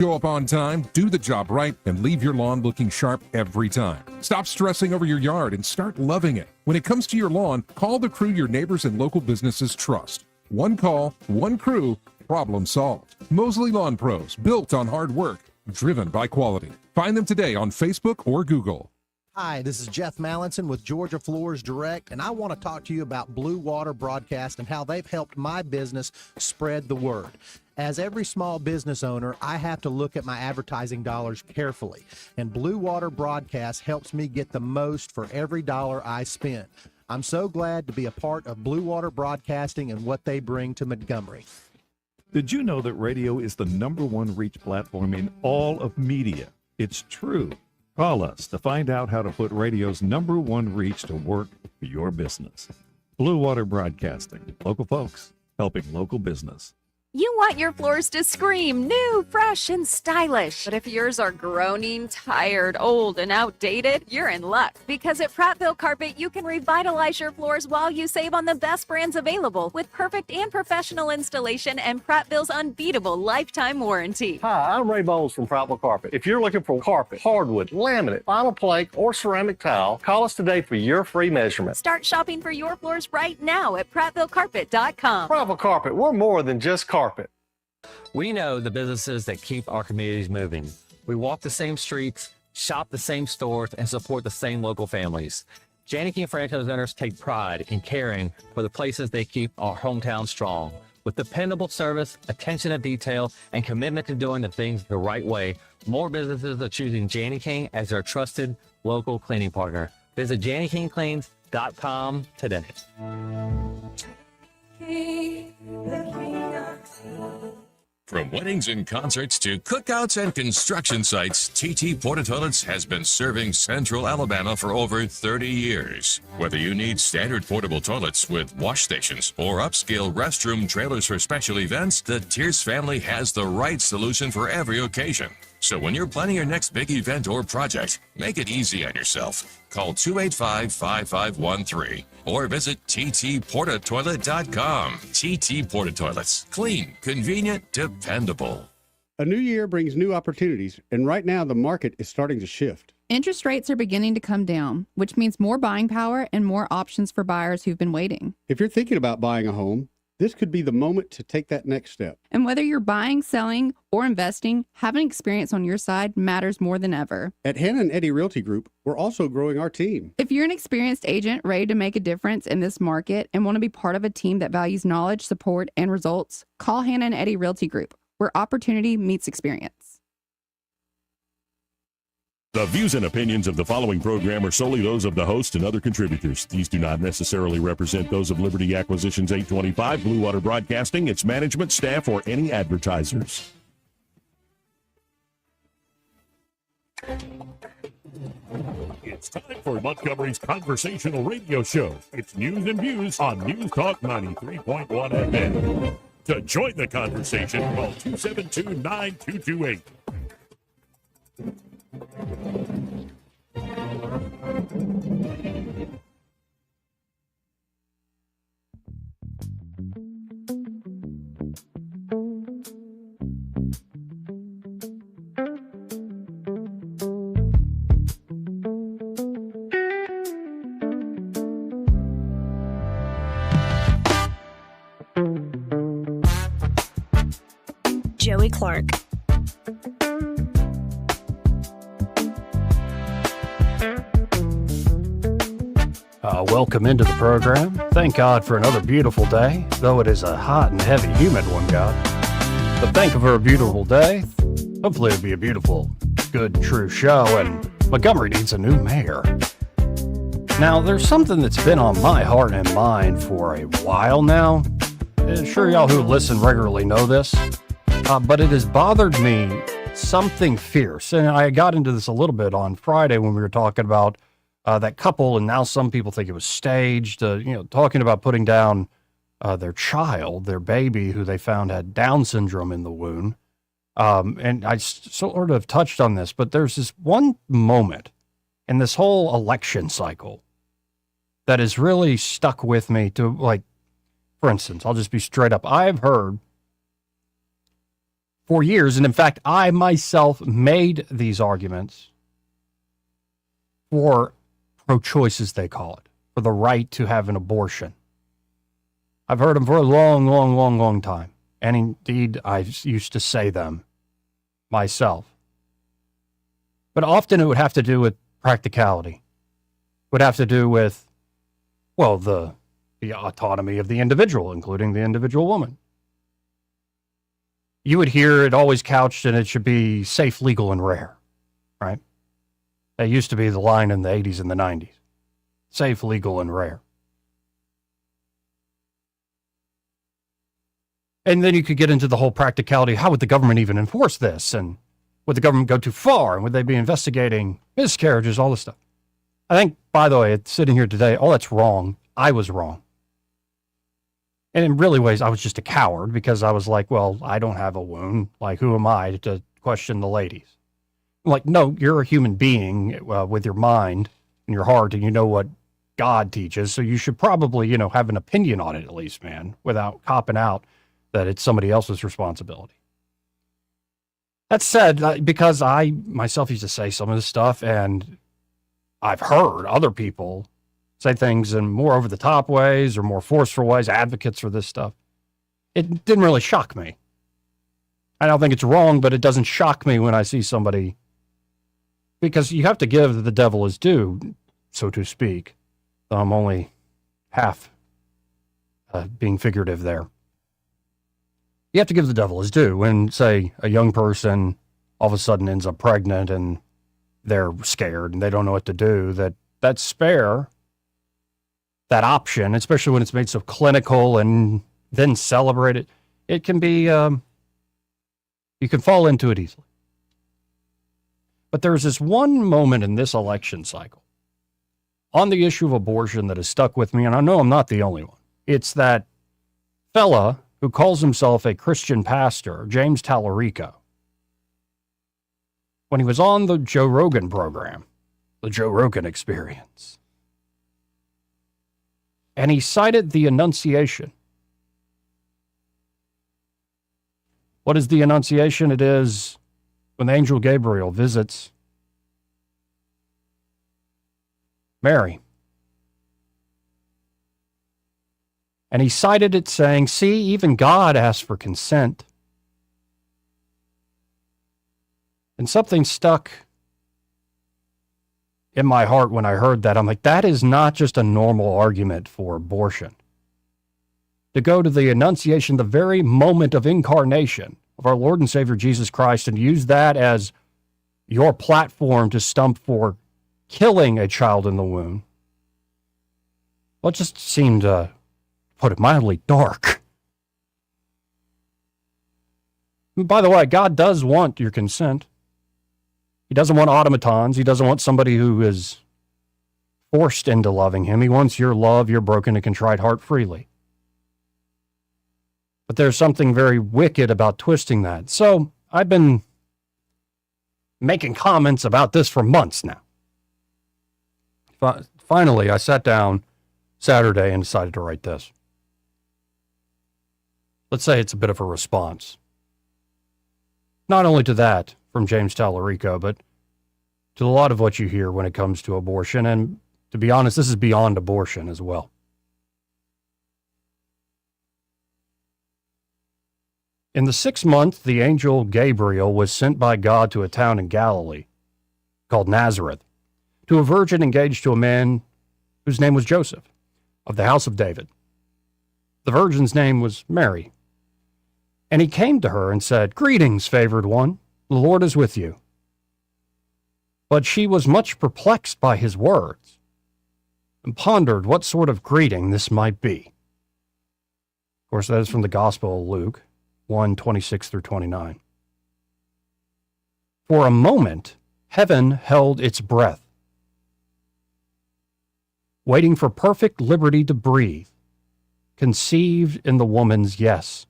Show up on time, do the job right, and leave your lawn looking sharp every time. Stop stressing over your yard and start loving it. When it comes to your lawn, call the crew your neighbors and local businesses trust. One call, one crew, problem solved. Mosley Lawn Pros, built on hard work, driven by quality. Find them today on Facebook or Google. Hi, this is Jeff Mallinson with Georgia Floors Direct, and I want to talk to you about Blue Water Broadcast and how they've helped my business spread the word. As every small business owner, I have to look at my advertising dollars carefully, and Blue Water Broadcast helps me get the most for every dollar I spend. I'm so glad to be a part of Blue Water Broadcasting and what they bring to Montgomery. Did you know that radio is the #1 reach platform in all of media? It's true. Call us to find out how to put radio's #1 reach to work for your business. Blue Water Broadcasting. Local folks helping local business. You want your floors to scream new, fresh, and stylish. But if yours are groaning, tired, old, and outdated, you're in luck. Because at Prattville Carpet, you can revitalize your floors while you save on the best brands available with perfect and professional installation and Prattville's unbeatable lifetime warranty. Hi, I'm Ray Bowles from Prattville Carpet. If you're looking for carpet, hardwood, laminate, vinyl plank, or ceramic tile, call us today for your free measurement. Start shopping for your floors right now at PrattvilleCarpet.com. Prattville Carpet, we're more than just carpet. We know the businesses that keep our communities moving. We walk the same streets, shop the same stores, and support the same local families. Janney King franchise owners take pride in caring for the places they keep our hometown strong. With dependable service, attention to detail, and commitment to doing the things the right way, more businesses are choosing Janney King as their trusted local cleaning partner. Visit JanneyKingCleans.com today. From weddings and concerts to cookouts and construction sites, TT Porta Toilets has been serving Central Alabama for over 30 years. Whether you need standard portable toilets with wash stations or upscale restroom trailers for special events, the Tierce family has the right solution for every occasion. So when you're planning your next big event or project, make it easy on yourself. Call 285-5513 or visit ttportatoilet.com. TT Porta Toilets. Clean, convenient, dependable. A new year brings new opportunities, and right now the market is starting to shift. Interest rates are beginning to come down, which means more buying power and more options for buyers who've been waiting. If you're thinking about buying a home, this could be the moment to take that next step. And whether you're buying, selling, or investing, having experience on your side matters more than ever. At Hannah and Eddie Realty Group, we're also growing our team. If you're an experienced agent ready to make a difference in this market and want to be part of a team that values knowledge, support, and results, call Hannah and Eddie Realty Group, where opportunity meets experience. The views and opinions of the following program are solely those of the host and other contributors. These do not necessarily represent those of Liberty Acquisitions 825, Blue Water Broadcasting, its management, staff, or any advertisers. It's time for Montgomery's conversational radio show. It's news and views on News Talk 93.1 FM. To join the conversation, call 272-9228. Joey Clark. Welcome into the program. Thank God for another beautiful day, though it is a hot and heavy, humid one, God. But thank you for a beautiful day. Hopefully it'll be a beautiful, good, true show, and Montgomery needs a new mayor. Now, there's something that's been on my heart and mind for a while now. Sure, y'all who listen regularly know this, but it has bothered me something fierce. And I got into this a little bit on Friday when we were talking about that couple, and now some people think it was staged, talking about putting down their child, their baby, who they found had Down syndrome in the womb. And I sort of touched on this, but there's this one moment in this whole election cycle that has really stuck with me to, like, for instance, I'll just be straight up. I've heard for years. And in fact, I myself made these arguments for pro-choice, as they call it, for the right to have an abortion. I've heard them for a long time. And indeed, I used to say them myself. But often it would have to do with practicality. It would have to do with, well, the autonomy of the individual, including the individual woman. You would hear it always couched and it should be safe, legal, and rare, right? That used to be the line in the 80s and the 90s. Safe, legal, and rare. And then you could get into the whole practicality. How would the government even enforce this? And would the government go too far? And would they be investigating miscarriages, all this stuff? I think, by the way, sitting here today, all that's wrong. I was wrong. And in really ways, I was just a coward because I was like, well, I don't have a wound. Like, who am I to question the ladies? I'm like, no, you're a human being with your mind and your heart, and you know what God teaches. So you should probably, have an opinion on it at least, man, without copping out that it's somebody else's responsibility. That said, because I myself used to say some of this stuff, and I've heard other people say things in more over-the-top ways or more forceful ways, advocates for this stuff, it didn't really shock me. I don't think it's wrong, but it doesn't shock me when I see somebody, because you have to give the devil his due, so to speak. I'm only half being figurative there. You have to give the devil his due. When, say, a young person all of a sudden ends up pregnant and they're scared and they don't know what to do, that spare, that option, especially when it's made so clinical and then celebrated, it can be, you can fall into it easily. But there's this one moment in this election cycle on the issue of abortion that has stuck with me, and I know I'm not the only one. It's that fella who calls himself a Christian pastor, James Tallarico. When he was on the Joe Rogan program, the Joe Rogan Experience, and he cited the Annunciation. What is the Annunciation? It is when the angel Gabriel visits Mary. And he cited it saying, see, even God asked for consent. And something stuck in my heart when I heard that. I'm like, that is not just a normal argument for abortion. To go to the Annunciation, the very moment of incarnation of our Lord and Savior Jesus Christ, and use that as your platform to stump for killing a child in the womb, well, it just seemed, put it mildly, dark. And by the way, God does want your consent. He doesn't want automatons. He doesn't want somebody who is forced into loving him. He wants your love, your broken and contrite heart freely. But there's something very wicked about twisting that. So I've been making comments about this for months now. Finally, I sat down Saturday and decided to write this. Let's say it's a bit of a response. Not only to that from James Tallarico, but to a lot of what you hear when it comes to abortion. And to be honest, this is beyond abortion as well. In the 6th month, the angel Gabriel was sent by God to a town in Galilee called Nazareth, to a virgin engaged to a man whose name was Joseph, of the house of David. The virgin's name was Mary. And he came to her and said, greetings, favored one, the Lord is with you. But she was much perplexed by his words, and pondered what sort of greeting this might be. Of course, that is from the Gospel of Luke 1:26-29. For a moment, heaven held its breath, waiting for perfect liberty to breathe, conceived in the woman's yes.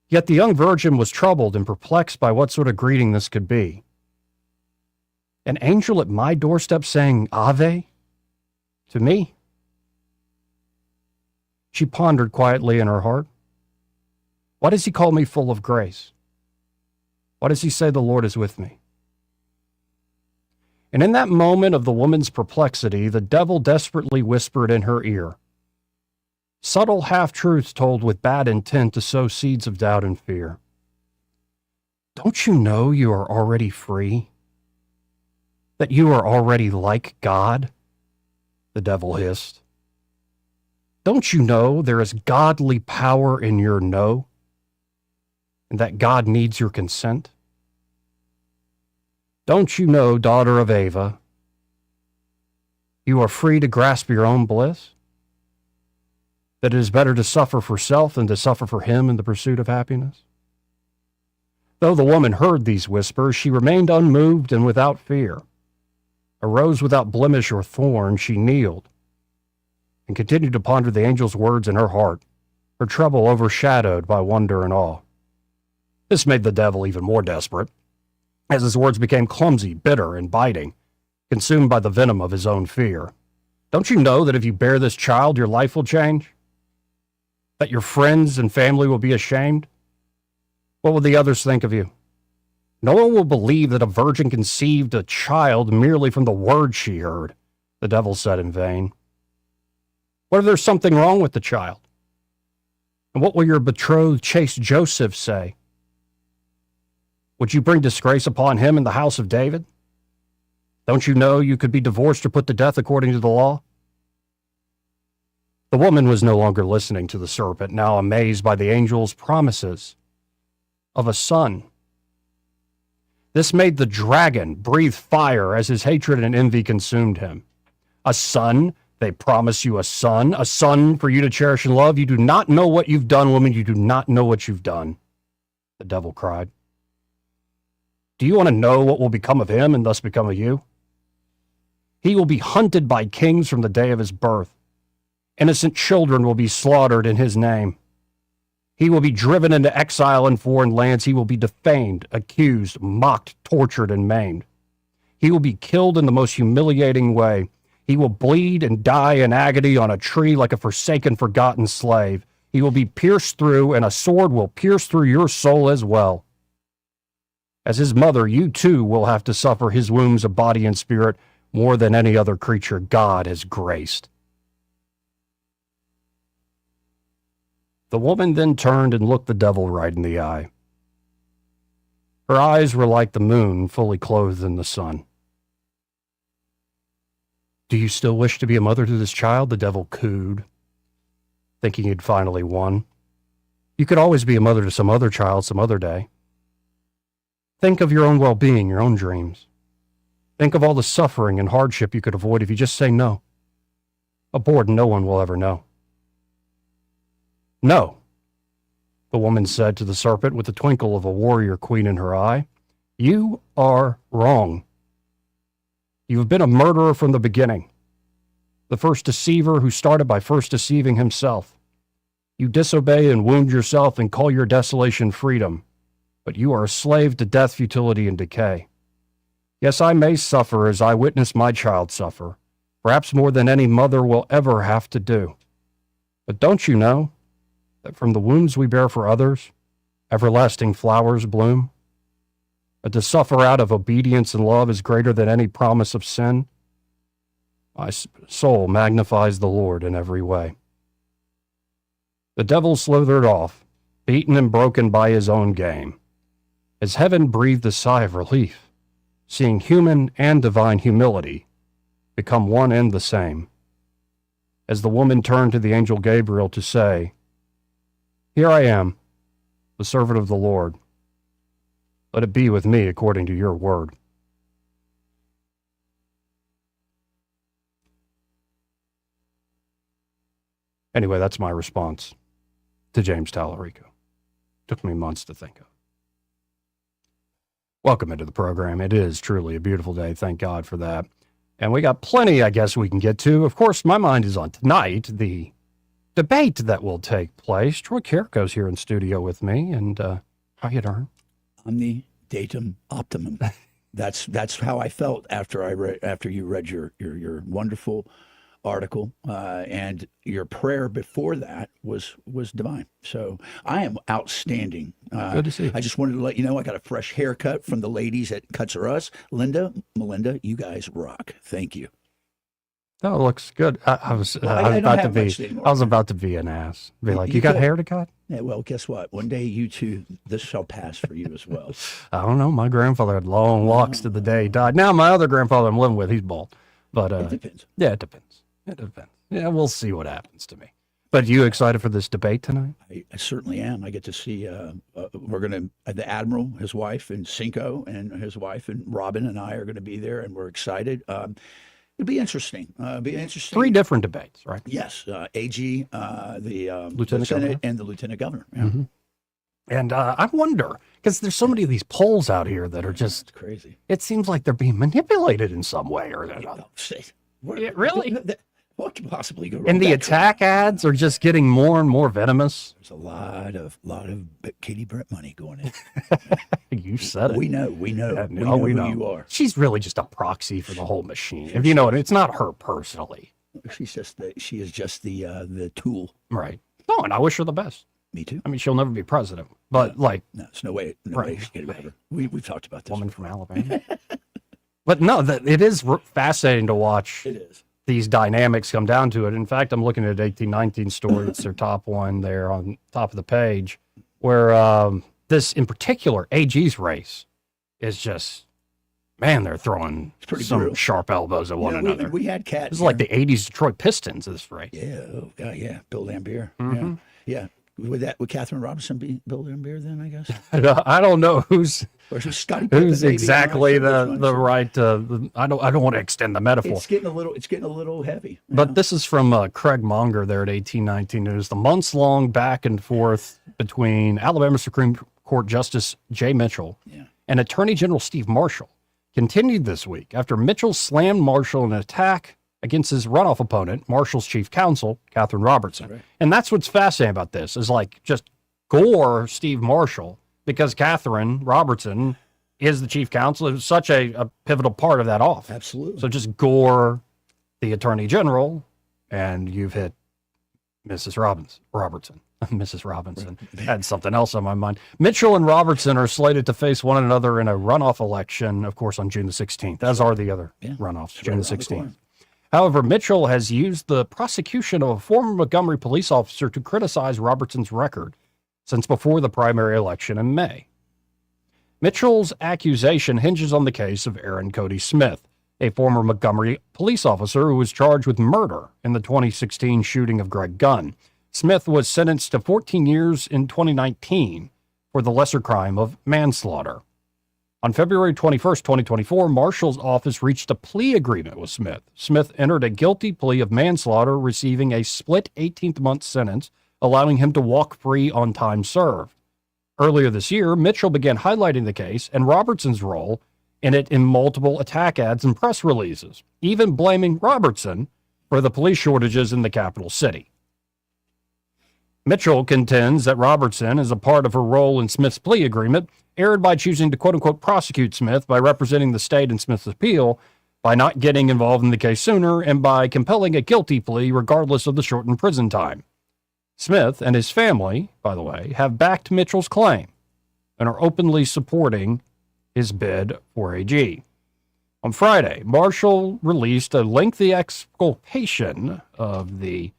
Yet the young virgin was troubled and perplexed by what sort of greeting this could be. An angel at my doorstep saying, Ave, to me? She pondered quietly in her heart. Why does he call me full of grace? Why does he say the Lord is with me? And in that moment of the woman's perplexity, the devil desperately whispered in her ear, subtle half-truths told with bad intent to sow seeds of doubt and fear. Don't you know you are already free? That you are already like God? The devil hissed. Don't you know there is godly power in your no? And that God needs your consent? Don't you know, daughter of Ava, you are free to grasp your own bliss? That it is better to suffer for self than to suffer for him in the pursuit of happiness? Though the woman heard these whispers, she remained unmoved and without fear. A rose without blemish or thorn, she kneeled and continued to ponder the angel's words in her heart, her trouble overshadowed by wonder and awe. This made the devil even more desperate, as his words became clumsy, bitter, and biting, consumed by the venom of his own fear. Don't you know that if you bear this child, your life will change? That your friends and family will be ashamed? What will the others think of you? No one will believe that a virgin conceived a child merely from the words she heard, the devil said in vain. What if there's something wrong with the child? And what will your betrothed, chaste Joseph say? Would you bring disgrace upon him in the house of David? Don't you know you could be divorced or put to death according to the law? The woman was no longer listening to the serpent, now amazed by the angel's promises of a son. This made the dragon breathe fire as his hatred and envy consumed him. A son? They promise you a son for you to cherish and love. You do not know what you've done, woman. You do not know what you've done, the devil cried. Do you want to know what will become of him and thus become of you? He will be hunted by kings from the day of his birth. Innocent children will be slaughtered in his name. He will be driven into exile in foreign lands. He will be defamed, accused, mocked, tortured, and maimed. He will be killed in the most humiliating way. He will bleed and die in agony on a tree like a forsaken, forgotten slave. He will be pierced through, and a sword will pierce through your soul as well. As his mother, you too will have to suffer his wounds of body and spirit more than any other creature God has graced. The woman then turned and looked the devil right in the eye. Her eyes were like the moon fully clothed in the sun. Do you still wish to be a mother to this child? The devil cooed, thinking he'd finally won. You could always be a mother to some other child some other day. Think of your own well-being, your own dreams. Think of all the suffering and hardship you could avoid if you just say no. Abort, no one will ever know. No, the woman said to the serpent with the twinkle of a warrior queen in her eye. You are wrong. You have been a murderer from the beginning, the first deceiver who started by first deceiving himself. You disobey and wound yourself and call your desolation freedom, but you are a slave to death, futility, and decay. Yes, I may suffer as I witnessed my child suffer, perhaps more than any mother will ever have to do. But don't you know that from the wounds we bear for others, everlasting flowers bloom? But to suffer out of obedience and love is greater than any promise of sin. My soul magnifies the Lord in every way. The devil slithered off, beaten and broken by his own game, as heaven breathed a sigh of relief, seeing human and divine humility become one and the same. As the woman turned to the angel Gabriel to say, Here I am, the servant of the Lord. Let it be with me according to your word. Anyway, that's my response to James Tallarico. Took me months to think of. Welcome into the program. It is truly a beautiful day. Thank God for that. And we got plenty, I guess, we can get to. Of course, my mind is on tonight, the debate that will take place. Troy Carrico's here in studio with me. And how you doing? Omni datum optimum. That's how I felt after you read your wonderful article, and your prayer before that was divine. So I am outstanding. Good to see. I just wanted to let you know I got a fresh haircut from the ladies at Cuts R Us. Linda, Melinda, you guys rock. Thank you. That looks good. I was I don't about to have be. much anymore. I was about to be an ass. Be like, You you got could. hair to cut? Yeah, well, guess what? One day you too, this shall pass for you as well. I don't know. My grandfather had long locks to the day he died. Now my other grandfather I'm living with, he's bald. But It depends. yeah, it depends. It depends. Yeah, we'll see what happens to me. But you excited for this debate tonight? I certainly am. I get to see. We're going to the Admiral, his wife, and Cinco, and his wife, and Robin, and I are going to be there, and we're excited. It'll be interesting. Three different debates, right? Yes, AG, the Lieutenant Senate, Governor. and the Lieutenant Governor. Yeah. Mhm. And I wonder, because there's so many of these polls out here that are just, It's crazy. it seems like they're being manipulated in some way or another. What, Yeah, really? What could possibly go wrong? And the That's- attack ads are just getting more and more venomous. There's a lot of Katie Britt money going in. You said it. We know. Yeah, we no, know we who know. you are. She's really just a proxy for the whole machine. If you know it, it's not her personally. She is just the tool. Right. No, and I wish her the best. Me too. I mean, she'll never be president, but like, No, there's no way. No Right. way. She's getting over. We've talked about this. woman from Alabama. But no, it is fascinating to watch It is. these dynamics come down to it. In fact, I'm looking at 1819 story. It's their top one there on top of the page, where this in particular AG's race is just, man, they're throwing pretty some brutal. sharp elbows at one another. We had Cat. This is like the 80s Detroit Pistons, this race. Yeah. Oh God. Yeah. Bill Lambier. Mhm. Yeah. Would Catherine Robinson be Bill Lambier then? I guess. I don't know who's Or is it Scotty Pippen, who's maybe? I'm not exactly sure which the one. right. I don't want to extend the metaphor. It's getting a little heavy. But this is from Craig Monger there at 1819 News. The months-long back and forth between Alabama Supreme Court Justice Jay Mitchell and Attorney General Steve Marshall continued this week after Mitchell slammed Marshall in an attack against his runoff opponent, Marshall's chief counsel, Catherine Robertson. Right. And that's what's fascinating about this is like just gore Steve Marshall because Catherine Robertson is the chief counsel. It was such a pivotal part of that office. Absolutely. So just gore the attorney general, and you've hit Mrs. Robertson. Mrs. Robinson. Had something else on my mind. Mitchell and Robertson are slated to face one another in a runoff election, of course, on June the 16th, as are the other runoffs, June the 16th. However, Mitchell has used the prosecution of a former Montgomery police officer to criticize Robertson's record since before the primary election in May. Mitchell's accusation hinges on the case of Aaron Cody Smith, a former Montgomery police officer who was charged with murder in the 2016 shooting of Greg Gunn. Smith was sentenced to 14 years in 2019 for the lesser crime of manslaughter. On February 21st, 2024, Marshall's office reached a plea agreement with Smith. Smith entered a guilty plea of manslaughter, receiving a split 18th-month sentence, allowing him to walk free on time served. Earlier this year, Mitchell began highlighting the case and Robertson's role in it in multiple attack ads and press releases, even blaming Robertson for the police shortages in the capital city. Mitchell contends that Robertson, as a part of her role in Smith's plea agreement, erred by choosing to quote-unquote prosecute Smith by representing the state in Smith's appeal, by not getting involved in the case sooner, and by compelling a guilty plea regardless of the shortened prison time. Smith and his family, by the way, have backed Mitchell's claim and are openly supporting his bid for AG. On Friday, Marshall released a lengthy exculpation of the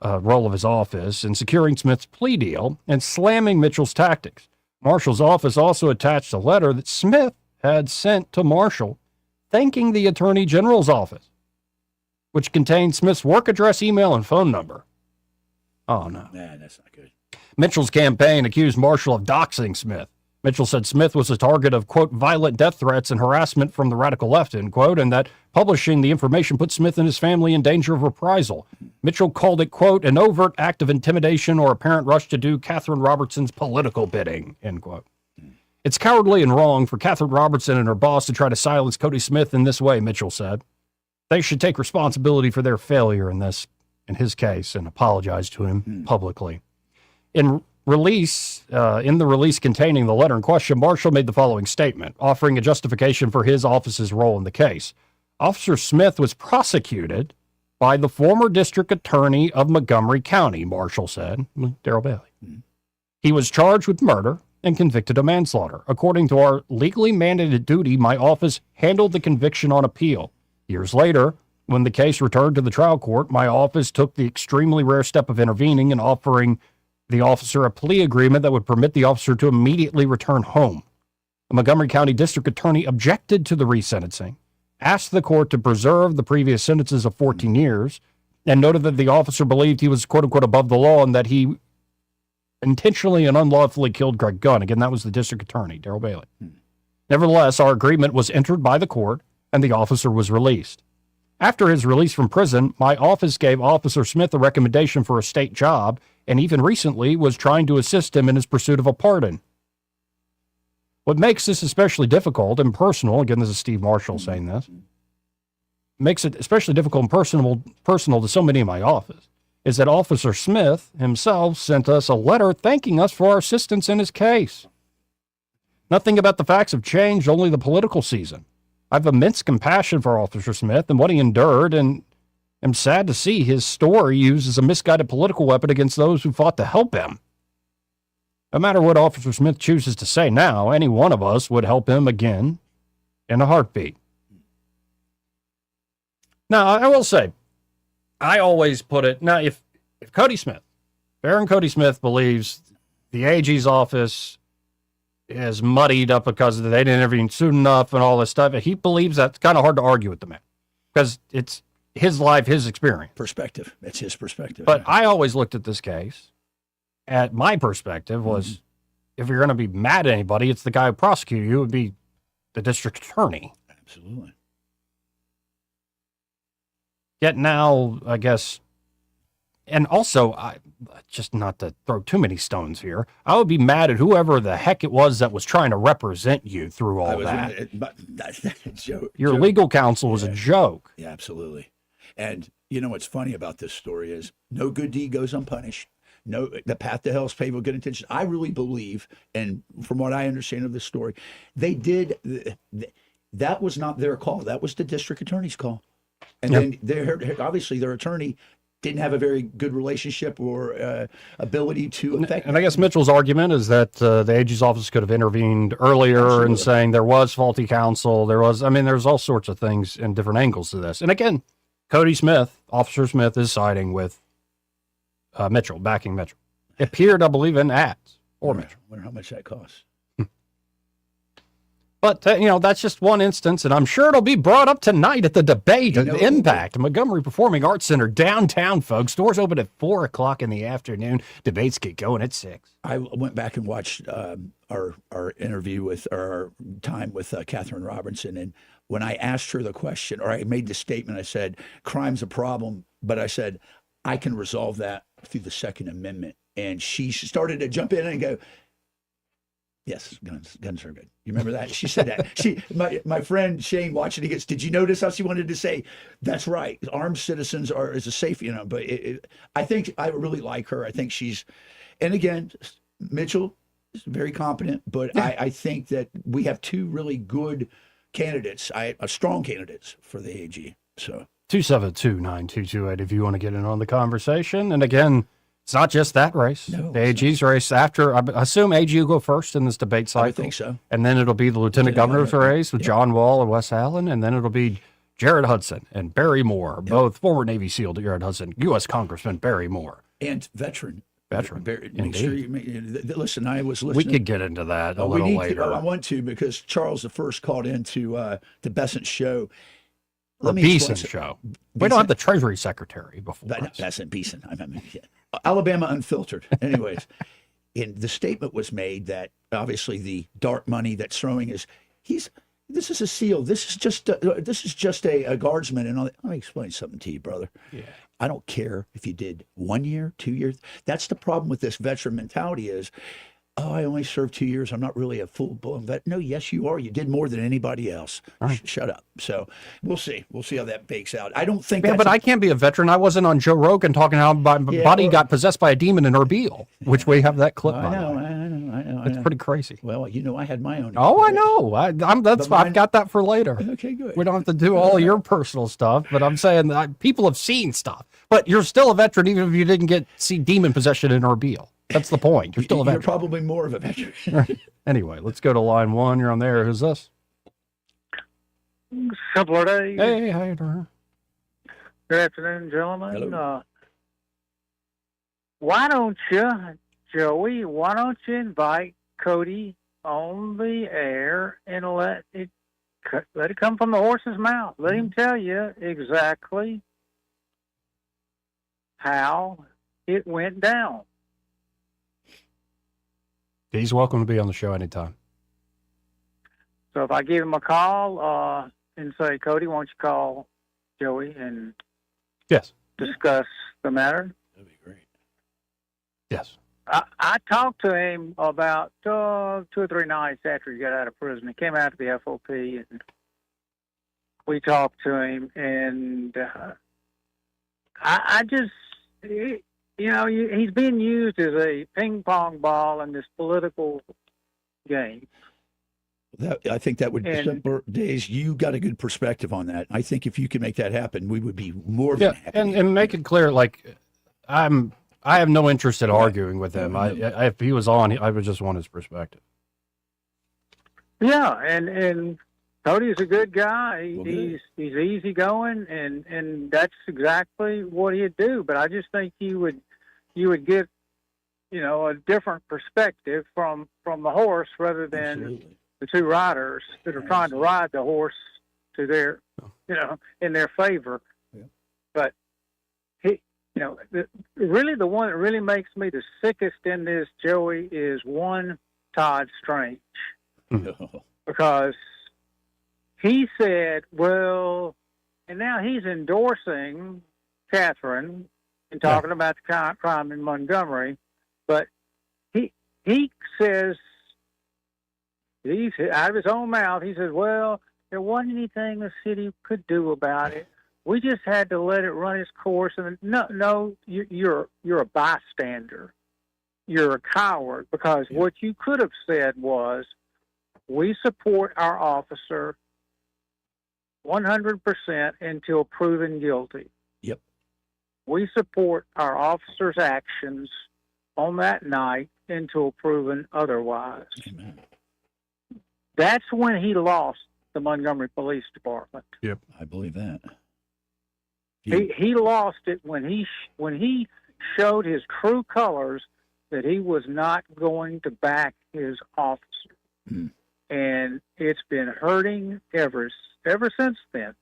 role of his office in securing Smith's plea deal and slamming Mitchell's tactics. Marshall's office also attached a letter that Smith had sent to Marshall thanking the Attorney General's office, which contained Smith's work address, email, and phone number. Oh, no. Nah, that's not good. Mitchell's campaign accused Marshall of doxing Smith. Mitchell said Smith was a target of, quote, violent death threats and harassment from the radical left, end quote, and that publishing the information put Smith and his family in danger of reprisal. Mitchell called it, quote, an overt act of intimidation or apparent rush to do Catherine Robertson's political bidding, end quote. It's cowardly and wrong for Catherine Robertson and her boss to try to silence Cody Smith in this way, Mitchell said. They should take responsibility for their failure in his case, and apologize to him publicly. In the release containing the letter in question, Marshall made the following statement, offering a justification for his office's role in the case. Officer Smith was prosecuted by the former district attorney of Montgomery County, Marshall said, Daryl Bailey. He was charged with murder and convicted of manslaughter. According to our legally mandated duty, my office handled the conviction on appeal. Years later, when the case returned to the trial court, my office took the extremely rare step of intervening and offering the officer a plea agreement that would permit the officer to immediately return home. The Montgomery County District Attorney objected to the resentencing, asked the court to preserve the previous sentences of 14 years, and noted that the officer believed he was, quote unquote, above the law and that he intentionally and unlawfully killed Greg Gunn. Again, that was the district attorney, Daryl Bailey. Nevertheless, our agreement was entered by the court and the officer was released. After his release from prison, my office gave Officer Smith a recommendation for a state job and even recently was trying to assist him in his pursuit of a pardon. What makes this especially difficult and personal, again, this is Steve Marshall saying this, makes it especially difficult and personal to so many in my office, is that Officer Smith himself sent us a letter thanking us for our assistance in his case. Nothing about the facts have changed, only the political season. I have immense compassion for Officer Smith and what he endured, and am sad to see his story used as a misguided political weapon against those who fought to help him. No matter what Officer Smith chooses to say now, any one of us would help him again in a heartbeat. Now, I will say, I always put it, now, if Cody Smith, Baron Cody Smith believes the AG's office is muddied up because they didn't intervene soon enough and all this stuff, he believes that's kind of hard to argue with the man because it's his life, his experience. Perspective. It's his perspective. But I always looked at this case, at my perspective was, if you're going to be mad at anybody, it's the guy who prosecuted you, it would be the district attorney. Absolutely. Yet now, I guess, and also, just not to throw too many stones here, I would be mad at whoever the heck it was that was trying to represent you through all that. Your legal counsel was a joke. Yeah, absolutely. And you know what's funny about this story is no good deed goes unpunished. No, the path to hell is paved with good intentions. I really believe, and from what I understand of this story, they did, that was not their call. That was the district attorney's call. And then obviously their attorney didn't have a very good relationship or ability to affect. And I guess Mitchell's argument is that the AG's office could have intervened earlier in saying there was faulty counsel. There's all sorts of things and different angles to this. And again, Cody Smith, Officer Smith, is siding with Mitchell, backing Mitchell. It appeared, I believe, in ads or Mitchell. I wonder how much that costs. But, that's just one instance, and I'm sure it'll be brought up tonight at the debate at Impact, Montgomery Performing Arts Center, downtown, folks. Doors open at 4 o'clock in the afternoon. Debates get going at 6. I went back and watched our interview with our time with Catherine Robinson, and when I asked her the question, or I made the statement, I said, crime's a problem, but I said, I can resolve that through the Second Amendment. And she started to jump in and go, yes, guns are good. You remember that? She said that. My friend Shane watching, he goes, did you notice how she wanted to say, that's right, armed citizens is a safe, but I think I really like her. I think she's, and again, Mitchell is very competent, but I think that we have two really good candidates, strong candidates for the AG. So 272-9228 if you want to get in on the conversation. And again, it's not just that race. No, the AG's race after, I assume AG will go first in this debate cycle. I think so. And then it'll be the Lieutenant Governor's race with John Wall and Wes Allen. And then it'll be Jared Hudson and Barry Moore, both former Navy SEAL Jared Hudson, U.S. Congressman Barry Moore. And veteran. Make sure listen, I was listening. We could get into that a little later. I want to, because Charles I called into the Besant show. Beeson show. We don't have the Treasury Secretary before us. Besant, Beeson. Alabama Unfiltered. Anyways, and the statement was made that obviously the dark money that's throwing is this is a SEAL. This is just a guardsman. And let me explain something to you, brother. Yeah. I don't care if you did 1 year, 2 years. That's the problem with this veteran mentality is, I only served 2 years. I'm not really a full-blown vet. No, yes, you are. You did more than anybody else. Right. Shut up. So we'll see. We'll see how that bakes out. I don't think but I can't be a veteran. I wasn't on Joe Rogan talking how my body got possessed by a demon in Erbil, which we have that clip on. I know. It's pretty crazy. Well, I had my own. Oh, I know. I've got that for later. Okay, good. We don't have to do all your personal stuff, but I'm saying that people have seen stuff. But you're still a veteran, even if you didn't see demon possession in Ordeal. That's the point. You're still a veteran. You're probably more of a veteran. Anyway, let's go to line 1. You're on there. Who's this? Simpler Days. Hey, how you doing? Good afternoon, gentlemen. Hello. Why don't you, Joey, invite Cody on the air and let it come from the horse's mouth? Let him tell you exactly how it went down. He's welcome to be on the show anytime. So if I give him a call and say, Cody, why don't you call Joey and discuss the matter? That'd be great. Yes. I talked to him about 2 or 3 nights after he got out of prison. He came out to the FOP, and we talked to him, and I just, he's being used as a ping pong ball in this political game. I think that would be Simpler Days. You got a good perspective on that. I think if you could make that happen, we would be more than happy. And make it clear, like, I have no interest in arguing with him. If he was on, I would just want his perspective. Yeah, and Cody's a good guy. He's easygoing, and that's exactly what he'd do. But I just think you would get, a different perspective from the horse rather than the 2 riders that are trying to ride the horse to their, in their favor. Yeah. But really the one that really makes me the sickest in this, Joey, is one Todd Strange. Because he said, well, and now he's endorsing Catherine and talking about the crime in Montgomery, but he says, he's out of his own mouth, he says, well, there wasn't anything the city could do about it. We just had to let it run its course. And no, you're a bystander. You're a coward, because what you could have said was, we support our officer 100% until proven guilty. Yep. We support our officer's actions on that night until proven otherwise. Amen. That's when he lost the Montgomery Police Department. Yep, I believe that. He lost it when he showed his true colors that he was not going to back his officer, and it's been hurting ever since then.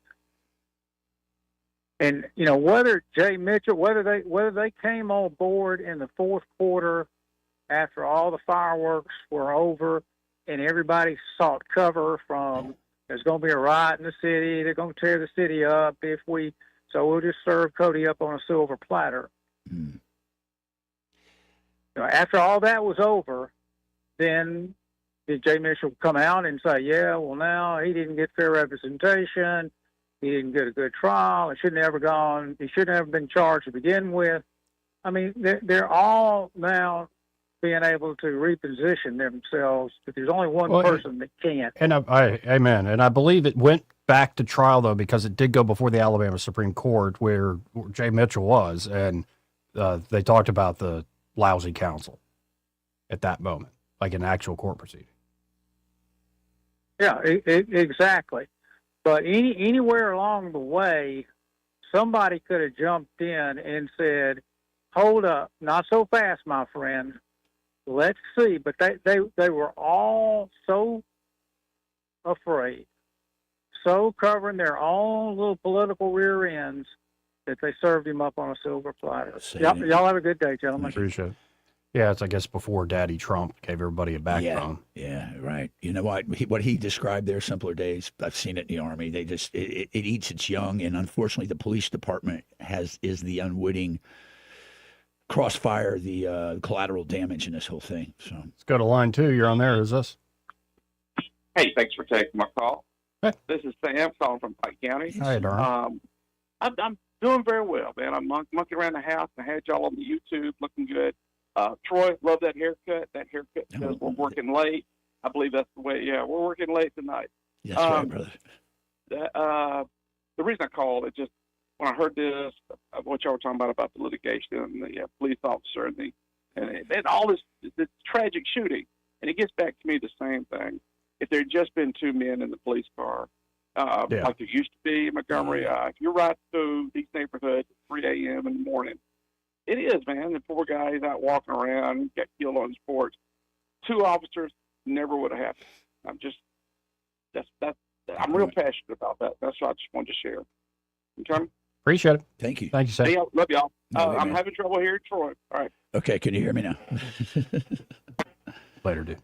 And whether Jay Mitchell, whether they came on board in the 4th quarter after all the fireworks were over and everybody sought cover from there's going to be a riot in the city, they're going to tear the city up so we'll just serve Cody up on a silver platter. After all that was over, then did Jay Mitchell come out and say, yeah, well, now he didn't get fair representation, he didn't get a good trial, he shouldn't have been charged to begin with? I mean, they're all now being able to reposition themselves, but there's only one person that can't. And amen. And I believe it went back to trial, though, because it did go before the Alabama Supreme Court where Jay Mitchell was, and they talked about the lousy counsel at that moment, like an actual court proceeding. Yeah, exactly. But anywhere along the way, somebody could have jumped in and said, hold up, not so fast, my friend. Let's see. But they were all so afraid, so covering their own little political rear ends that they served him up on a silver platter. Y'all have a good day, gentlemen. Appreciate it. Yeah, it's, I guess, before Daddy Trump gave everybody a backbone. Yeah, right. You know what he described there, Simpler Days, I've seen it in the Army. They just, it eats its young, and unfortunately the police department is the unwitting crossfire, the collateral damage in this whole thing. So let's go to line 2. You're on there. Who's this? Hey, thanks for taking my call. Hey. This is Sam calling from Pike County. Hi, darling. I'm doing very well, man. I'm monkeying around the house and I had y'all on the YouTube looking good. Troy, love that haircut. That haircut says we're working late. I believe that's the way. Yeah, we're working late tonight. That's right, brother. The reason I called it just when I heard this, what y'all were talking about the litigation and the police officer and all this tragic shooting, and it gets back to me the same thing. If there had just been two men in the police car, like there used to be in Montgomery, if you're riding through these neighborhoods at 3 a.m. in the morning, it is, man. The poor guy is out walking around, got killed on his porch. Two officers never would have happened. I'm real passionate about that. That's what I just wanted to share. Okay? Appreciate it. Thank you. Thank you, sir. Hey, love y'all. Love you, I'm man. having trouble here in Troy. All right. Okay, can you hear me now? Later, dude.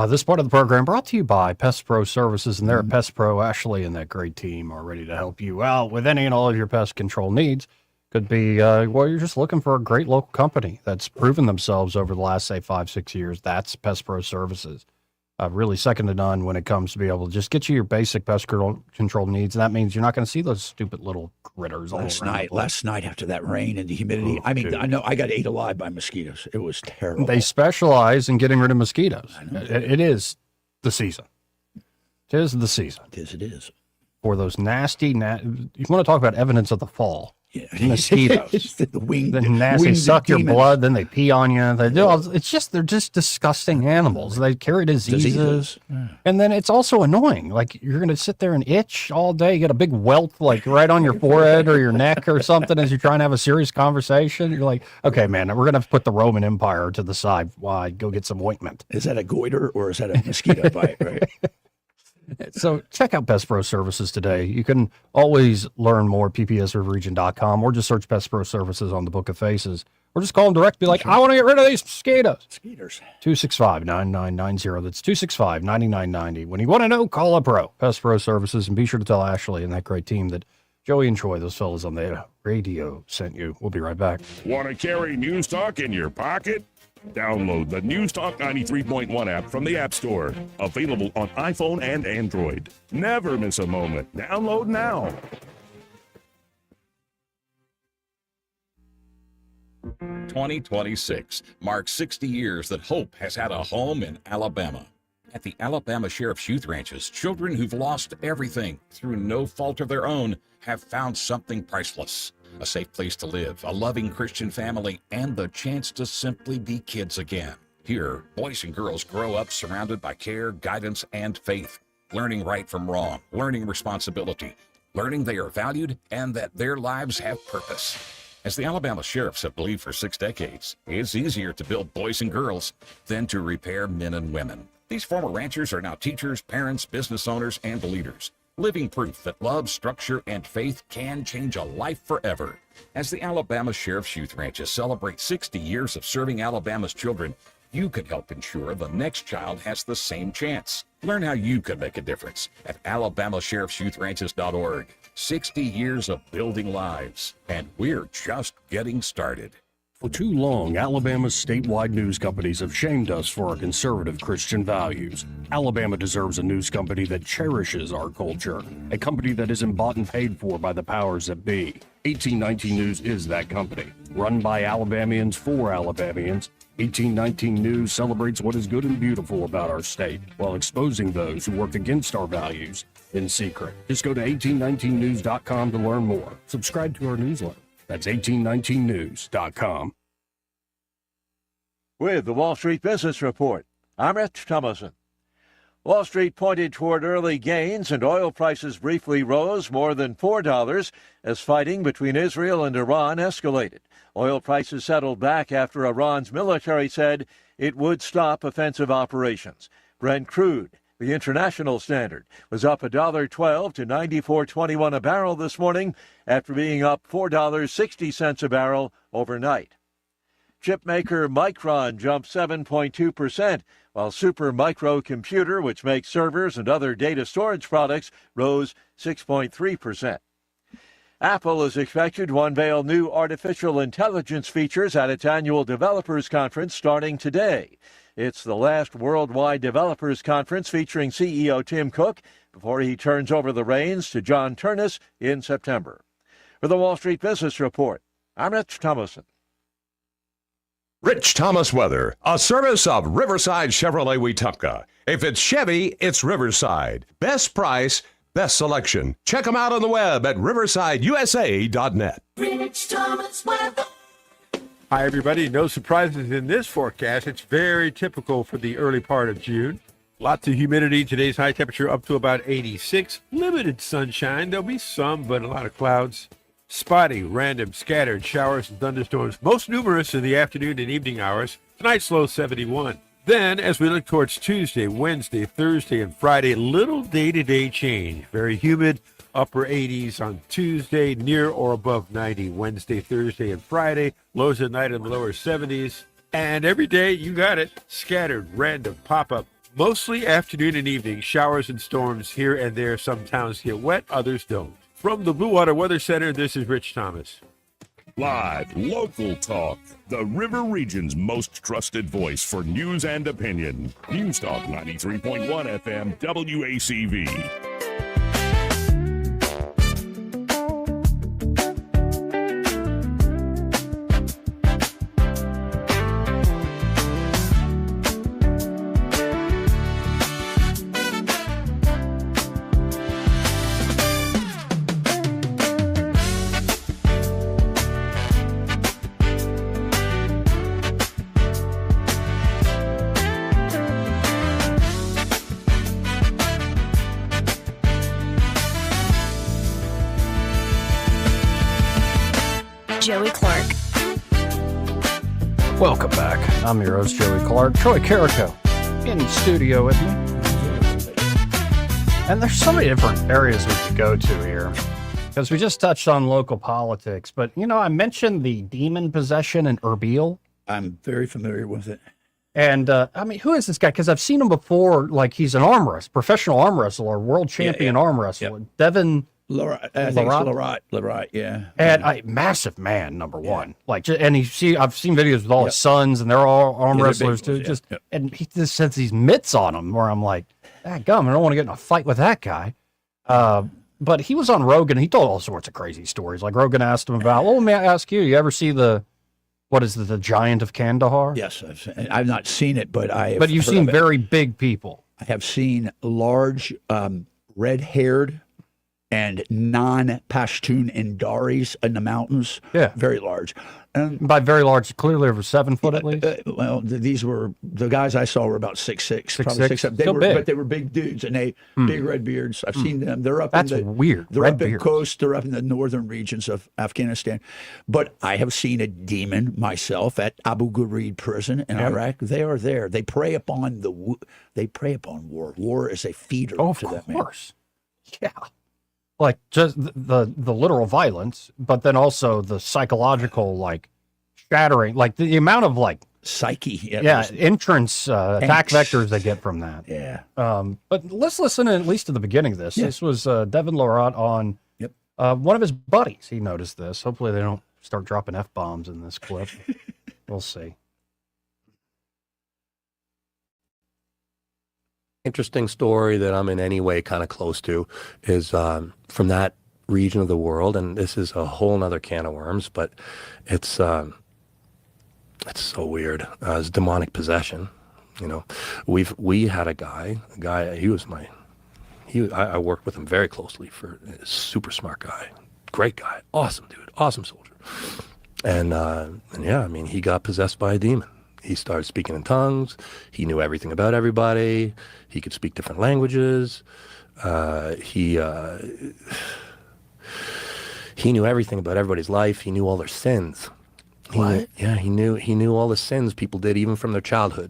This part of the program brought to you by Pest Pro Services, and they're at Pest Pro. Ashley and that great team are ready to help you out with any and all of your pest control needs. Could be, you're just looking for a great local company that's proven themselves over the last, say, 5-6 years. That's Pest Pro Services. Really second to none when it comes to be able to just get you your basic pest control needs. And that means you're not going to see those stupid little critters all around. Last night after that rain and the humidity, I know I got ate alive by mosquitoes. It was terrible. They specialize in getting rid of mosquitoes. It is the season. It is the season. It is. For those nasty, you want to talk about evidence of the fall. Yeah. Mosquitoes. the winged, the nasty winged suck your demons. blood, then they pee on you. They do they're just disgusting animals. They carry diseases. And then it's also annoying. Like you're gonna sit there and itch all day, you get a big welt like right on your forehead or your neck or something as you're trying to have a serious conversation. You're like, okay, man, we're gonna have to put the Roman Empire to the side while I go get some ointment. Is that a goiter or is that a mosquito bite, right? So check out Pest Pro Services today. You can always learn more at ppsriverregion.com or just search Pest Pro Services on the Book of Faces or just call them direct. Be like, I want to get rid of these mosquitoes. 265-9990. That's 265-9990. When you want to know, call a pro. Pest Pro Services. And be sure to tell Ashley and that great team that Joey and Troy, those fellas on the radio, sent you. We'll be right back. Want to carry News Talk in your pocket? Download the News Talk 93.1 app from the App Store. Available on iPhone and Android. Never miss a moment. Download now. "2026 marks 60 years that hope has had a home in Alabama. At the Alabama Sheriff's Youth Ranches, children who've lost everything through no fault of their own have found something priceless. A safe place to live, a loving Christian family, and the chance to simply be kids again. Here, boys and girls grow up surrounded by care, guidance, and faith, learning right from wrong, learning responsibility, learning they are valued and that their lives have purpose. As the Alabama Sheriffs have believed for 6 decades, it's easier to build boys and girls than to repair men and women. These former ranchers are now teachers, parents, business owners, and leaders. Living proof that love, structure, and faith can change a life forever. As the Alabama Sheriff's Youth Ranches celebrate 60 years of serving Alabama's children, you can help ensure the next child has the same chance. Learn how you can make a difference at alabamasheriffsyouthranches.org. 60 years of building lives, and we're just getting started. For too long, Alabama's statewide news companies have shamed us for our conservative Christian values. Alabama deserves a news company that cherishes our culture, a company that isn't bought and paid for by the powers that be. 1819 News is that company. Run by Alabamians for Alabamians, 1819 News celebrates what is good and beautiful about our state, while exposing those who work against our values in secret. Just go to 1819news.com to learn more. Subscribe to our newsletter. That's 1819news.com. With the Wall Street Business Report, I'm Rich Thomason. Wall Street pointed toward early gains and oil prices briefly rose more than $4 as fighting between Israel and Iran escalated. Oil prices settled back after Iran's military said it would stop offensive operations. Brent crude, the international standard, was up $1.12 to $94.21 a barrel this morning after being up $4.60 a barrel overnight. Chip maker Micron jumped 7.2%, while Supermicro Computer, which makes servers and other data storage products, rose 6.3%. Apple is expected to unveil new artificial intelligence features at its annual developers conference starting today. It's the last worldwide developers conference featuring CEO Tim Cook before he turns over the reins to John Turnus in September. For the Wall Street Business Report, I'm Rich Thomason. Rich Thomas Weather, a service of Riverside Chevrolet Wetumpka. If it's Chevy, it's Riverside. Best price, best selection. Check them out on the web at riversideusa.net. Rich Thomas Weather. Hi, everybody. No surprises in this forecast. It's very typical for the early part of June. Lots of humidity. Today's high temperature up to about 86. Limited sunshine. There'll be some, but a lot of clouds. Spotty, random, scattered showers and thunderstorms, most numerous in the afternoon and evening hours. Tonight's low 71. Then, as we look towards Tuesday, Wednesday, Thursday, and Friday, little day-to-day change. Very humid, upper 80s on Tuesday, near or above 90 Wednesday, Thursday, and Friday. Lows at night in the lower 70s. And every day, you got it, scattered, random, pop-up. Mostly afternoon and evening, showers and storms here and there. Some towns get wet, others don't. From the Blue Water Weather Center, this is Rich Thomas. Live, local talk. The River Region's most trusted voice for news and opinion. News Talk 93.1 FM WACV. Joey Clark. Welcome back. I'm your host, Joey Clark. Troy Carrico in the studio with me. And there's so many different areas we could go to here because we just touched on local politics. But, you know, I mentioned the demon possession in Erbil. I'm very familiar with it. And, I mean, who is this guy? Because I've seen him before, like he's an arm wrestler, professional arm wrestler, world champion arm wrestler. Yep. Devin Larat, yeah. And a massive man, number one. Like, and I've seen videos with all his sons, and they're all arm wrestlers too. And he just sets these mitts on them, where I'm like, gum, I don't want to get in a fight with that guy. But he was on Rogan. He told all sorts of crazy stories. Like Rogan asked him about, well, let me ask you, you ever see the Giant of Kandahar? Yes, I've not seen it, but I have. But you've seen very big people. I have seen large, red-haired and non-Pashtun Indaris in the mountains. Yeah. Very large. And by very large, clearly over 7 foot at least? These were, the guys I saw were about 6'6", probably 6'6". 6'7". They were big. But they were big dudes, and they big red beards. I've seen them. They're up That's in the weird. They're Red up in beards. coast. They're up in the northern regions of Afghanistan. But I have seen a demon myself at Abu Ghraib prison in Iraq. They are there. They prey upon war. War is a feeder to them. Of course. Yeah. Like just the literal violence, but then also the psychological, like shattering, like the amount of like psyche, entrance attack vectors they get from that. Yeah. But let's listen at least to the beginning of this. This was Devin Larat on one of his buddies. He noticed this. Hopefully they don't start dropping F-bombs in this clip. We'll see. Interesting story that I'm in any way kind of close to is from that region of the world, and this is a whole nother can of worms, but it's so weird. It's demonic possession. You know, we had a guy, I worked with him very closely for a super smart guy, great guy, awesome dude, awesome soldier. And yeah, I mean, he got possessed by a demon. He started speaking in tongues. He knew everything about everybody. He could speak different languages. He knew everything about everybody's life. He knew all their sins. What? He knew all the sins people did, even from their childhood.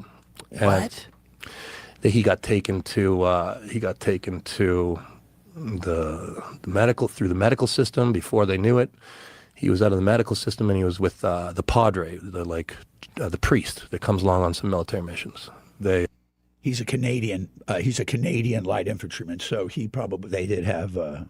What? He got taken to the medical system before they knew it. He was out of the medical system, and he was with the padre, the priest that comes along on some military missions. He's a Canadian. He's a Canadian light infantryman, so they did have a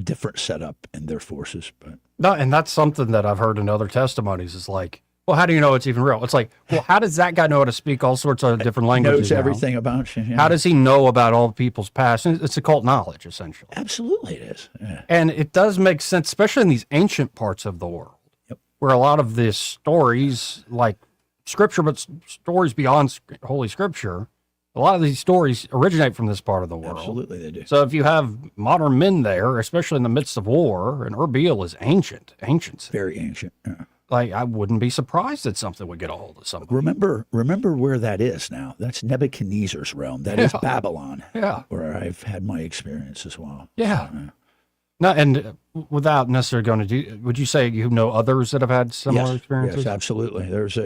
different setup in their forces. But no, and that's something that I've heard in other testimonies. Is like, well, how do you know it's even real? It's like, well, how does that guy know how to speak all sorts of different languages? Knows everything about you. Yeah. How does he know about all people's past? It's occult knowledge, essentially. Absolutely, it is. Yeah. And it does make sense, especially in these ancient parts of the world, where a lot of these stories, like scripture, but stories beyond Holy Scripture. A lot of these stories originate from this part of the world. Absolutely, they do. So if you have modern men there, especially in the midst of war, and Erbil is ancient, very ancient. Yeah. Like, I wouldn't be surprised that something would get a hold of somebody. Remember where that is now. That's Nebuchadnezzar's realm. That is Babylon. Yeah. Where I've had my experience as well. Yeah. No, and without necessarily going to do, would you say you know others that have had similar experiences? Yes, absolutely. There's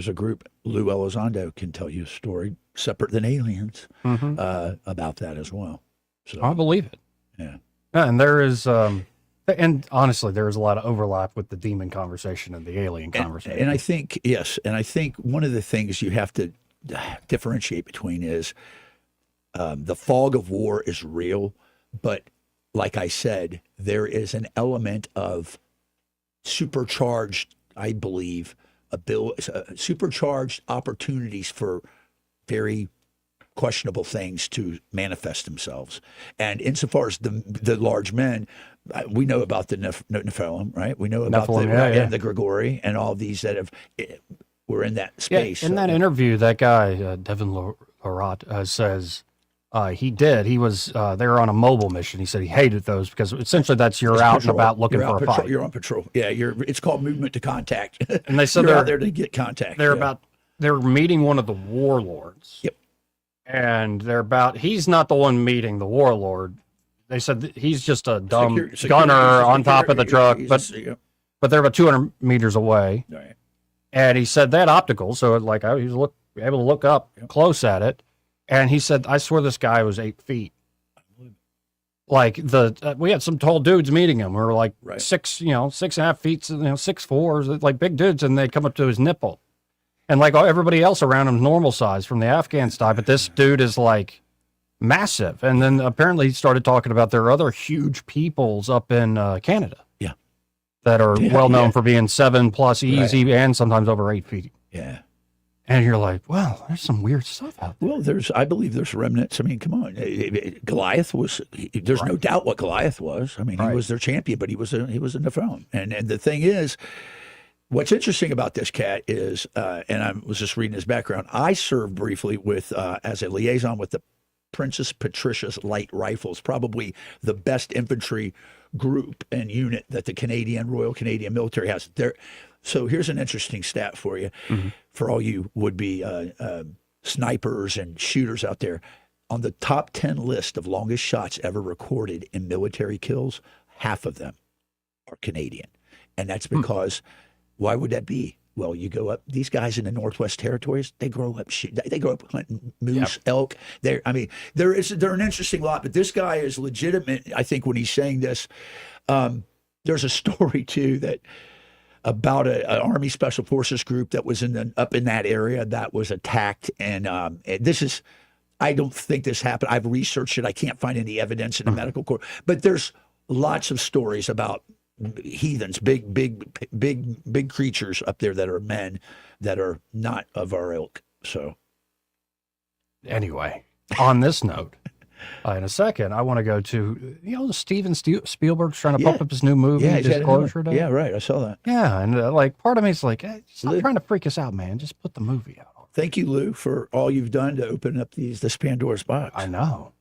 a group. Lou Elizondo can tell you a story separate than aliens about that as well. So I believe it. Yeah. And there is, and honestly, there is a lot of overlap with the demon conversation and the alien conversation. And I think one of the things you have to differentiate between is the fog of war is real, but like I said, there is an element of supercharged, I believe, supercharged opportunities for very questionable things to manifest themselves. And insofar as the large men, we know about the Nephilim, right? We know about Nephilim, the Grigori and all these that were in that space. In that interview, that guy, Devin Larat, says he was there on a mobile mission. He said he hated those because essentially that's you're out and about looking for a fight. You're on patrol. Yeah, it's called movement to contact. And they said you're they're out there to get contact. They're meeting one of the warlords. Yep. And he's not the one meeting the warlord. They said he's just a dumb gunner on top of the truck, but they're about 200 meters away. Right. And he said that optical, so he was able to look up close at it. And he said, I swear this guy was 8 feet. Like we had some tall dudes meeting him. We were like 6.5 feet, 6'4", like big dudes, and they'd come up to his nipple. And like everybody else around him, normal size from the Afghan side, but this dude is like massive. And then apparently he started talking about there are other huge peoples up in Canada. Yeah. That are well known for being 7+ easy and sometimes over 8 feet. Yeah. And you're like, well, there's some weird stuff out there. Well, I believe there's remnants. I mean, come on. Goliath there's no doubt what Goliath was. I mean, he was their champion, but he was in the throne. And the thing is, what's interesting about this cat is, and I was just reading his background, I served briefly with, as a liaison with the Princess Patricia's Light Rifles, probably the best infantry group and unit that the Royal Canadian Military has. So here's an interesting stat for you, for all you would-be snipers and shooters out there. On the top 10 list of longest shots ever recorded in military kills, half of them are Canadian. And that's because, why would that be? Well, you go up, these guys in the Northwest Territories, they grow up hunting moose, elk. They're an interesting lot, but this guy is legitimate. I think when he's saying this, there's a story too about an Army Special Forces group that was up in that area that was attacked. And I don't think this happened. I've researched it. I can't find any evidence in the medical court, but there's lots of stories about heathens, big creatures up there that are men that are not of our ilk. So anyway, on this note, in a second, I want to go to, Steven Spielberg's trying to pump up his new movie, Disclosure Day. Yeah, right. I saw that. Yeah, and part of me is like, hey, stop trying to freak us out, man. Just put the movie out. Thank you, Lou, for all you've done to open up this Pandora's box. I know.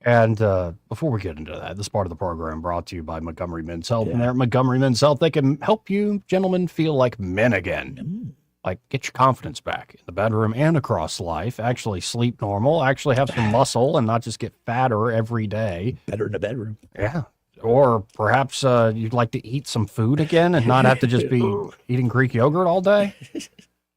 And before we get into that, this part of the program brought to you by Montgomery Men's Health. And there at Montgomery Men's Health, they can help you gentlemen feel like men again. Like get your confidence back in the bedroom and across life, actually sleep normal, actually have some muscle and not just get fatter every day. Better in the bedroom. Yeah. Or perhaps you'd like to eat some food again and not have to just be eating Greek yogurt all day.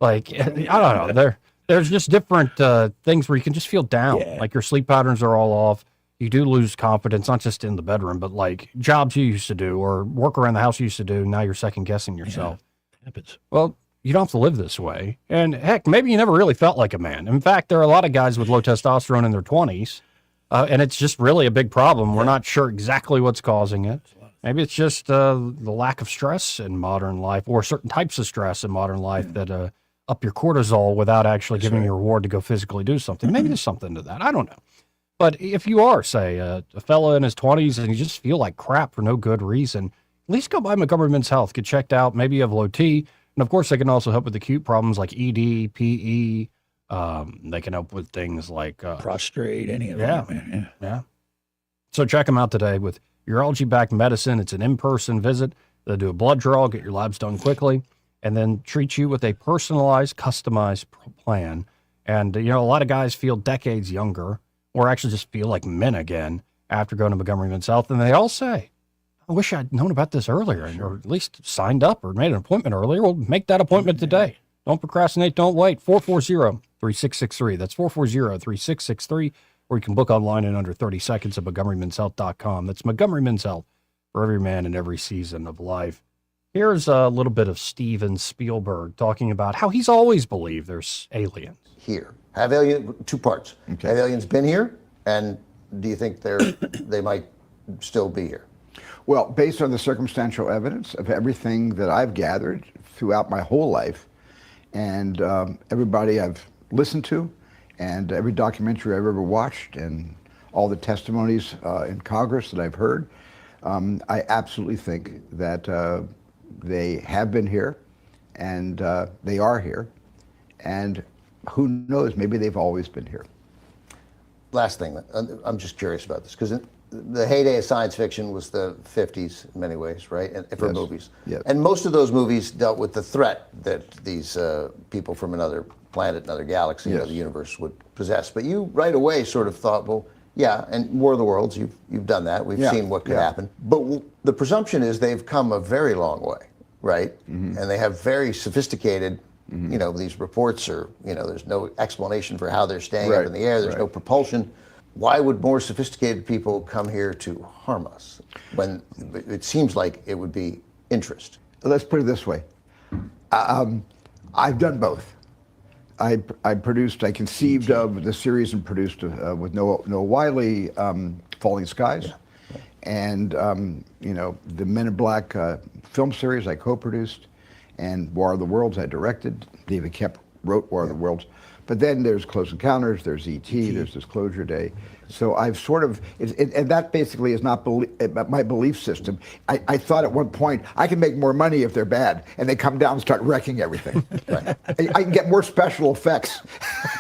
Like, I don't know. There's just different things where you can just feel down. Yeah. Like your sleep patterns are all off. You do lose confidence, not just in the bedroom, but like jobs you used to do or work around the house you used to do. Now you're second guessing yourself. Yeah, happens. Well, you don't have to live this way. And heck, maybe you never really felt like a man. In fact, there are a lot of guys with low testosterone in their 20s, and it's just really a big problem. We're not sure exactly what's causing it. Maybe it's just the lack of stress in modern life or certain types of stress in modern life that up your cortisol without actually giving you a reward to go physically do something. Maybe there's something to that. I don't know. But if you are, say, a fella in his 20s and you just feel like crap for no good reason, at least go by Montgomery Men's Health. Get checked out. Maybe you have low T. And of course, they can also help with acute problems like ED, PE. They can help with things like prostrate, any of yeah, that. Yeah. So check them out today with Urology Back Medicine. It's an in-person visit. They'll do a blood draw, get your labs done quickly, and then treat you with a personalized, customized plan. And, a lot of guys feel decades younger or actually just feel like men again after going to Montgomery Men's Health. And they all say, I wish I'd known about this earlier or at least signed up or made an appointment earlier. Well, make that appointment today. Don't procrastinate. Don't wait. 440-3663. That's 440-3663. Or you can book online in under 30 seconds at MontgomeryMen'sHealth.com. That's Montgomery Men's Health for every man in every season of life. Here's a little bit of Steven Spielberg talking about how he's always believed there's aliens. Here. Two parts. Okay. Have aliens been here? And do you think they might still be here? Well, based on the circumstantial evidence of everything that I've gathered throughout my whole life, and everybody I've listened to, and every documentary I've ever watched, and all the testimonies in Congress that I've heard, I absolutely think that they have been here, and they are here, and who knows, maybe they've always been here. Last thing, I'm just curious about this, because the heyday of science fiction was the 50s in many ways, right? And for movies. Yes. And most of those movies dealt with the threat that these people from another planet, another galaxy, another universe would possess. But you right away sort of thought, well, yeah, and War of the Worlds, you've done that. We've seen what could happen. But the presumption is they've come a very long way, right? Mm-hmm. And they have very sophisticated, these reports are, there's no explanation for how they're staying up in the air. There's no propulsion. Why would more sophisticated people come here to harm us when it seems like it would be interest? Let's put it this way. I've done both. I conceived of the series and produced with Noah Wiley, Falling Skies, and the Men in Black film series I co-produced, and War of the Worlds I directed. David Kep wrote War of the Worlds. But then there's Close Encounters, there's E.T., there's Disclosure Day. So I've sort of, and that basically is not my belief system. I thought at one point, I can make more money if they're bad, and they come down and start wrecking everything. I can get more special effects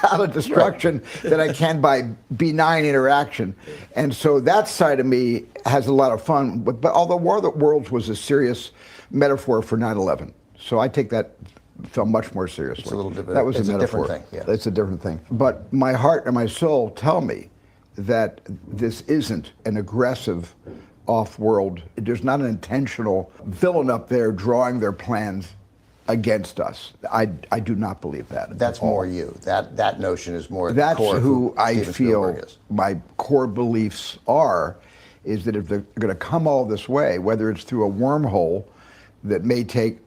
out of destruction than I can by benign interaction. And so that side of me has a lot of fun. But although War of the Worlds was a serious metaphor for 9/11, so I take that film much more seriously. It's a little different. That was it's a metaphor. Different thing. It's a different thing. But my heart and my soul tell me that this isn't an aggressive off-world. There's not an intentional villain up there drawing their plans against us. I do not believe that. That's more you. That notion is more. That's core who I Steven feel Spielberg is. My core beliefs are. Is that if they're going to come all this way, whether it's through a wormhole that may take,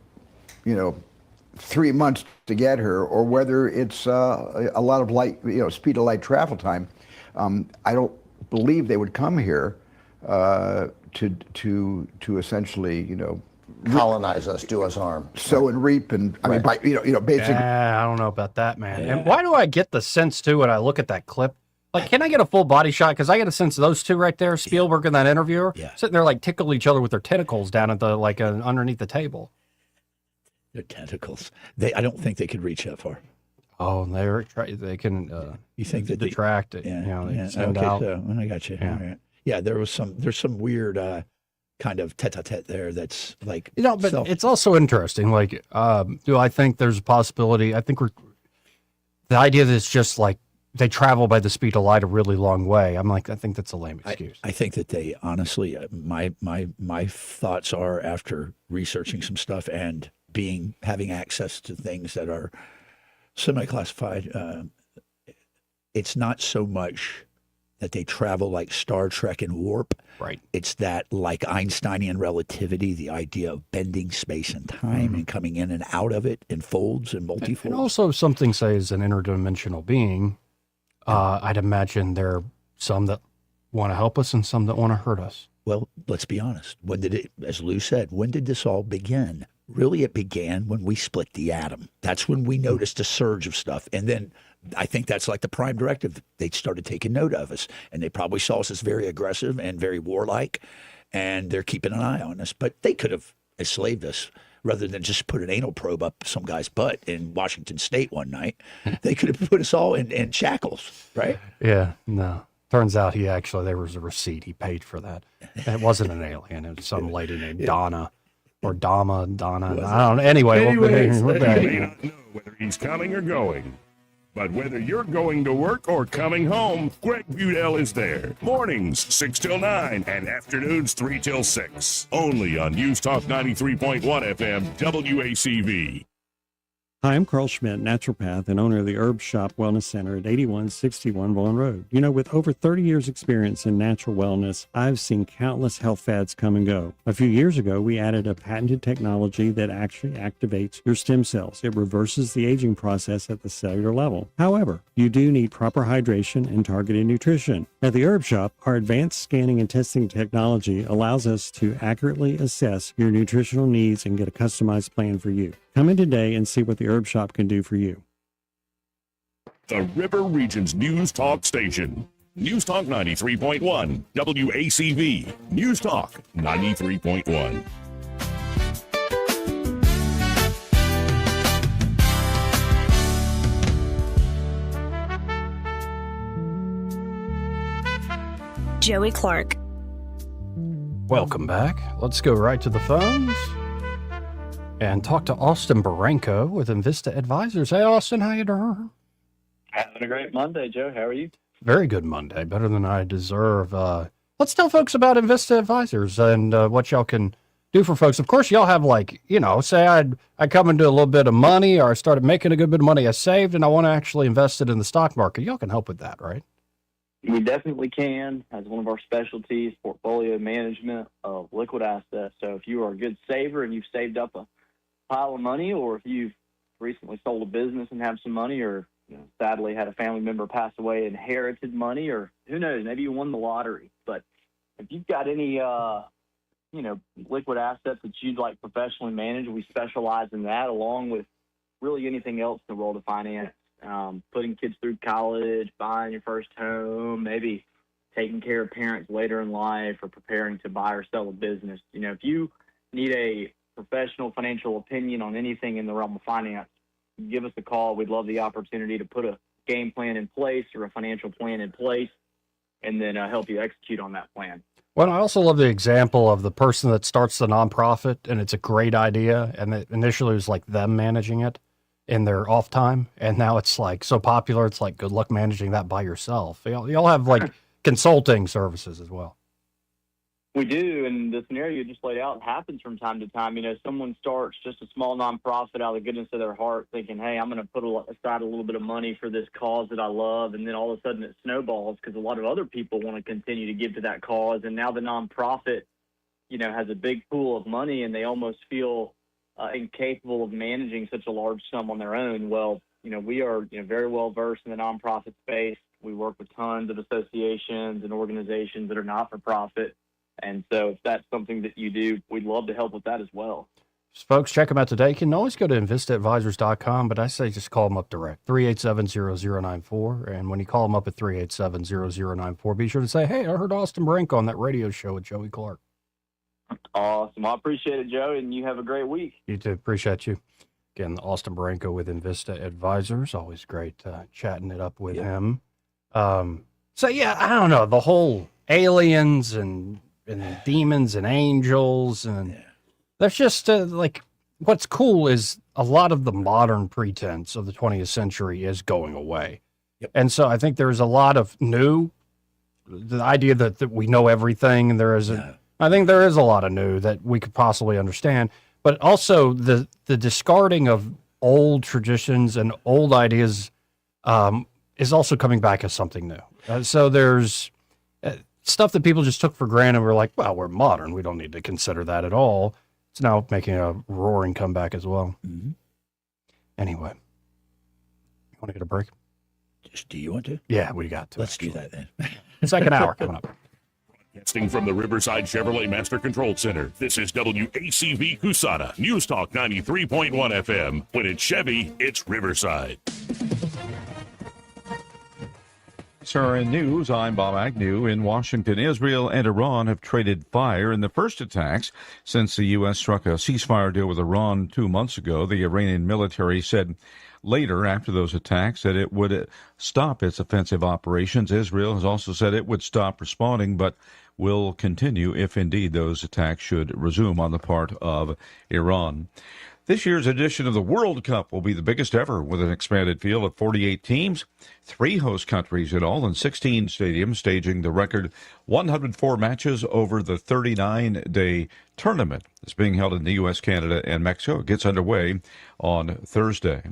3 months to get her, or whether it's a lot of light, speed of light travel time, I don't believe they would come here to essentially, colonize us, do us harm, sow and reap, and I mean, by, basically. I don't know about that, man. And why do I get the sense too when I look at that clip? Like, can I get a full body shot? Because I get a sense of those two right there, Spielberg and that interviewer, sitting there like tickle each other with their tentacles down at the underneath the table. Their tentacles. I don't think they could reach that far. Oh, they can. You think that detract it? Yeah. They send out. So I got you. Yeah. All right. Yeah, there's some weird kind of tete-a-tete there that's like. But it's also interesting. Like, do I think there's a possibility? I think the idea that it's just like they travel by the speed of light a really long way. I think that's a lame excuse. I think that they honestly, my thoughts are, after researching some stuff and having access to things that are semi-classified, it's not so much that they travel like Star Trek and warp. Right. It's that, like Einsteinian relativity, the idea of bending space and time and coming in and out of it in folds and multifolds. And also, something says an interdimensional being. I'd imagine there are some that want to help us and some that want to hurt us. Well, let's be honest. When did it, as Lou said, when did this all begin? Really, it began when we split the atom. That's when we noticed a surge of stuff. And then I think that's like the prime directive. They started taking note of us, and they probably saw us as very aggressive and very warlike, and they're keeping an eye on us. But they could have enslaved us rather than just put an anal probe up some guy's butt in Washington State one night. They could have put us all in shackles, right? Yeah, no. Turns out there was a receipt. He paid for that. It wasn't an alien. It was some lady named Donna or Donna. I don't know. Anyway, Anyways, you may not know whether he's coming or going. But whether you're going to work or coming home, Greg Budell is there. Mornings, 6 till 9, and afternoons, 3 till 6. Only on News Talk 93.1 FM, WACV. Hi, I'm Carl Schmidt, naturopath and owner of the Herb Shop Wellness Center at 8161 Vaughan Road. You know, with over 30 years experience in natural wellness, I've seen countless health fads come and go. A few years ago, we added a patented technology that actually activates your stem cells. It reverses the aging process at the cellular level. However, you do need proper hydration and targeted nutrition. At the Herb Shop, our advanced scanning and testing technology allows us to accurately assess your nutritional needs and get a customized plan for you. Come in today and see what the Herb Shop can do for you. The River Region's News Talk station. News Talk 93.1, WACV. News Talk 93.1. Joey Clark. Welcome back. Let's go right to the phones and talk to Austin Baranko with Invista Advisors. Hey, Austin, how you doing? Having a great Monday, Joe. How are you? Very good Monday, better than I deserve. Let's tell folks about Invista Advisors and what y'all can do for folks. Of course, y'all have say I come into a little bit of money, or I started making a good bit of money I saved, and I want to actually invest it in the stock market. Y'all can help with that, right? We definitely can. As one of our specialties, portfolio management of liquid assets. So if you are a good saver and you've saved up a pile of money, or if you've recently sold a business and have some money, or sadly had a family member pass away, inherited money, or who knows, maybe you won the lottery. But if you've got any liquid assets that you'd like professionally managed, we specialize in that, along with really anything else in the world of finance. Putting kids through college, buying your first home, maybe taking care of parents later in life, or preparing to buy or sell a business. If you need a professional financial opinion on anything in the realm of finance, give us a call. We'd love the opportunity to put a game plan in place or a financial plan in place, and then help you execute on that plan. Well, I also love the example of the person that starts the nonprofit, and it's a great idea, and it initially was like them managing it in their off time, and now it's like so popular, it's like good luck managing that by yourself. Y'all have like consulting services as well. We do, and the scenario you just laid out happens from time to time. Someone starts just a small nonprofit out of the goodness of their heart, thinking, hey, I'm going to put aside a little bit of money for this cause that I love, and then all of a sudden it snowballs because a lot of other people want to continue to give to that cause, and now the nonprofit, has a big pool of money, and they almost feel incapable of managing such a large sum on their own. Well, we are very well versed in the nonprofit space. We work with tons of associations and organizations that are not for profit. And so if that's something that you do, we'd love to help with that as well. Folks, check them out today. You can always go to InvistaAdvisors.com, but I say just call them up direct, 387-0094. And when you call them up at 387-0094, be sure to say, hey, I heard Austin Baranko on that radio show with Joey Clark. Awesome. I appreciate it, Joe, and you have a great week. You too. Appreciate you. Again, Austin Baranko with Invista Advisors. Always great chatting it up with him. So, yeah, I don't know. The whole aliens and demons and angels, and that's just what's cool is a lot of the modern pretense of the 20th century is going away. Yep. And so I think there's a lot of new, the idea that we know everything, and I think there is a lot of new that we could possibly understand, but also the discarding of old traditions and old ideas is also coming back as something new. So there's stuff that people just took for granted. We're like, well, we're modern. We don't need to consider that at all. It's now making a roaring comeback as well. Mm-hmm. Anyway, you want to get a break? Do you want to? Yeah, we got to. Let's do that then. Second hour coming up. Broadcasting from the Riverside Chevrolet Master Control Center, this is WACV Cusana, News Talk 93.1 FM. When it's Chevy, it's Riverside. SRN News, I'm Bob Agnew. In Washington, Israel and Iran have traded fire in the first attacks since the U.S. struck a ceasefire deal with Iran 2 months ago. The Iranian military said later, after those attacks, that it would stop its offensive operations. Israel has also said it would stop responding, but will continue if indeed those attacks should resume on the part of Iran. This year's edition of the World Cup will be the biggest ever, with an expanded field of 48 teams, 3 host countries in all, and 16 stadiums, staging the record 104 matches over the 39-day tournament. It's being held in the U.S., Canada, and Mexico. It gets underway on Thursday.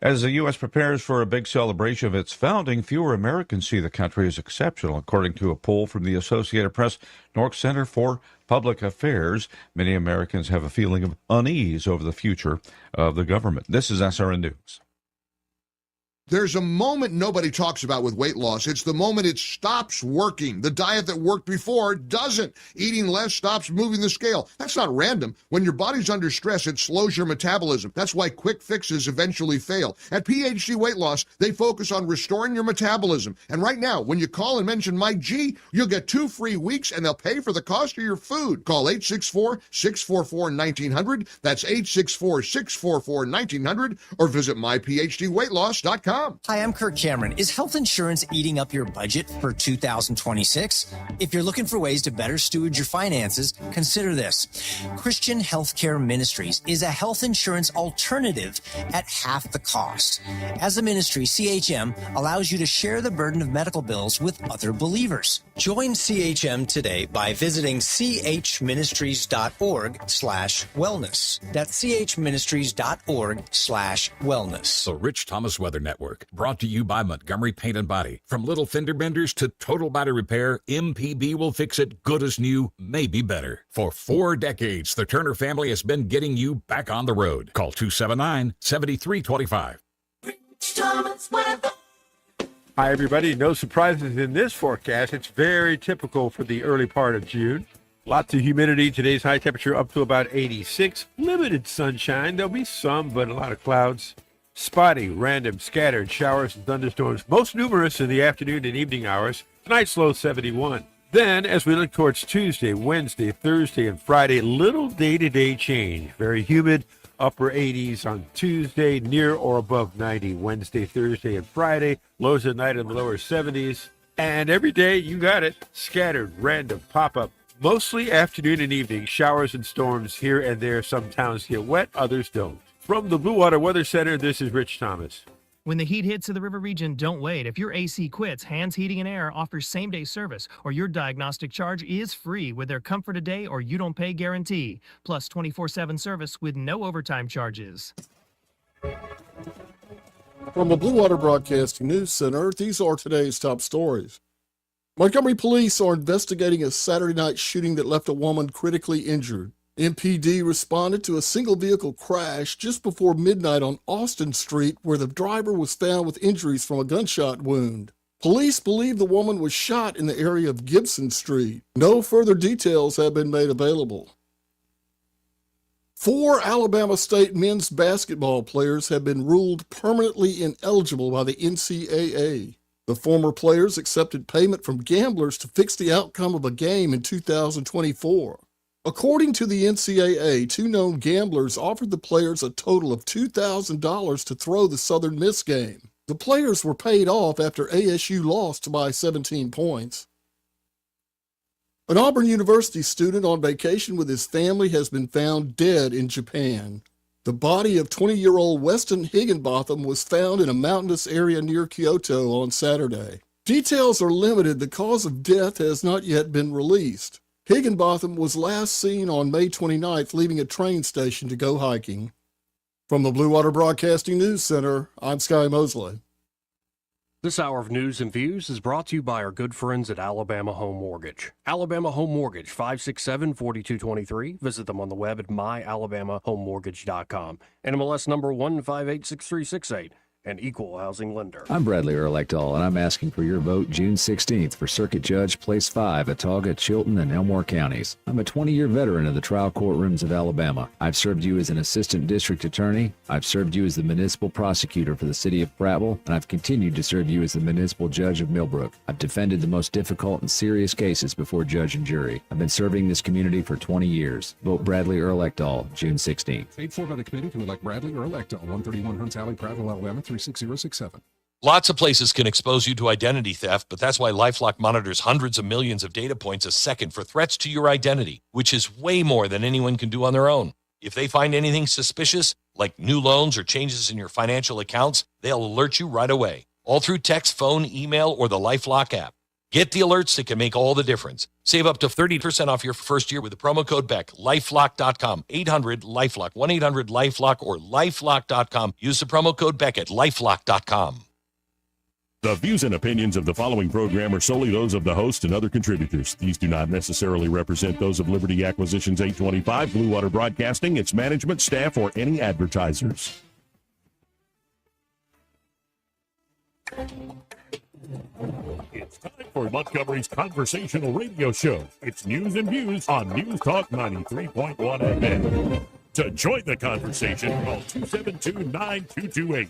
As the U.S. prepares for a big celebration of its founding, fewer Americans see the country as exceptional, according to a poll from the Associated Press Nork Center for Public Affairs. Many Americans have a feeling of unease over the future of the government. This is SRN News. There's a moment nobody talks about with weight loss. It's the moment it stops working. The diet that worked before doesn't. Eating less stops moving the scale. That's not random. When your body's under stress, it slows your metabolism. That's why quick fixes eventually fail. At PhD Weight Loss, they focus on restoring your metabolism. And right now, when you call and mention Mike G, you'll get 2 free weeks and they'll pay for the cost of your food. Call 864-644-1900. That's 864-644-1900 or visit myphdweightloss.com. Hi, I'm Kirk Cameron. Is health insurance eating up your budget for 2026? If you're looking for ways to better steward your finances, consider this. Christian Healthcare Ministries is a health insurance alternative at half the cost. As a ministry, CHM allows you to share the burden of medical bills with other believers. Join CHM today by visiting chministries.org/wellness. That's chministries.org/wellness. The Rich Thomas Weather Network, brought to you by Montgomery Paint and Body. From little fender benders to total body repair, MPB will fix it good as new, maybe better. For 4 decades, the Turner family has been getting you back on the road. Call 279-7325. Rich Thomas Weather. Hi, everybody. No surprises in this forecast. It's very typical for the early part of June. Lots of humidity. Today's high temperature up to about 86. Limited sunshine. There'll be some, but a lot of clouds. Spotty, random, scattered showers and thunderstorms, most numerous in the afternoon and evening hours. Tonight's low 71. Then, as we look towards Tuesday, Wednesday, Thursday, and Friday, little day-to-day change. Very humid, upper 80s on Tuesday, near or above 90 Wednesday, Thursday, and Friday. Lows at night in the lower 70s. And every day, you got it, scattered, random, pop-up. Mostly afternoon and evening, showers and storms here and there. Some towns get wet, others don't. From the Blue Water Weather Center, this is Rich Thomas. When the heat hits to the river region, don't wait. If your AC quits, Hands Heating and Air offers same-day service, or your diagnostic charge is free with their Comfort a Day or You Don't Pay guarantee, plus 24/7 service with no overtime charges. From the Blue Water Broadcasting News Center, these are today's top stories. Montgomery police are investigating a Saturday night shooting that left a woman critically injured. MPD responded to a single vehicle crash just before midnight on Austin Street, where the driver was found with injuries from a gunshot wound. Police believe the woman was shot in the area of Gibson Street. No further details have been made available. 4 Alabama State men's basketball players have been ruled permanently ineligible by the NCAA. The former players accepted payment from gamblers to fix the outcome of a game in 2024. According to the NCAA, 2 known gamblers offered the players a total of $2,000 to throw the Southern Miss game. The players were paid off after ASU lost by 17 points. An Auburn University student on vacation with his family has been found dead in Japan. The body of 20-year-old Weston Higginbotham was found in a mountainous area near Kyoto on Saturday. Details are limited. The cause of death has not yet been released. Higginbotham was last seen on May 29th leaving a train station to go hiking. From the Blue Water Broadcasting News Center, I'm Sky Mosley. This hour of news and views is brought to you by our good friends at Alabama Home Mortgage. Alabama Home Mortgage, 567-4223. Visit them on the web at myalabamahomemortgage.com. NMLS number 1586368. an equal housing lender. I'm Bradley Ehrlichtal, and I'm asking for your vote June 16th for Circuit Judge Place 5, Autauga, Chilton, and Elmore counties. I'm a 20-year veteran of the trial courtrooms of Alabama. I've served you as an assistant district attorney. I've served you as the municipal prosecutor for the city of Prattville, and I've continued to serve you as the municipal judge of Millbrook. I've defended the most difficult and serious cases before judge and jury. I've been serving this community for 20 years. Vote Bradley Ehrlichtal, June 16th. Paid for by the committee to elect Bradley Ehrlichtal, 131 Hunts Alley, Prattville, Alabama, 36067. Lots of places can expose you to identity theft, but that's why LifeLock monitors hundreds of millions of data points a second for threats to your identity, which is way more than anyone can do on their own. If they find anything suspicious, like new loans or changes in your financial accounts, they'll alert you right away, all through text, phone, email, or the LifeLock app. Get the alerts that can make all the difference. Save up to 30% off your first year with the promo code BECK. LifeLock.com, 800-LifeLock, 1-800-LifeLock, or LifeLock.com. Use the promo code BECK at LifeLock.com. The views and opinions of the following program are solely those of the host and other contributors. These do not necessarily represent those of Liberty Acquisitions 825, Blue Water Broadcasting, its management, staff, or any advertisers. It's time for Montgomery's Conversational Radio Show. It's news and views on News Talk 93.1 FM. To join the conversation, call 272-9228.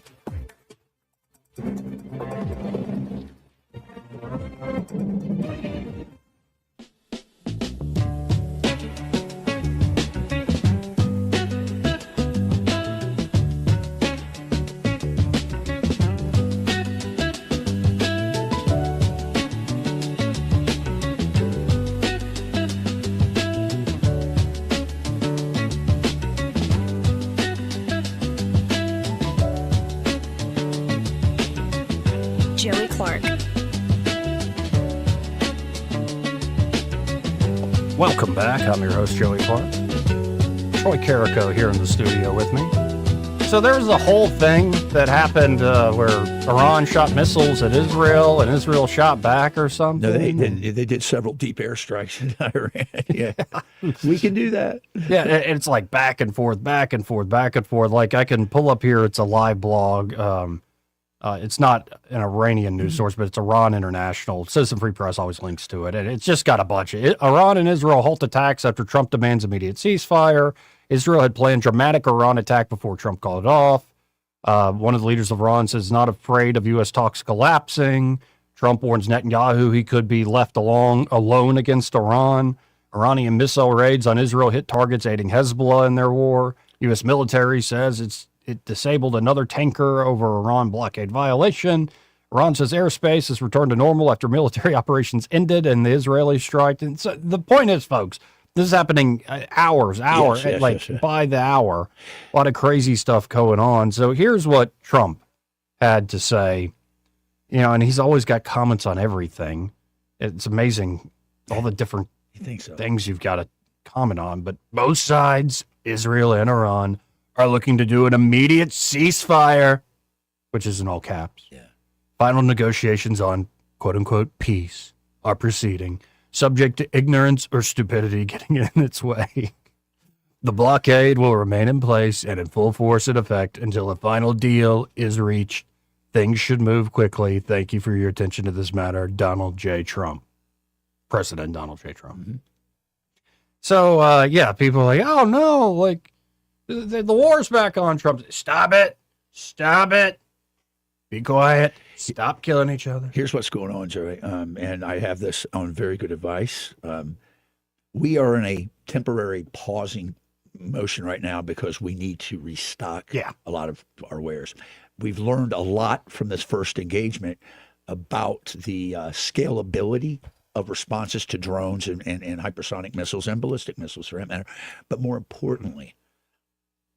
Joey Clark. Welcome back. I'm your host, Joey Clark. Troy Carrico here in the studio with me. So there was a whole thing that happened where Iran shot missiles at Israel and Israel shot back or something. No, they did several deep airstrikes in Iran. Yeah, we can do that. Yeah, it's like back and forth, back and forth, back and forth. Like I can pull up here. It's a live blog. It's not an Iranian news source, but it's Iran International. Citizen Free Press always links to it. And it's just got a bunch of it. Iran and Israel halt attacks after Trump demands immediate ceasefire. Israel had planned dramatic Iran attack before Trump called it off. One of the leaders of Iran says not afraid of U.S. talks collapsing. Trump warns Netanyahu he could be left alone against Iran. Iranian missile raids on Israel hit targets aiding Hezbollah in their war. U.S. military says it disabled another tanker over Iran blockade violation. Iran says airspace has returned to normal after military operations ended and the Israelis striked. And so the point is, folks, this is happening hours, by the hour. A lot of crazy stuff going on. So here's what Trump had to say, and he's always got comments on everything. It's amazing all the different things you've got to comment on. But both sides, Israel and Iran, are looking to do an immediate ceasefire, which is in all caps. Yeah. Final negotiations on quote-unquote peace are proceeding, subject to ignorance or stupidity getting in its way. The blockade will remain in place and in full force and effect until a final deal is reached. Things should move quickly. Thank you for your attention to this matter. Donald J. Trump. President Donald J. Trump. Mm-hmm. So, people are like, oh, no, the war's back on. Trump. Stop it. Be quiet. Stop killing each other. Here's what's going on, Joey. And I have this on very good advice. We are in a temporary pausing motion right now because we need to restock a lot of our wares. We've learned a lot from this first engagement about the scalability of responses to drones and hypersonic missiles and ballistic missiles for that matter. But more importantly,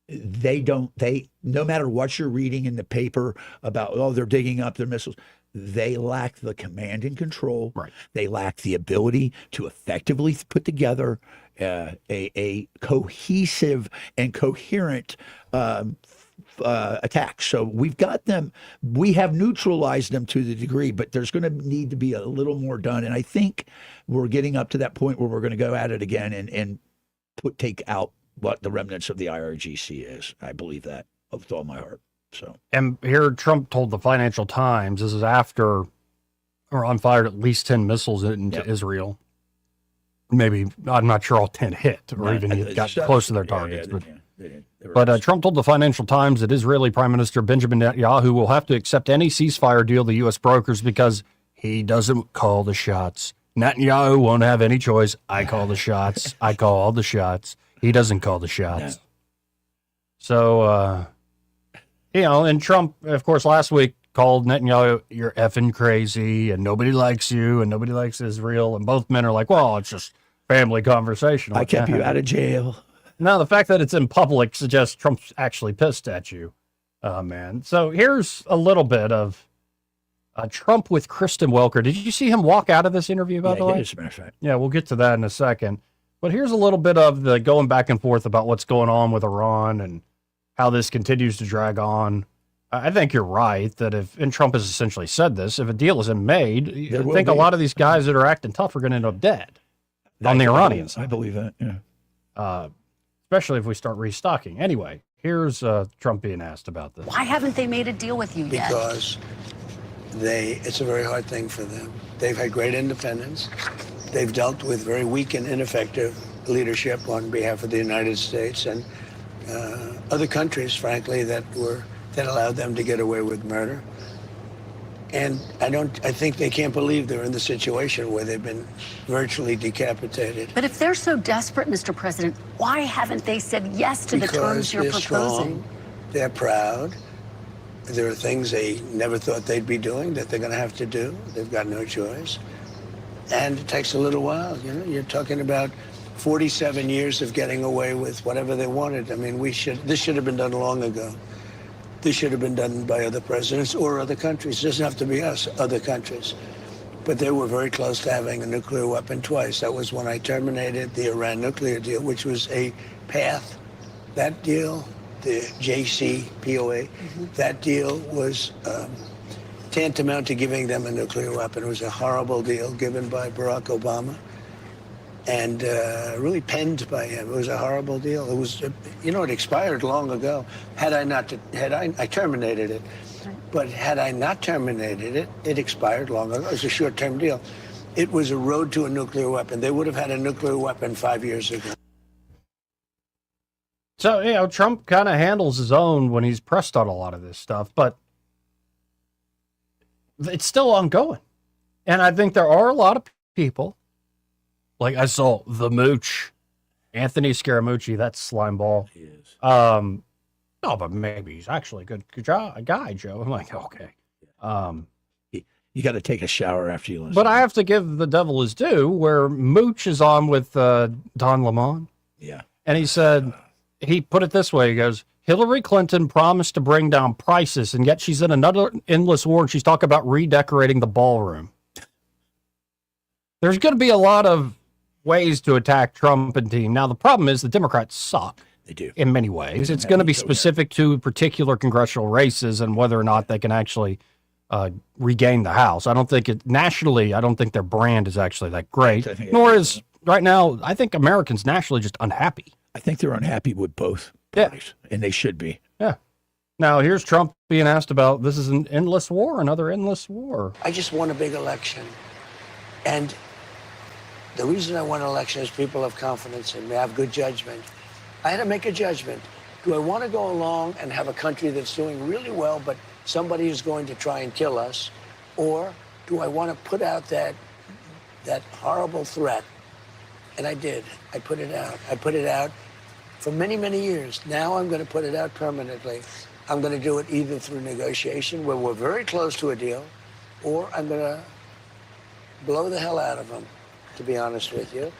no matter what you're reading in the paper about, they're digging up their missiles, they lack the command and control. Right. They lack the ability to effectively put together a cohesive and coherent attack. So we've got them, we have neutralized them to the degree, but there's going to need to be a little more done. And I think we're getting up to that point where we're going to go at it again and take out what the remnants of the IRGC is. I believe that with all my heart. So, and here Trump told the Financial Times, this is after Iran fired at least 10 missiles into Israel. Maybe, I'm not sure all 10 hit or even got close to their targets. But Trump told the Financial Times that Israeli Prime Minister Benjamin Netanyahu will have to accept any ceasefire deal the U.S. brokers because he doesn't call the shots. Netanyahu won't have any choice. I call the shots. I call all the shots. He doesn't call the shots. So, and Trump, of course, last week called Netanyahu, you're effing crazy, and nobody likes you, and nobody likes Israel. And both men are like, well, it's just family conversation. I kept you out of jail. Now, the fact that it's in public suggests Trump's actually pissed at you, man. So here's a little bit of Trump with Kristen Welker. Did you see him walk out of this interview, by the way? As a matter of fact. Yeah, we'll get to that in a second. But here's a little bit of the going back and forth about what's going on with Iran and how this continues to drag on. I think you're right that and Trump has essentially said this, if a deal isn't made, I think a lot of these guys that are acting tough are going to end up dead on the Iranian side. I believe that, yeah. Especially if we start restocking. Anyway, here's Trump being asked about this. Why haven't they made a deal with you yet? Because it's a very hard thing for them. They've had great independence. They've dealt with very weak and ineffective leadership on behalf of the United States and other countries, frankly, that allowed them to get away with murder. And I think they can't believe they're in the situation where they've been virtually decapitated. But if they're so desperate, Mr. President, why haven't they said yes to the terms you're proposing? Strong, they're proud. There are things they never thought they'd be doing that they're going to have to do. They've got no choice. And it takes a little while. You're talking about 47 years of getting away with whatever they wanted. I mean, this should have been done long ago. This should have been done by other presidents or other countries. It doesn't have to be us, other countries. But they were very close to having a nuclear weapon twice. That was when I terminated the Iran nuclear deal, which was a path. That deal, the JCPOA, that deal was tantamount to giving them a nuclear weapon. It was a horrible deal given by Barack Obama and really penned by him. It was a horrible deal. It was, it expired long ago. I terminated it. But had I not terminated it, it expired long ago. It was a short-term deal. It was a road to a nuclear weapon. They would have had a nuclear weapon 5 years ago. So, Trump kind of handles his own when he's pressed on a lot of this stuff, but it's still ongoing. And I think there are a lot of people, like I saw the Mooch, Anthony Scaramucci, that slime ball. He is. No, but maybe he's actually a good guy, Joe. I'm like, okay. You got to take a shower after you listen. But I have to give the devil his due, where Mooch is on with Don Lemon. Yeah. And he said, he put it this way, he goes, Hillary Clinton promised to bring down prices, and yet she's in another endless war, and she's talking about redecorating the ballroom. There's going to be a lot of ways to attack Trump and team. Now, the problem is the Democrats suck. They do. In many ways. It's going to be specific to particular congressional races and whether or not they can actually regain the House. I don't think nationally, I don't think their brand is actually that great. Nor is, right now, I think Americans nationally just unhappy. I think they're unhappy with both parties, and they should be. Yeah. Now, here's Trump being asked about, this is an endless war, another endless war. I just won a big election. And the reason I won an election is people have confidence in me. I have good judgment. I had to make a judgment. Do I want to go along and have a country that's doing really well, but somebody is going to try and kill us? Or do I want to put out that horrible threat? And I did. I put it out. I put it out for many, many years. Now I'm going to put it out permanently. I'm going to do it either through negotiation, where we're very close to a deal, or I'm going to blow the hell out of them, to be honest with you.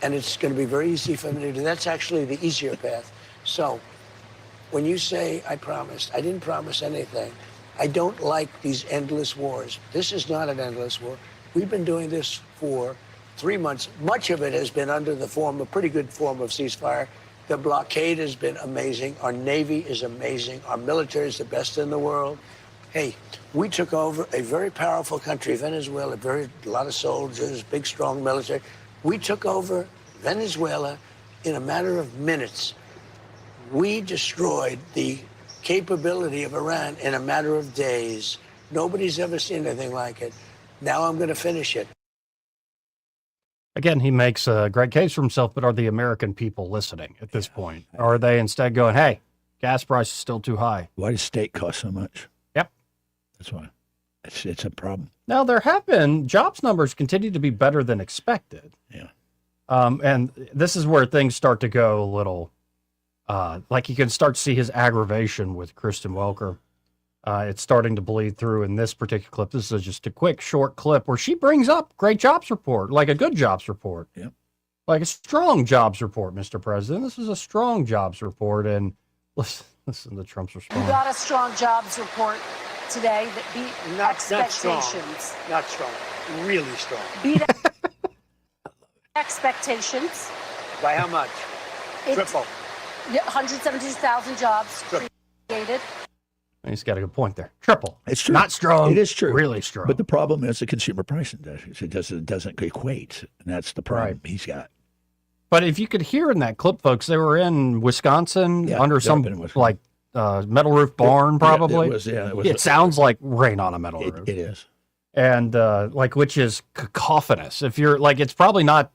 And it's going to be very easy for me to do. That's actually the easier path. So when you say I promised, I didn't promise anything. I don't like these endless wars. This is not an endless war. We've been doing this for 3 months. Much of it has been under the a pretty good form of ceasefire. The blockade has been amazing. Our Navy is amazing. Our military is the best in the world. Hey, we took over a very powerful country, Venezuela, a lot of soldiers, big, strong military. We took over Venezuela in a matter of minutes. We destroyed the capability of Iran in a matter of days. Nobody's ever seen anything like it. Now I'm going to finish it. Again, he makes a great case for himself, but are the American people listening at this point? Or are they instead going, hey, gas price is still too high? Why does steak cost so much? Yep. That's why. It's a problem. Now, there have been jobs numbers continue to be better than expected. Yeah. And this is where things start to go a little, like you can start to see his aggravation with Kristen Welker. It's starting to bleed through in this particular clip. This is just a quick, short clip where she brings up great jobs report, like a good jobs report. Yep. Like a strong jobs report, Mr. President. This is a strong jobs report. And listen to Trump's response. You got a strong jobs report today that beat expectations. Not strong. Really strong. Beat expectations. By how much? Triple. 172,000 jobs created. He's got a good point there. Triple. It's true. Not strong. It is true. Really strong. But the problem is the consumer price index. It doesn't equate, and that's the problem he's got. But if you could hear in that clip, folks, they were in Wisconsin under some like metal roof barn, probably. It sounds like rain on a metal roof. It is. And which is cacophonous. If you're like, it's probably not.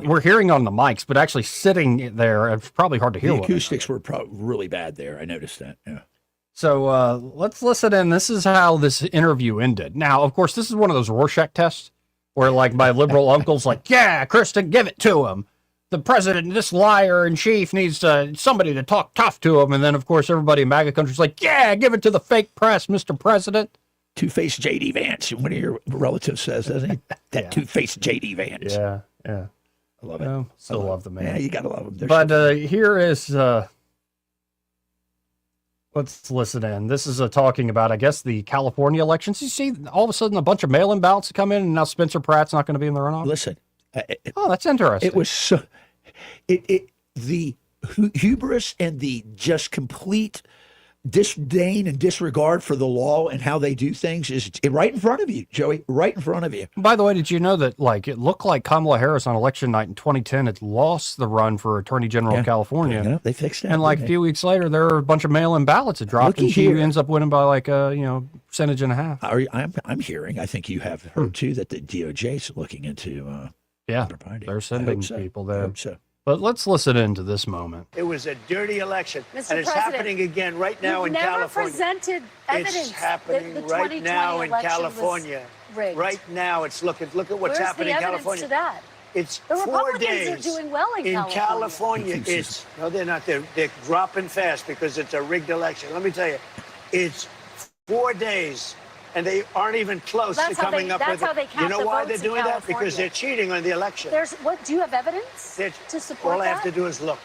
We're hearing on the mics, but actually sitting there, it's probably hard to hear. The acoustics were probably really bad there. I noticed that. Yeah. So let's listen in. This is how this interview ended. Now, of course, this is one of those Rorschach tests where, like, my liberal uncle's like, yeah, Kristen, give it to him. The president, this liar in chief, needs somebody to talk tough to him. And then, of course, everybody in MAGA country's like, yeah, give it to the fake press, Mr. President. Two-faced J.D. Vance, one of your relatives says, doesn't he? That two-faced J.D. Vance. Yeah. I love it. Still love the man. Yeah, you got to love him. But here is... let's listen in. This is talking about, I guess, the California elections. You see, all of a sudden, a bunch of mail-in ballots come in, and now Spencer Pratt's not going to be in the runoff. Listen, that's interesting. It was so. The hubris and the just complete disdain and disregard for the law and how they do things is right in front of you, Joey. Right in front of you. By the way, did you know that it looked like Kamala Harris on election night in 2010 had lost the run for Attorney General of California? Yeah, they fixed that. And a few weeks later, there are a bunch of mail-in ballots that dropped, and she ends up winning by percentage and a half. I'm hearing. I think you have heard too that the DOJ is looking into. They're sending people there. I hope so. But let's listen into this moment. It was a dirty election, Mr. and it's President, happening again right now in California. You've never presented evidence. It's happening that the right now in election California. was rigged. Right now, it's look at what's Where's happening the in California. To that? It's the 4 Republicans days. are doing well in California. It's no, they're not. They're dropping fast because it's a rigged election. Let me tell you, it's 4 days. And they aren't even close to coming up with it. You know why they're doing that? Because they're cheating on the election. Do you have evidence to support all I have to do is look.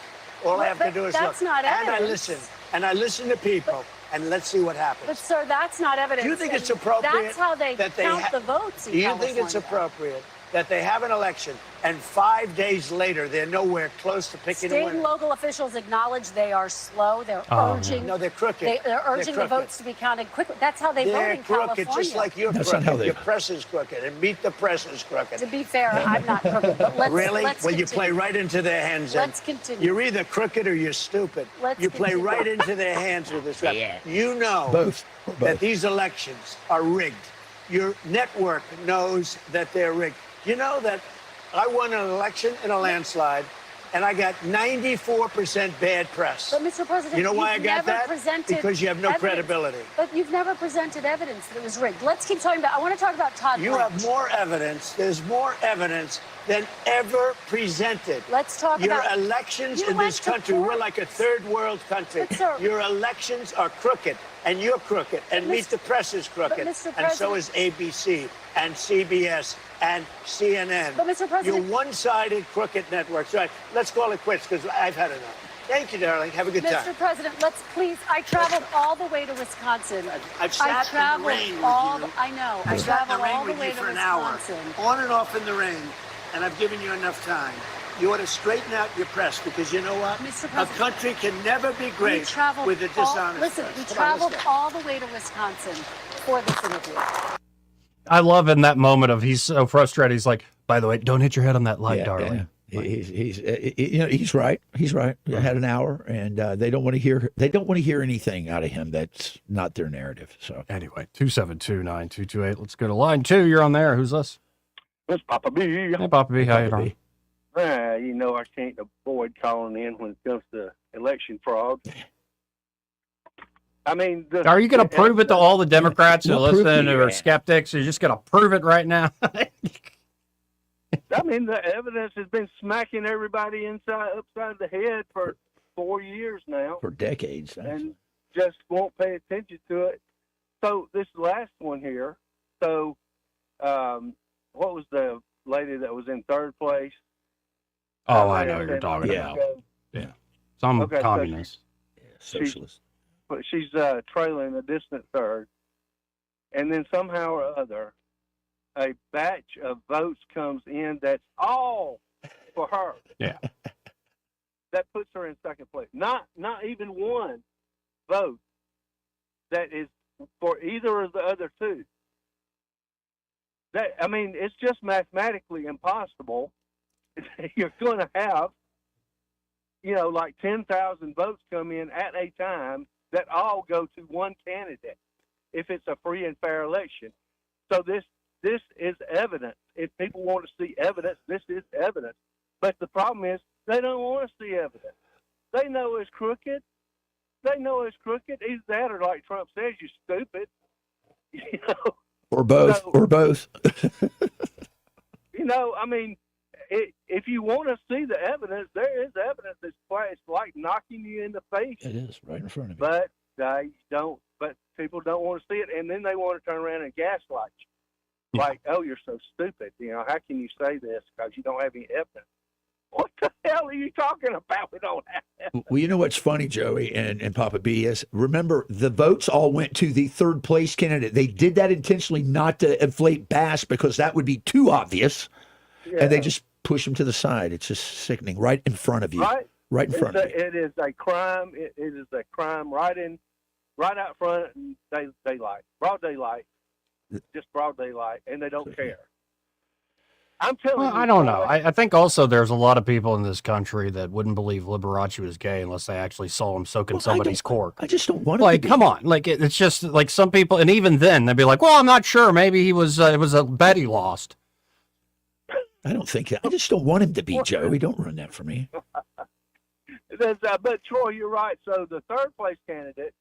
All I have to do is look. That's not evidence. And I listen to people, and let's see what happens. But, sir, that's not evidence. Do you think it's appropriate? That's how they count the votes in Do you California. think it's appropriate that they have an election, and 5 days later, they're nowhere close to picking a winner? State and local officials acknowledge they are slow. They're urging. No, they're crooked. They're urging the votes to be counted quickly. That's how they vote in California. They're crooked, just like you're crooked. Your press is crooked, and Meet the Press is crooked. To be fair, I'm not crooked, but let's Really? Let's Well, continue. you play right into their hands. Let's continue. You're either crooked or you're stupid. You play continue. right into their hands with this. Yeah. You know Both. that these elections are rigged. Your network knows that they're rigged. You know that I won an election in a landslide, and I got 94% bad press. But, Mr. President, you know why I you've got never that? presented Because you have no evidence. credibility. But you've never presented evidence that it was rigged. Let's keep talking about. I want to talk about Todd You Blanche. have more evidence. There's more evidence than ever presented. Let's talk Your about elections you in went this to country, court. we're like a third world country. But, sir, your elections are crooked, and you're crooked, and Meet the Press is crooked, Mr. and so is ABC, and CBS, and CNN. But, Mr. President- You're one-sided crooked networks. Right, let's call it quits, because I've had enough. Thank you, darling. Have a good time. Mr. President, let's please. I traveled all the way to Wisconsin. I've sat in the rain with you. I know. I sat in traveled the rain all the with way you to for an hour, Wisconsin. on and off in the rain, and I've given you enough time. You ought to straighten out your press, because you know what? Mr. A President, country can never be we great traveled with a dishonest Listen, press. we Come on, let's traveled go. all the way to Wisconsin for this interview. I love in that moment of he's so frustrated. He's like, by the way, don't hit your head on that light, darling. He's right. He's right. They had an hour, and they don't want to hear. They don't want to hear anything out of him that's not their narrative. So anyway, 272-9228. Let's go to line 2. You're on there. Who's this? It's Papa B. Hey, Papa B. How you doing? I can't avoid calling in when it comes to election fraud. I mean, Are you going to prove it to all the Democrats who listen who are skeptics? You're just going to prove it right now? I mean, the evidence has been smacking everybody upside the head for 4 years now. For decades. And just won't pay attention to it. So this last one here, what was the lady that was in third place? Oh, I know what you're talking about. Yeah. Some communist. Socialist. She's trailing a distant third. And then somehow or other, a batch of votes comes in that's all for her. Yeah. That puts her in second place. Not even one vote that is for either of the other two. It's just mathematically impossible. You're going to have, like 10,000 votes come in at a time that all go to one candidate if it's a free and fair election. So this is evidence. If people want to see evidence, this is evidence. But the problem is they don't want to see evidence. They know it's crooked. Either that or, like Trump says, you're stupid. Or both. If you want to see the evidence, there is evidence. It's like knocking you in the face. It is right in front of you. But they don't. But people don't want to see it, and then they want to turn around and gaslight you. Like, oh, you're so stupid. How can you say this because you don't have any evidence? What the hell are you talking about? We don't have evidence. Well, you know what's funny, Joey and Papa B, is remember the votes all went to the third place candidate. They did that intentionally not to inflate Bass because that would be too obvious, and they just push him to the side. It's just sickening, right in front of you, right in front of you. It is a crime. It is a crime right out front in daylight, broad daylight, just broad daylight, and they don't care. I'm telling you. I don't know. I think also there's a lot of people in this country that wouldn't believe Liberace was gay unless they actually saw him soaking somebody's cork. I just don't want to. Come on. It's just like some people, and even then they'd be like, well, I'm not sure. Maybe he was, it was a bet he lost. I don't think that. I just don't want him to be, Joey. Don't ruin that for me. But Troy, you're right. So the third place candidate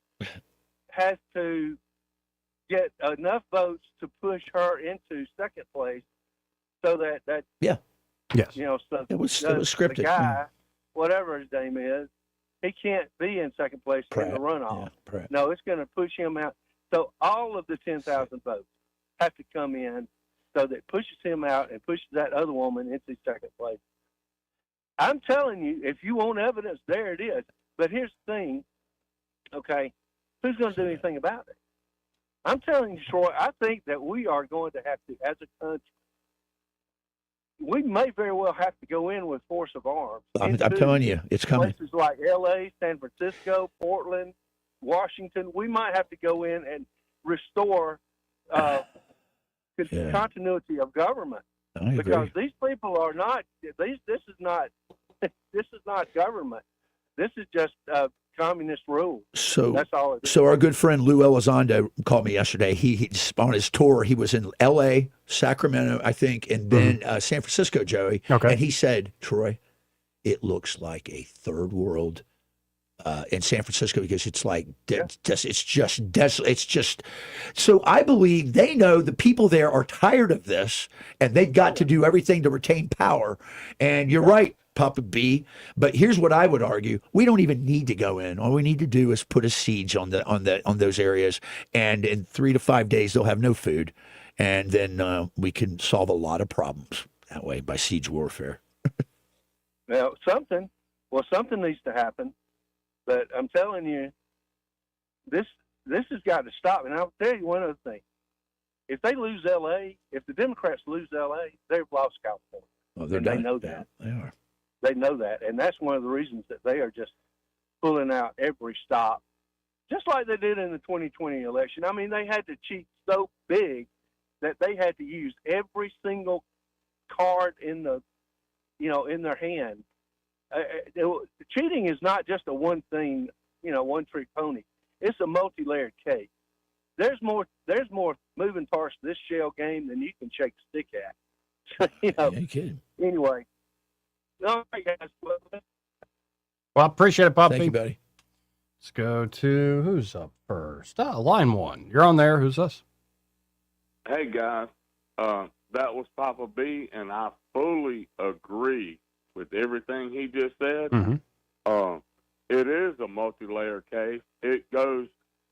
has to get enough votes to push her into second place, so that yes, so it was scripted. The guy, whatever his name is, he can't be in second place in the runoff. Yeah, no, it's going to push him out. So all of the 10,000 votes have to come in, so that pushes him out and pushes that other woman into second place. I'm telling you, if you want evidence, there it is. But here's the thing, okay, who's going to do anything about it? I'm telling you, Troy, I think that we are going to have to, as a country, we may very well have to go in with force of arms. I'm telling you, it's coming. Places like L.A., San Francisco, Portland, Washington, we might have to go in and restore continuity of government, because these people are not. This is not government. This is just communist rule. So that's all it is. So our good friend Lou Elizondo called me yesterday. He's on his tour. He was in L.A., Sacramento, I think, and then San Francisco, Joey. Okay. And he said, Troy, it looks like a third world in San Francisco, because it's like it's just desolate. It's just so I believe they know the people there are tired of this, and they've got to do everything to retain power. And you're right, Papa B. But here's what I would argue: we don't even need to go in. All we need to do is put a siege on those areas, and in 3 to 5 days they'll have no food, and then we can solve a lot of problems that way by siege warfare. Now, something needs to happen. But I'm telling you, this has got to stop. And I'll tell you one other thing: if they lose L.A., if the Democrats lose L.A., they've lost California. Oh, they're done. They know that. They are. They know that, and that's one of the reasons that they are just pulling out every stop, just like they did in the 2020 election. I mean, they had to cheat so big that they had to use every single card in the in their hand. Cheating is not just a one thing, one trick pony. It's a multi-layered cake. There's more moving parts to this shell game than you can shake a stick at. Yeah, you kidding. Anyway, all right, guys. Well, I appreciate it, Puppy. Thank you, buddy. Let's go to who's up first. Line 1. You're on there. Who's this? Hey, guys. That was Papa B, and I fully agree with everything he just said. Mm-hmm. It is a multi-layer case. It goes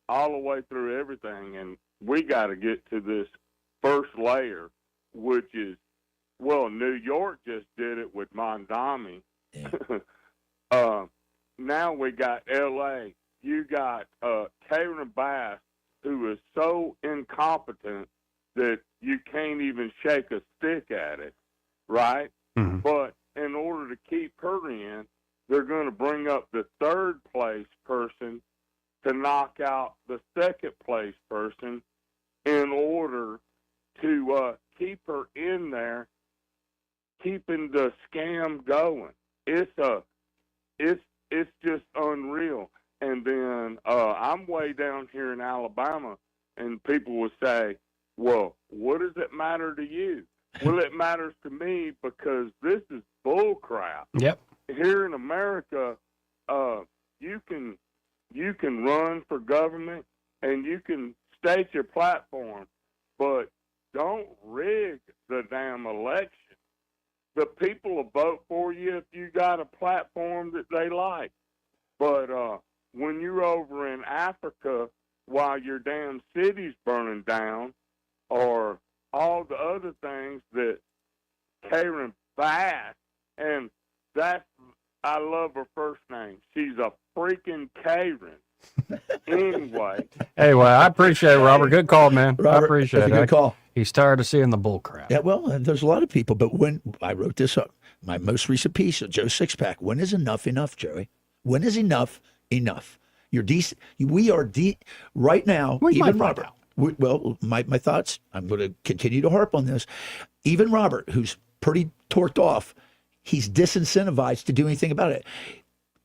all the way through everything, and we got to get to this first layer, which is, New York just did it with Mondami. Yeah. Now we got L.A. You got Karen Bass, who is so incompetent that you can't even shake a stick at it, right? Mm-hmm. But in order to keep her in, they're going to bring up the third place person to knock out the second place person in order to keep her in there, keeping the scam going. It's just unreal. And then I'm way down here in Alabama, and people will say, well, what does it matter to you? Well, it matters to me because this is bull crap. Yep. Here in America, you can run for government and you can state your platform, but don't rig the damn election. The people will vote for you if you got a platform that they like. But when you're over in Africa while your damn city's burning down, or all the other things that Karen Bass, and I love her first name. She's a freaking Karen. Anyway. Anyway, I appreciate it, Robert. Good call, man. Robert, I appreciate that's it. a good call. He's tired of seeing the bull crap. Yeah, well, there's a lot of people, but when I wrote this up, my most recent piece of Joe Sixpack, when is enough, Joey? When is enough? You're decent. We are right now. Where's even my Robert. My thoughts. I'm going to continue to harp on this. Even Robert, who's pretty torqued off, he's disincentivized to do anything about it.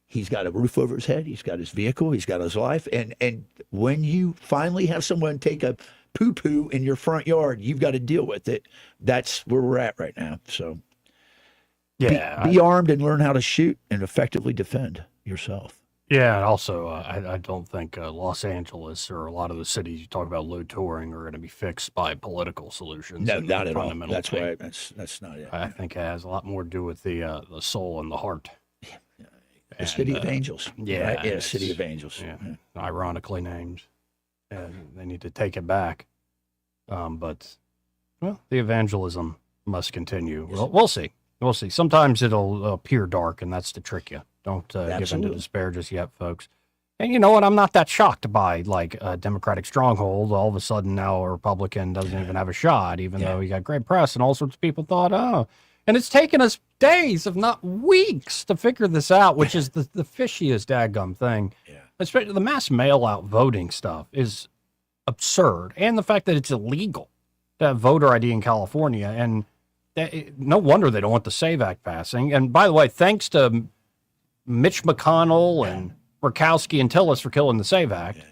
He's got a roof over his head. He's got his vehicle. He's got his life. And when you finally have someone take a poo-poo in your front yard, you've got to deal with it. That's where we're at right now. So yeah, be armed and learn how to shoot and effectively defend yourself. Yeah, and also, I don't think Los Angeles or a lot of the cities you talk about low touring are going to be fixed by political solutions. No, not at all. That's thing. right. That's not it. I think it has a lot more to do with the soul and the heart. The City of Angels. Yeah. Right? Yeah, City of Angels. Yeah. Ironically named. They need to take it back. But, well, the evangelism must continue. Yes. We'll see. We'll see. Sometimes it'll appear dark, and that's to trick you. Don't give in to despair just yet, folks. And you know what? I'm not that shocked by, like, a Democratic stronghold. All of a sudden now a Republican doesn't even have a shot, even though he got great press, and all sorts of people thought, oh. And it's taken us days, if not weeks, to figure this out, which is the fishiest dadgum thing. Yeah. Especially the mass mail-out voting stuff is absurd. And the fact that it's illegal to have voter ID in California. And no wonder they don't want the SAVE Act passing. And by the way, thanks to Mitch McConnell and Murkowski and Tillis for killing the SAVE Act. Yeah.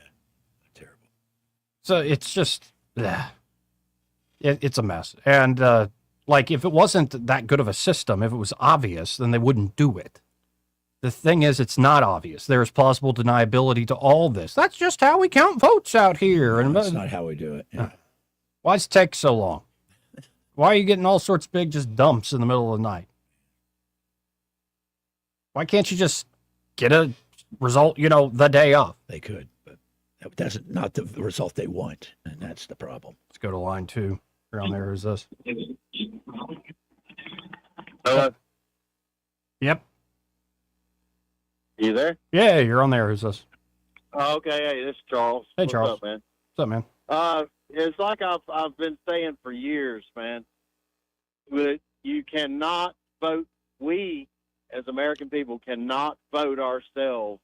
Terrible. So it's just, it's a mess. And like, if it wasn't that good of a system, if it was obvious, then they wouldn't do it. The thing is, it's not obvious. There's plausible deniability to all this. That's just how we count votes out here. No, that's not how we do it. Yeah. Why does it take so long? Why are you getting all sorts of big just dumps in the middle of the night? Why can't you just get a result, the day of? They could, but that's not the result they want, and that's the problem. Let's go to line 2. Around there, who's this? Hello? Yep. You there? Yeah, you're on there. Who's this? Oh, okay. Hey, this is Charles. Hey, Charles. What's up, man? What's up, man? It's like I've been saying for years, man. That you cannot vote. We, as American people, cannot vote ourselves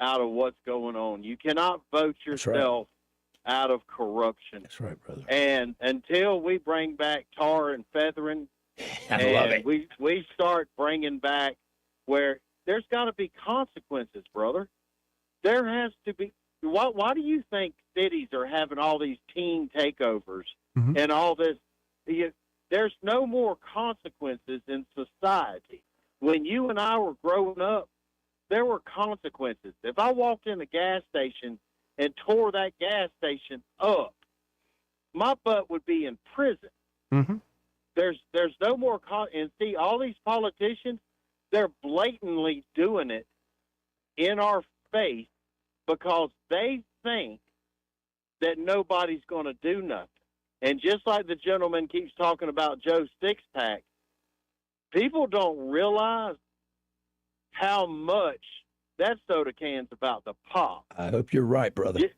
out of what's going on. You cannot vote yourself out of corruption. That's right, brother. And until we bring back tar and feathering I love it. We start bringing back where there's got to be consequences, brother. There has to be. Why do you think cities are having all these teen takeovers and all this? There's no more consequences in society. When you and I were growing up, there were consequences. If I walked in a gas station and tore that gas station up, my butt would be in prison. Mm-hmm. There's no more and see, all these politicians, they're blatantly doing it in our face because they think that nobody's going to do nothing. And just like the gentleman keeps talking about Joe Six-Pack, people don't realize how much that soda can's about to pop. I hope you're right, brother.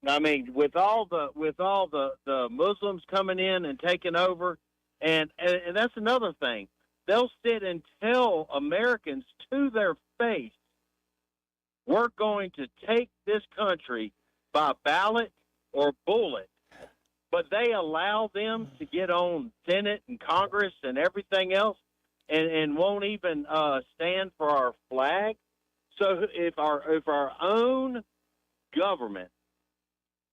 I mean, with all the Muslims coming in and taking over, and that's another thing. They'll sit and tell Americans to their face, we're going to take this country by ballot or bullet. But they allow them to get on Senate and Congress and everything else and won't even stand for our flag. So if our own government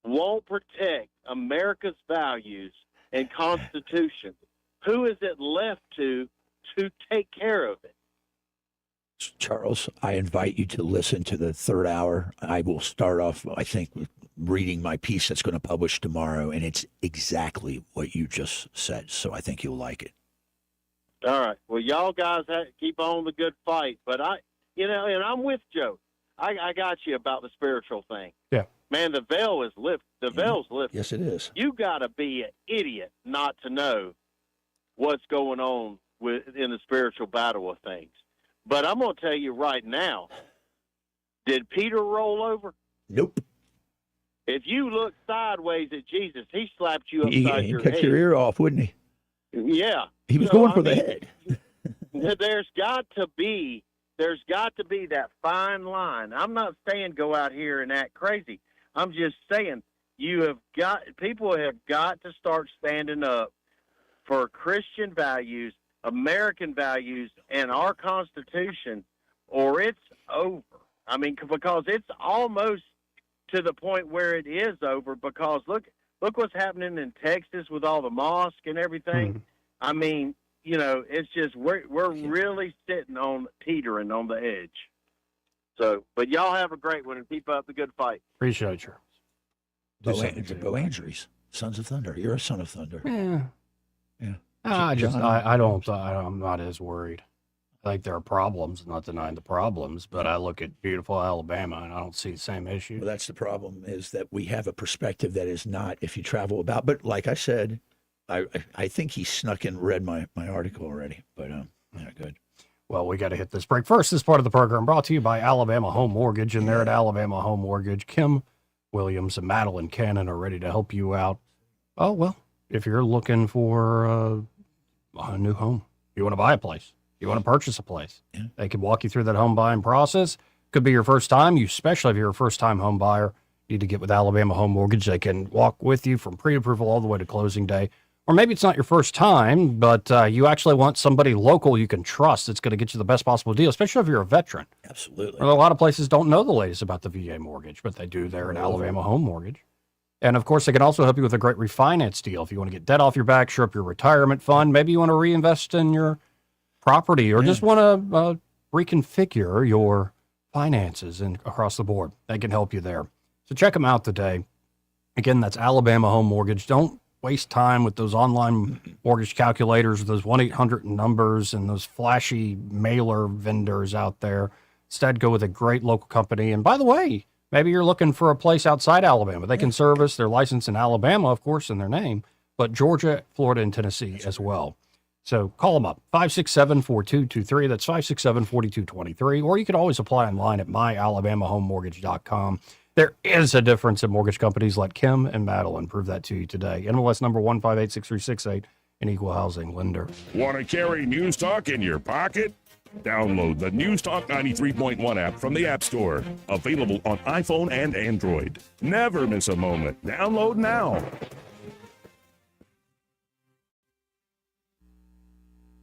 won't protect America's values and Constitution, who is it left to take care of it? Charles, I invite you to listen to the third hour. I will start off, I think, with reading my piece that's going to publish tomorrow, and it's exactly what you just said. So I think you'll like it. All right. Well, y'all guys keep on the good fight. But and I'm with Joe. I got you about the spiritual thing. Yeah. Man, the veil is lifted. The veil's lifted. Yes, it is. You got to be an idiot not to know what's going on in the spiritual battle of things. But I'm going to tell you right now, did Peter roll over? Nope. If you look sideways at Jesus, he slapped you upside your cut head. your ear off, wouldn't he? Yeah. He was going for the head. There's got to be that fine line. I'm not saying go out here and act crazy. I'm just saying people have got to start standing up for Christian values, American values, and our Constitution, or it's over. I mean, because it's almost to the point where it is over, because look what's happening in Texas with all the mosques and everything. I mean, it's just we're really sitting on teetering on the edge. So, but y'all have a great one and keep up the good fight. Appreciate you. Bo Andrews, Sons of Thunder. You're a son of thunder. Yeah. I'm not as worried. I think there are problems, not denying the problems, but I look at beautiful Alabama and I don't see the same issue. Well, that's the problem, is that we have a perspective that is not, if you travel about. But like I said, I think he snuck in and read my article already. But yeah, good. Well, we got to hit this break. First, this part of the program brought to you by Alabama Home Mortgage. And there at Alabama Home Mortgage, Kim Williams and Madeline Cannon are ready to help you out. Oh, well, if you're looking for a new home, you want to buy a place, you want to purchase a place, they can walk you through that home buying process. Could be your first time. Especially if you're a first-time home buyer, you need to get with Alabama Home Mortgage. They can walk with you from pre-approval all the way to closing day. Or maybe it's not your first time, but you actually want somebody local you can trust that's going to get you the best possible deal, especially if you're a veteran. Absolutely. Well, a lot of places don't know the latest about the VA mortgage, but they do there at Alabama Home Mortgage. And, of course, they can also help you with a great refinance deal. If you want to get debt off your back, shore up your retirement fund, maybe you want to reinvest in your property or just want to reconfigure your finances and across the board. They can help you there. So check them out today. Again, that's Alabama Home Mortgage. Don't waste time with those online mortgage calculators, those 1-800 numbers, and those flashy mailer vendors out there. Instead, go with a great local company. And by the way, maybe you're looking for a place outside Alabama. They can service. They're licensed in Alabama, of course, in their name, but Georgia, Florida, and Tennessee as well. So call them up, 567-4223. That's 567-4223. Or you can always apply online at myalabamahomemortgage.com. There is a difference in mortgage companies. Let Kim and Madeline prove that to you today. NMLS number 1586368, an equal housing lender. Want to carry News Talk in your pocket? Download the News Talk 93.1 app from the App Store. Available on iPhone and Android. Never miss a moment. Download now.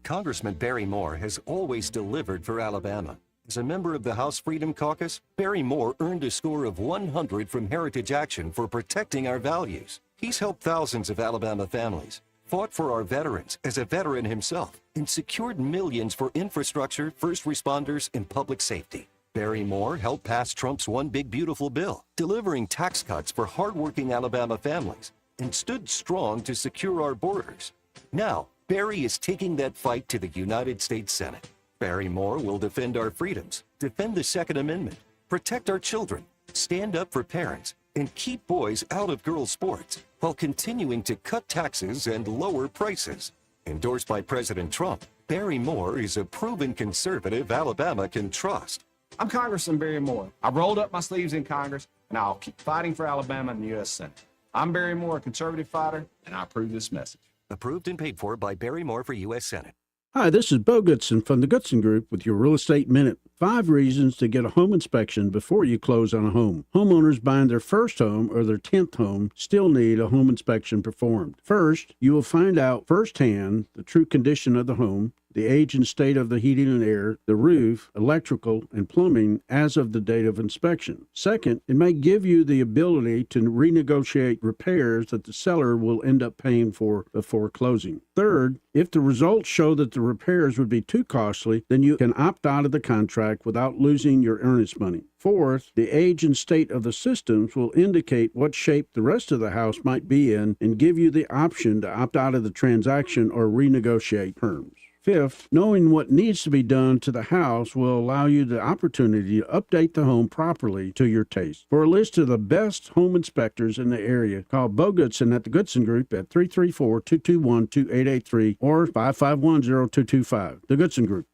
Congressman Barry Moore has always delivered for Alabama. As a member of the House Freedom Caucus, Barry Moore earned a score of 100 from Heritage Action for protecting our values. He's helped thousands of Alabama families, fought for our veterans as a veteran himself, and secured millions for infrastructure, first responders, and public safety. Barry Moore helped pass Trump's One Big Beautiful Bill, delivering tax cuts for hardworking Alabama families, and stood strong to secure our borders. Now, Barry is taking that fight to the United States Senate. Barry Moore will defend our freedoms, defend the Second Amendment, protect our children, stand up for parents, and keep boys out of girls' sports while continuing to cut taxes and lower prices. Endorsed by President Trump, Barry Moore is a proven conservative Alabama can trust. I'm Congressman Barry Moore. I've rolled up my sleeves in Congress, and I'll keep fighting for Alabama in the U.S. Senate. I'm Barry Moore, a conservative fighter, and I approve this message. Approved and paid for by Barry Moore for U.S. Senate. Hi, this is Bo Goodson from the Goodson Group with your Real Estate Minute. 5 reasons to get a home inspection before you close on a home. Homeowners buying their first home or their 10th home still need a home inspection performed. First, you will find out firsthand the true condition of the home, the age and state of the heating and air, the roof, electrical, and plumbing as of the date of inspection. Second, it may give you the ability to renegotiate repairs that the seller will end up paying for before closing. Third, if the results show that the repairs would be too costly, then you can opt out of the contract without losing your earnest money. Fourth, the age and state of the systems will indicate what shape the rest of the house might be in and give you the option to opt out of the transaction or renegotiate terms. Fifth, knowing what needs to be done to the house will allow you the opportunity to update the home properly to your taste. For a list of the best home inspectors in the area, call Bo Goodson at the Goodson Group at 334-221-2883 or 551-0225. The Goodson Group.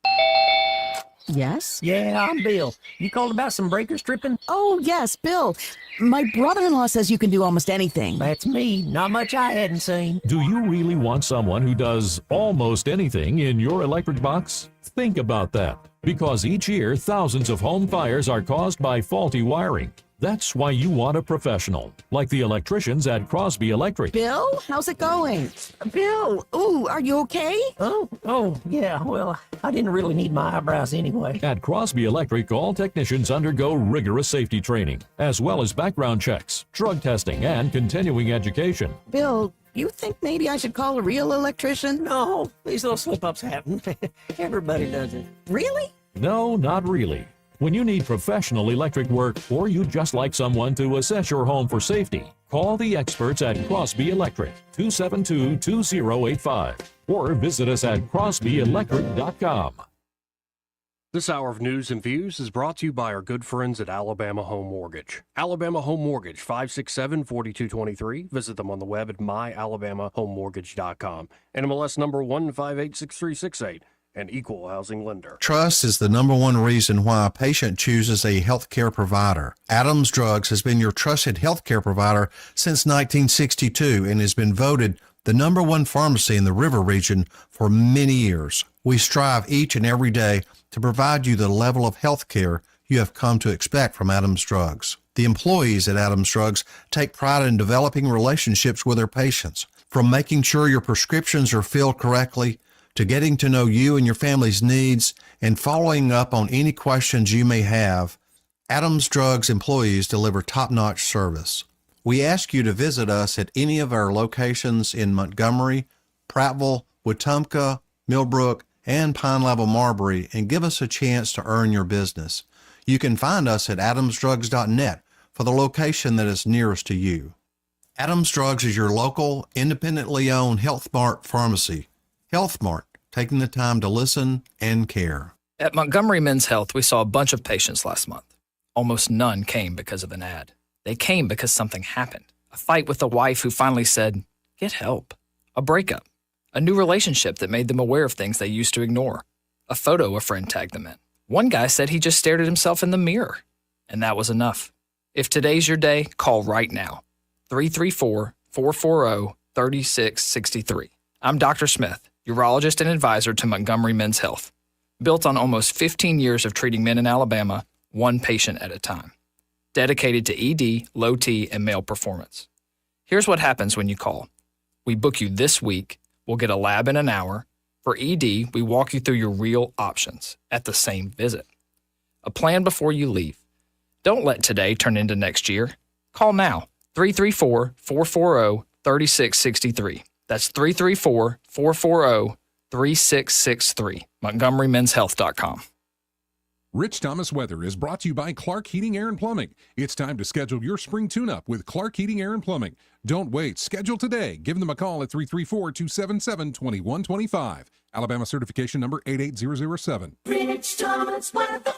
Yes? Yeah, I'm Bill. You called about some breaker stripping? Oh, yes, Bill. My brother-in-law says you can do almost anything. That's me. Not much I hadn't seen. Do you really want someone who does almost anything in your electric box? Think about that. Because each year, thousands of home fires are caused by faulty wiring. That's why you want a professional, like the electricians at Crosby Electric. Bill, how's it going? Bill, ooh, are you okay? Oh, yeah, well, I didn't really need my eyebrows anyway. At Crosby Electric, all technicians undergo rigorous safety training, as well as background checks, drug testing, and continuing education. Bill, you think maybe I should call a real electrician? No, these little slip-ups happen. Everybody does it. Really? No, not really. When you need professional electric work or you'd just like someone to assess your home for safety, call the experts at Crosby Electric, 272-2085, or visit us at crosbyelectric.com. This hour of news and views is brought to you by our good friends at Alabama Home Mortgage. Alabama Home Mortgage, 567-4223. Visit them on the web at myalabamahomemortgage.com. NMLS number 1586368. An equal housing lender. Trust is the number one reason why a patient chooses a healthcare provider. Adams Drugs has been your trusted healthcare provider since 1962 and has been voted the number one pharmacy in the River region for many years. We strive each and every day to provide you the level of healthcare you have come to expect from Adams Drugs. The employees at Adams Drugs take pride in developing relationships with their patients, from making sure your prescriptions are filled correctly to getting to know you and your family's needs and following up on any questions you may have. Adams Drugs employees deliver top-notch service. We ask you to visit us at any of our locations in Montgomery, Prattville, Wetumpka, Millbrook, and Pine Level Marbury and give us a chance to earn your business. You can find us at adamsdrugs.net for the location that is nearest to you. Adams Drugs is your local, independently owned Health Mart pharmacy. Health Mart, taking the time to listen and care. At Montgomery Men's Health, we saw a bunch of patients last month. Almost none came because of an ad. They came because something happened. A fight with a wife who finally said, "Get help." A breakup. A new relationship that made them aware of things they used to ignore. A photo a friend tagged them in. One guy said he just stared at himself in the mirror. And that was enough. If today's your day, call right now. 334-440-3663. I'm Dr. Smith, urologist and advisor to Montgomery Men's Health. Built on almost 15 years of treating men in Alabama, one patient at a time. Dedicated to ED, low T, and male performance. Here's what happens when you call. We book you this week. We'll get a lab in an hour, For ED, we walk you through your real options at the same visit. A plan before you leave. Don't let today turn into next year. Call now, 334-440-3663. That's 334-440-3663. MontgomeryMen'sHealth.com. Rich Thomas Weather is brought to you by Clark Heating, Air, and Plumbing. It's time to schedule your spring tune-up with Clark Heating, Air, and Plumbing. Don't wait. Schedule today. Give them a call at 334-277-2125. Alabama certification number 88007. Rich Thomas Weather.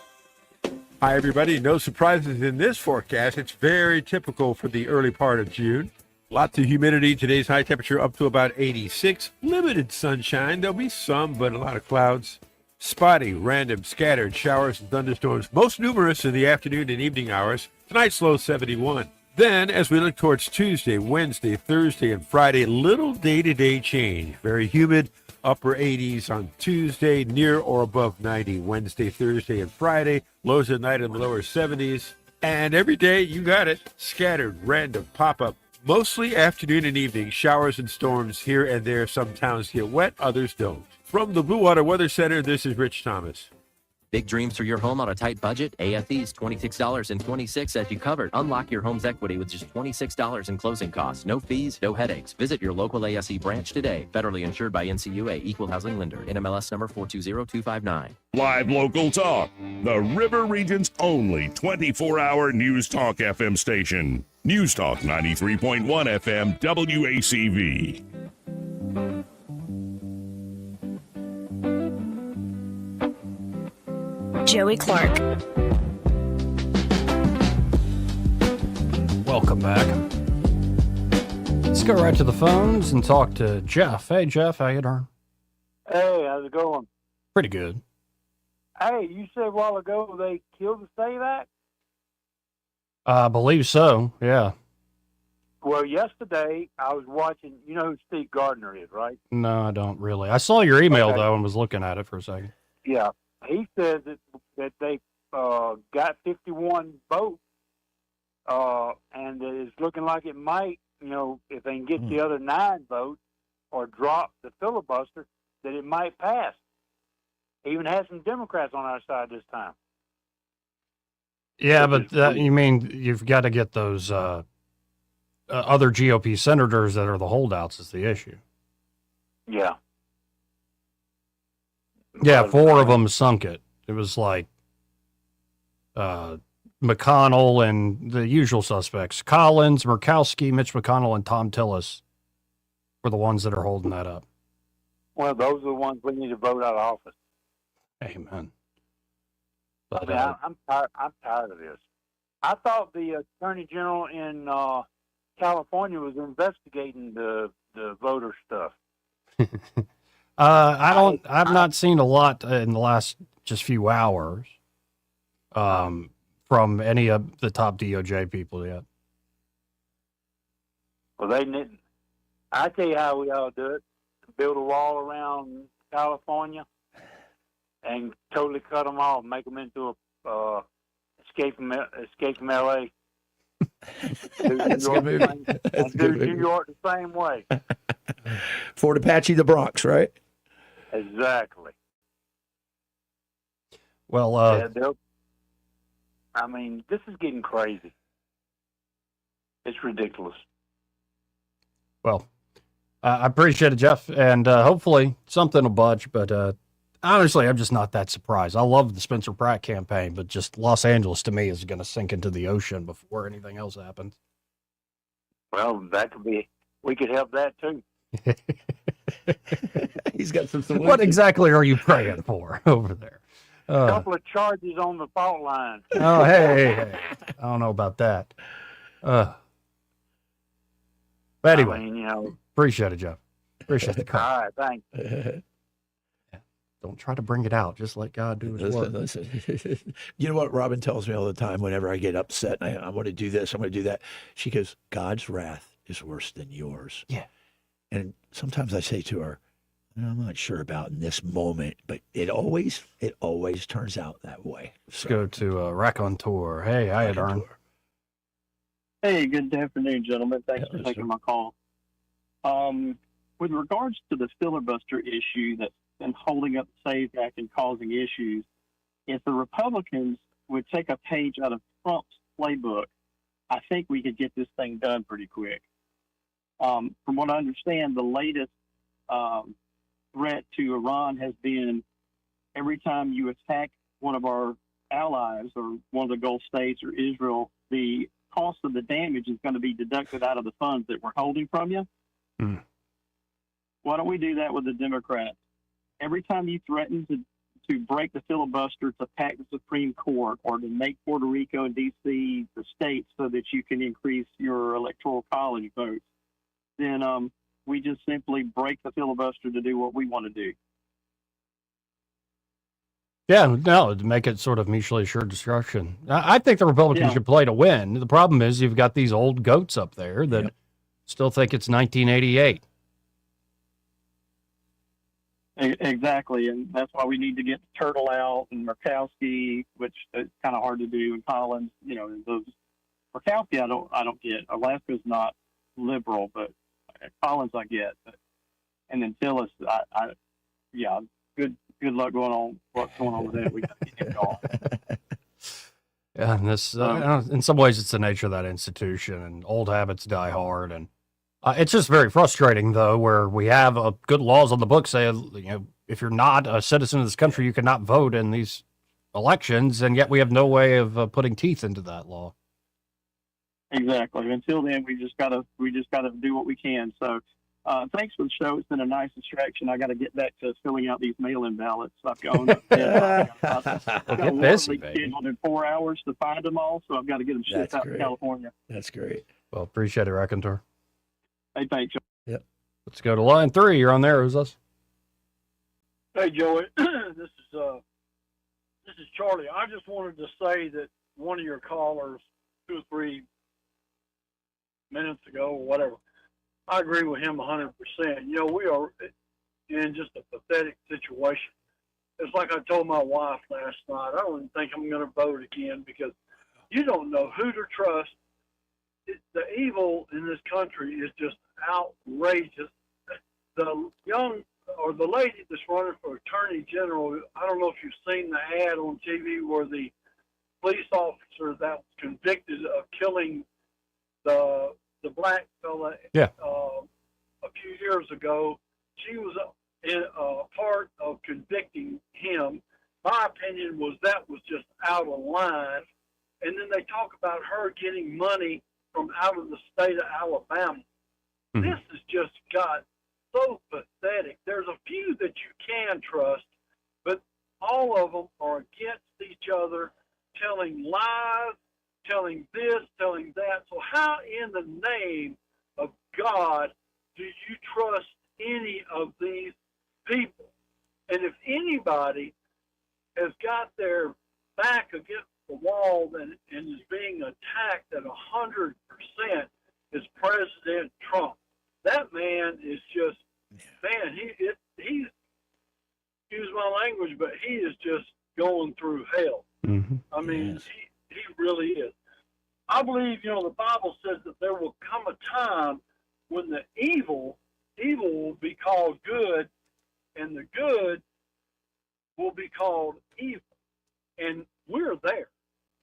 Hi, everybody. No surprises in this forecast. It's very typical for the early part of June. Lots of humidity. Today's high temperature up to about 86. Limited sunshine. There'll be some, but a lot of clouds. Spotty, random, scattered showers and thunderstorms, most numerous in the afternoon and evening hours. Tonight's low 71. Then, as we look towards Tuesday, Wednesday, Thursday, and Friday, little day-to-day change. Very humid, upper 80s on Tuesday, near or above 90 Wednesday, Thursday, and Friday. Lows at night in the lower 70s. And every day, you got it, scattered, random, pop-up. Mostly afternoon and evening, showers and storms here and there. Some towns get wet, others don't. From the Blue Water Weather Center, this is Rich Thomas. Big dreams for your home on a tight budget? AFE's $26.26 as you covered. Unlock your home's equity with just $26 in closing costs. No fees, no headaches. Visit your local ASE branch today. Federally insured by NCUA, Equal Housing Lender. NMLS number 420259. Live local talk. The River Region's only 24-hour News Talk FM station. News Talk 93.1 FM WACV. Joey Clark. Welcome back. Let's go right to the phones and talk to Jeff. Hey, Jeff, how you doing? Hey, how's it going? Pretty good. Hey, you said a while ago they killed the SAVE Act? I believe so, yeah. Well, yesterday I was watching, you know who Steve Gardner is, right? No, I don't really. I saw your email, though, and was looking at it for a second. Yeah. He says that they got 51 votes, and it's looking like it might, you know, if they can get the other 9 votes or drop the filibuster, that it might pass. He even has some Democrats on our side this time. Yeah, but you mean you've got to get those other GOP senators that are the holdouts is the issue. Yeah. Yeah, 4 of them sunk it. It was like McConnell and the usual suspects. Collins, Murkowski, Mitch McConnell, and Tom Tillis were the ones that are holding that up. Well, those are the ones we need to vote out of office. Amen. But I'm tired of this. I thought the Attorney General in California was investigating the voter stuff. I've not seen a lot in the last just few hours from any of the top DOJ people yet. Well, they didn't. I tell you how we ought to do it: build a wall around California and totally cut them off, make them into a escape from LA. That's a good movie. That's a good movie. New York the same way. Fort Apache, the Bronx, right? Exactly. Well, I mean, this is getting crazy. It's ridiculous. Well, I appreciate it, Jeff, and hopefully something will budge, but honestly, I'm just not that surprised. I love the Spencer Pratt campaign, but just Los Angeles to me is going to sink into the ocean before anything else happens. Well, that could be, we could help that too. He's got some solutions. What exactly are you praying for over there? A couple of charges on the fault line. Oh, hey. I don't know about that. But anyway, I mean, you know, appreciate it, Jeff. Appreciate the call. All right, thanks. Don't try to bring it out. Just let God do his work. Listen. You know what Robin tells me all the time whenever I get upset and I want to do this, I'm going to do that. She goes, God's wrath is worse than yours. Yeah. And sometimes I say to her, I'm not sure about in this moment, but it always turns out that way. Let's go to Raconteur. Hey, how you doing? Hey, good afternoon, gentlemen. Thanks for taking my call. With regards to the filibuster issue that's and holding up the SAVE Act and causing issues. If the Republicans would take a page out of Trump's playbook, I think we could get this thing done pretty quick. From what I understand, the latest threat to Iran has been every time you attack one of our allies or one of the Gulf states or Israel, the cost of the damage is going to be deducted out of the funds that we're holding from you. Why don't we do that with the Democrats? Every time you threaten to break the filibuster, to pack the Supreme Court, or to make Puerto Rico and D.C. the states so that you can increase your electoral college votes, then we just simply break the filibuster to do what we want to do. Yeah, no, to make it sort of mutually assured destruction. I think the Republicans should play to win. The problem is you've got these old goats up there that still think it's 1988. Exactly, and that's why we need to get Turtle out and Murkowski, which is kind of hard to do, and Collins. You know, those Murkowski, I don't get. Alaska's not liberal, but Collins I get. And then Tillis, good luck going on. What's going on with that? We got to get him gone. Yeah, and this in some ways it's the nature of that institution, and old habits die hard, and it's just very frustrating though, where we have good laws on the books saying, you know, if you're not a citizen of this country, you cannot vote in these elections, and yet we have no way of putting teeth into that law. Exactly. Until then, we just gotta do what we can. So, thanks for the show. It's been a nice distraction. I got to get back to filling out these mail-in ballots. I've got Get busy, baby. Scheduled in 4 hours to find them all, so I've got to get them shipped out to California. That's great. Well, appreciate it, Raconteur. Hey, thanks. Yep. Let's go to line 3. You're on there. Who's us? Hey, Joey. This is Charlie. I just wanted to say that one of your callers 2 or 3 minutes ago or whatever, I agree with him 100%. You know, we are in just a pathetic situation. It's like I told my wife last night, I don't even think I'm going to vote again because you don't know who to trust. The evil in this country is just outrageous. The young or the lady that's running for attorney general, I don't know if you've seen the ad on TV where the police officer that was convicted of killing the black fella a few years ago, she was in part of convicting him. My opinion was that was just out of line. And then they talk about her getting money from out of the state of Alabama. This has just got so pathetic. There's a few that you can trust, but all of them are against each other, telling lies, telling this, telling that. So how in the name of God do you trust any of these people? And if anybody has got their back against the wall and is being attacked at 100%, is President Trump. That man is just, man, he's, excuse my language, but he is just going through hell. I mean, he really is. I believe, you know, the Bible says that there will come a time when the evil will be called good, and the good will be called evil. And we're there.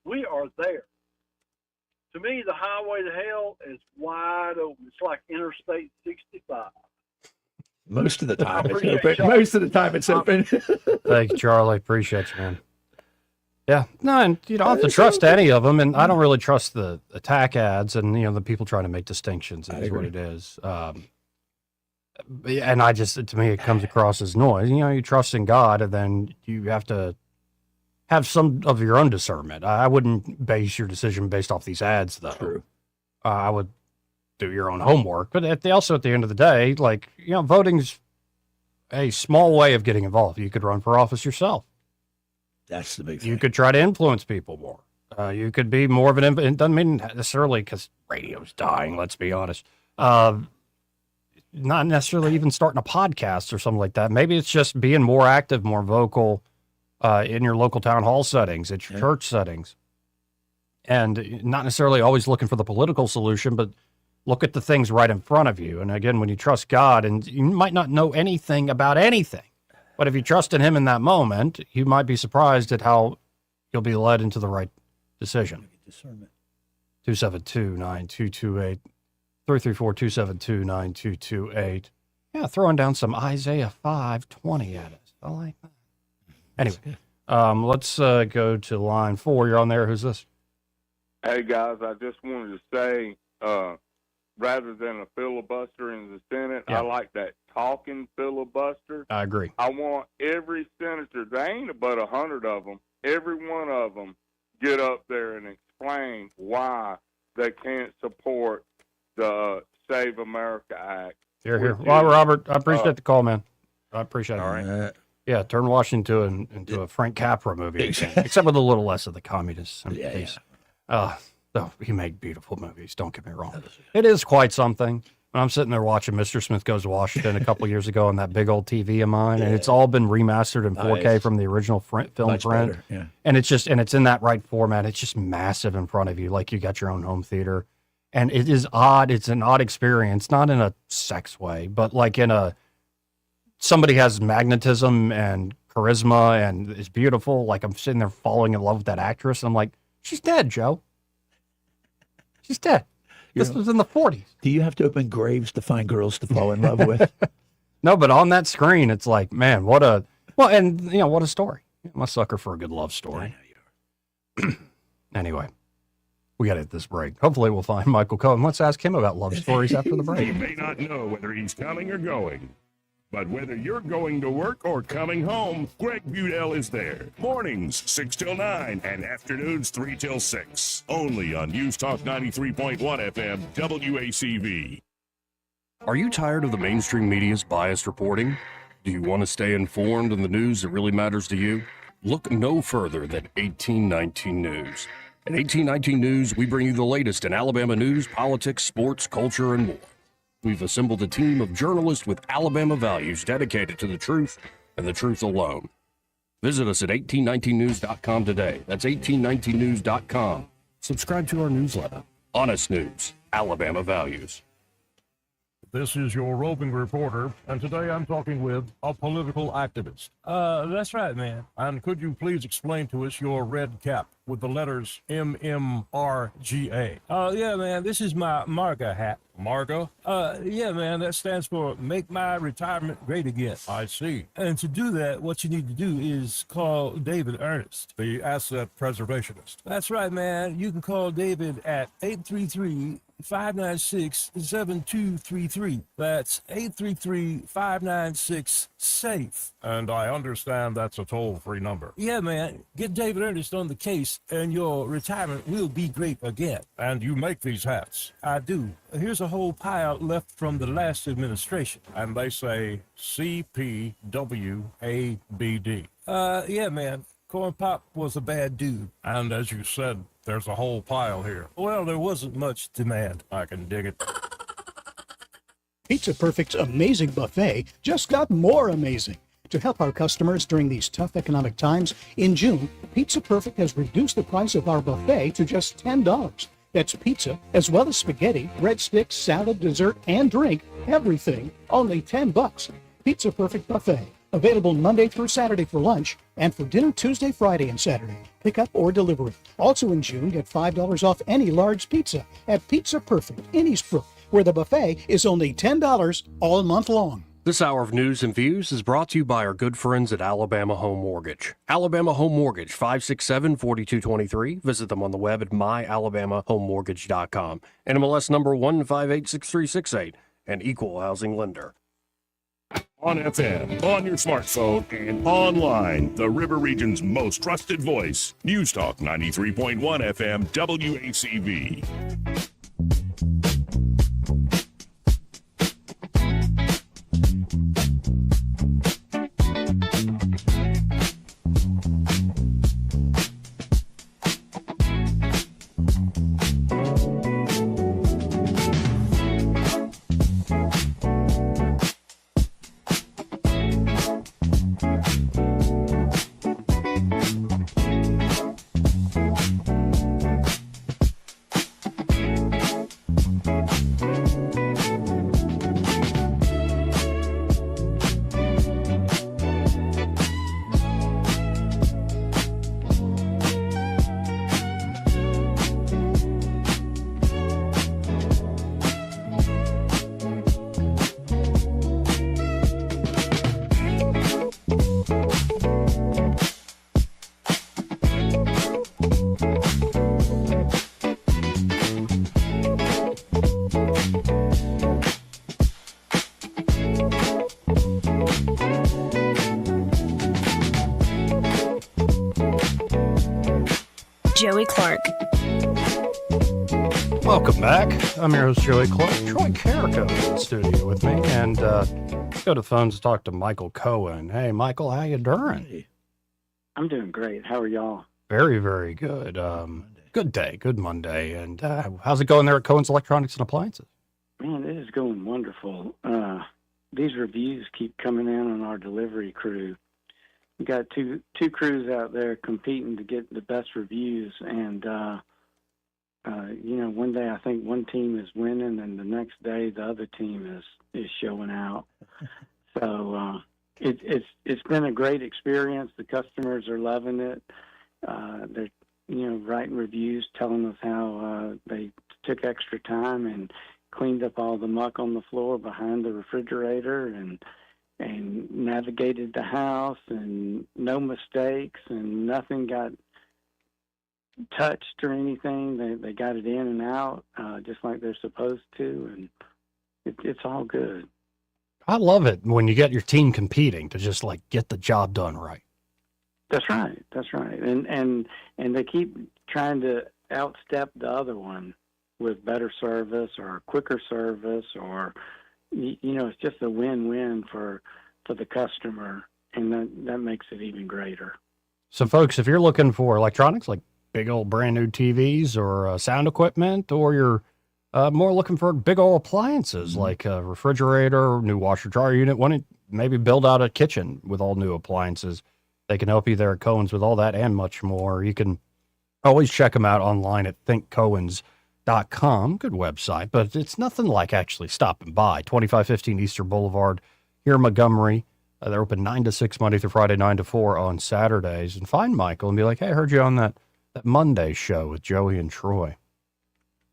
We are there. To me, the highway to hell is wide open. It's like Interstate 65. Most of the time it's open. Most of the time it's open. Thank you, Charlie. Appreciate you, man. Yeah. No, and you don't have to trust any of them. And I don't really trust the attack ads and, you know, the people trying to make distinctions is what it is. And I just, to me, it comes across as noise. You know, you trust in God, and then you have to have some of your own discernment. I wouldn't base your decision based off these ads, though. True. I would do your own homework. But also at the end of the day, like, you know, voting's a small way of getting involved. You could run for office yourself. That's the big thing. You could try to influence people more. You could be more of an, it doesn't mean necessarily because radio's dying, let's be honest. Not necessarily even starting a podcast or something like that. Maybe it's just being more active, more vocal in your local town hall settings, at your church settings. And not necessarily always looking for the political solution, but look at the things right in front of you. And again, when you trust God, and you might not know anything about anything, But if you trust in him in that moment, you might be surprised at how you'll be led into the right decision. Discernment. 272-9228. 334-272-9228. Yeah, throwing down some Isaiah 5:20 at us. I like that. Anyway, let's go to line 4. You're on there. Who's this? Hey, guys, I just wanted to say, rather than a filibuster in the Senate, I like that talking filibuster. I agree. I want every senator, there ain't but 100 of them, every one of them get up there and explain why they can't support the Save America Act. Here. Well, Robert, I appreciate the call, man. I appreciate it. All right. Yeah, turn Washington into a Frank Capra movie, except with a little less of the communist sympathies. Though he made beautiful movies, don't get me wrong. It is quite something. When I'm sitting there watching Mr. Smith Goes to Washington a couple years ago on that big old TV of mine, and it's all been remastered in 4K from the original film Much print. better, yeah. And it's in that right format. It's just massive in front of you, like you got your own home theater. And it is odd. It's an odd experience, not in a sex way, but like in a, somebody has magnetism and charisma and is beautiful. Like I'm sitting there falling in love with that actress. And I'm like, she's dead, Joe. She's dead. This was in the 40s. Do you have to open graves to find girls to fall in love with? No, but on that screen, it's like, man, what a story. I'm a sucker for a good love story. Anyway, we got to hit this break. Hopefully we'll find Michael Cohen. Let's ask him about love stories after the break. You may not know whether he's coming or going, but whether you're going to work or coming home, Greg Budell is there. Mornings, 6 till 9, and afternoons, 3 till 6. Only on News Talk 93.1 FM, WACV. Are you tired of the mainstream media's biased reporting? Do you want to stay informed on the news that really matters to you? Look no further than 1819 News. At 1819 News, we bring you the latest in Alabama news, politics, sports, culture, and more. We've assembled a team of journalists with Alabama values dedicated to the truth and the truth alone. Visit us at 1819news.com today. That's 1819news.com. Subscribe to our newsletter. Honest News, Alabama Values. This is your roving reporter, and today I'm talking with a political activist. That's right, man. And could you please explain to us your red cap with the letters MMRGA? Yeah, man, this is my MARGA hat. MARGA? Yeah, man, that stands for Make My Retirement Great Again. I see. And to do that, what you need to do is call David Ernest, the asset preservationist. That's right, man. You can call David at 833-596-7233. That's 833-596-SAFE. And I understand that's a toll-free number. Yeah, man. Get David Ernest on the case, and your retirement will be great again. And you make these hats? I do. Here's a whole pile left from the last administration. And they say CPWABD. Yeah, man. Corn Pop was a bad dude. And as you said, there's a whole pile here. Well, there wasn't much demand. I can dig it. Pizza Perfect's amazing buffet just got more amazing. To help our customers during these tough economic times, in June, Pizza Perfect has reduced the price of our buffet to just $10. That's pizza, as well as spaghetti, breadsticks, salad, dessert, and drink, everything, only $10. Pizza Perfect Buffet, available Monday through Saturday for lunch, and for dinner Tuesday, Friday, and Saturday. Pick up or delivery. Also in June, get $5 off any large pizza at Pizza Perfect in Eastbrook, where the buffet is only $10 all month long. This hour of news and views is brought to you by our good friends at Alabama Home Mortgage. Alabama Home Mortgage, 567-4223. Visit them on the web at myalabamahomemortgage.com. NMLS number 1586368, an equal housing lender. On FM, on your smartphone, and online, the River Region's most trusted voice. News Talk 93.1 FM, WACV. Joey Clark. Welcome back. I'm your host, Joey Clark. Troy Carrico in the studio with me. And let's go to the phones to talk to Michael Cohen. Hey, Michael, how you doing? I'm doing great. How are y'all? Very, very good. Good day. Good Monday. And how's it going there at Cohen's Electronics and Appliances? Man, it is going wonderful. These reviews keep coming in on our delivery crew. We got two crews out there competing to get the best reviews, and one day I think one team is winning, and the next day the other team is showing out. So it's been a great experience. The customers are loving it. They're writing reviews, telling us how they took extra time and cleaned up all the muck on the floor behind the refrigerator and navigated the house, and no mistakes, and nothing got touched or anything. They got it in and out just like they're supposed to, and it's all good. I love it when you get your team competing to just like get the job done right. That's right. And they keep trying to outstep the other one with better service or quicker service, or it's just a win-win for the customer, and that makes it even greater. So, folks, if you're looking for electronics like big old brand new TVs or sound equipment, or you're more looking for big old appliances like a refrigerator, new washer dryer unit, want to maybe build out a kitchen with all new appliances, they can help you there at Cohen's with all that and much more. You can always check them out online at thinkcohens.com. Good website, but it's nothing like actually stopping by. 2515 Easter Boulevard here in Montgomery. They're open 9 to 6 Monday through Friday, 9 to 4 on Saturdays. And find Michael and be like, hey, I heard you on that Monday show with Joey and Troy.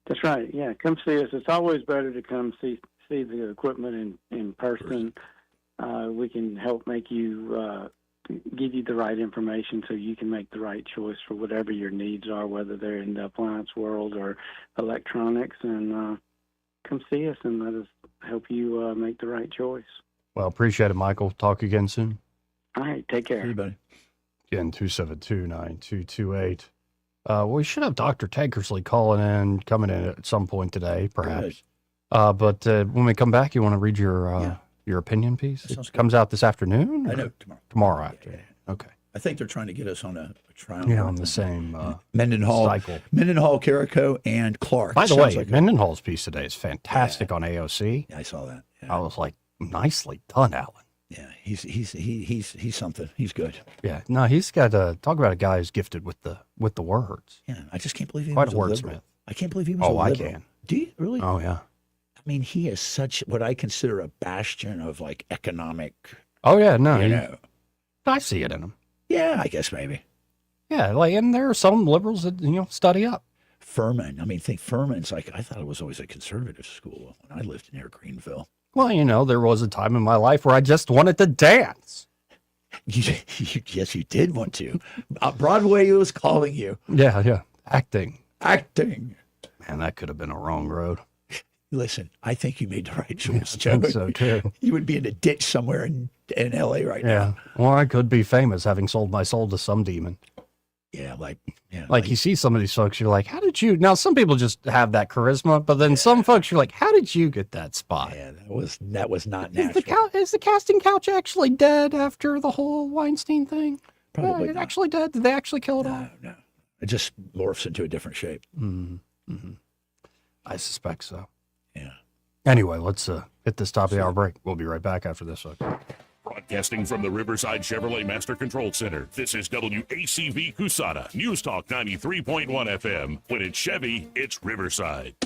That's right. Yeah, come see us. It's always better to come see the equipment in person. We can help make you give you the right information so you can make the right choice for whatever your needs are, whether they're in the appliance world or electronics. And come see us and let us help you make the right choice. Well, appreciate it, Michael. Talk again soon. All right, take care. Everybody. Again, 272-9228. We should have Dr. Tankersley coming in at some point today, perhaps. But when we come back, you want to read your opinion piece? It comes out this afternoon? I know, tomorrow. Tomorrow afternoon. Yeah. Okay. I think they're trying to get us on a trial. Yeah, on the same Mendenhall, cycle. Mendenhall, Carrico, and Clark. By the way, Mendenhall's piece today is fantastic on AOC. Yeah, I saw that. Yeah. I was like, nicely done, Alan. Yeah, he's something. He's good. Yeah, no, he's got talk about a guy who's gifted with the words. Yeah, I just can't believe he quite was a wordsmith. liberal. I can't believe he was a I liberal. can. Do you really? Oh yeah. I mean, he is such what I consider a bastion of like economic. Oh yeah, no, I see it in him. Yeah, I guess maybe. Yeah, like, and there are some liberals that study up. Furman. I mean, think Furman's like, I thought it was always a conservative school when I lived near Greenville. Well, there was a time in my life where I just wanted to dance. Yes, you did want to. Broadway was calling you. Yeah. Acting. Man, that could have been a wrong road. Listen, I think you made the right choice, I Joe. think so, too. You would be in a ditch somewhere in L.A. right now. Well, I could be famous having sold my soul to some demon. Yeah, like you see some of these folks, you're like, how did you? Now, some people just have that charisma, but then some folks, you're like, how did you get that spot? Yeah, that was not natural. Is the casting couch actually dead after the whole Weinstein thing? Probably not. not. Actually dead? Did they actually kill it all? No. It just morphs into a different shape. Mm-hmm. I suspect so. Yeah. Anyway, let's hit this top of the hour break. We'll be right back after this. Broadcasting from the Riverside Chevrolet Master Control Center, this is WACV Cusana, News Talk 93.1 FM. When it's Chevy, it's Riverside.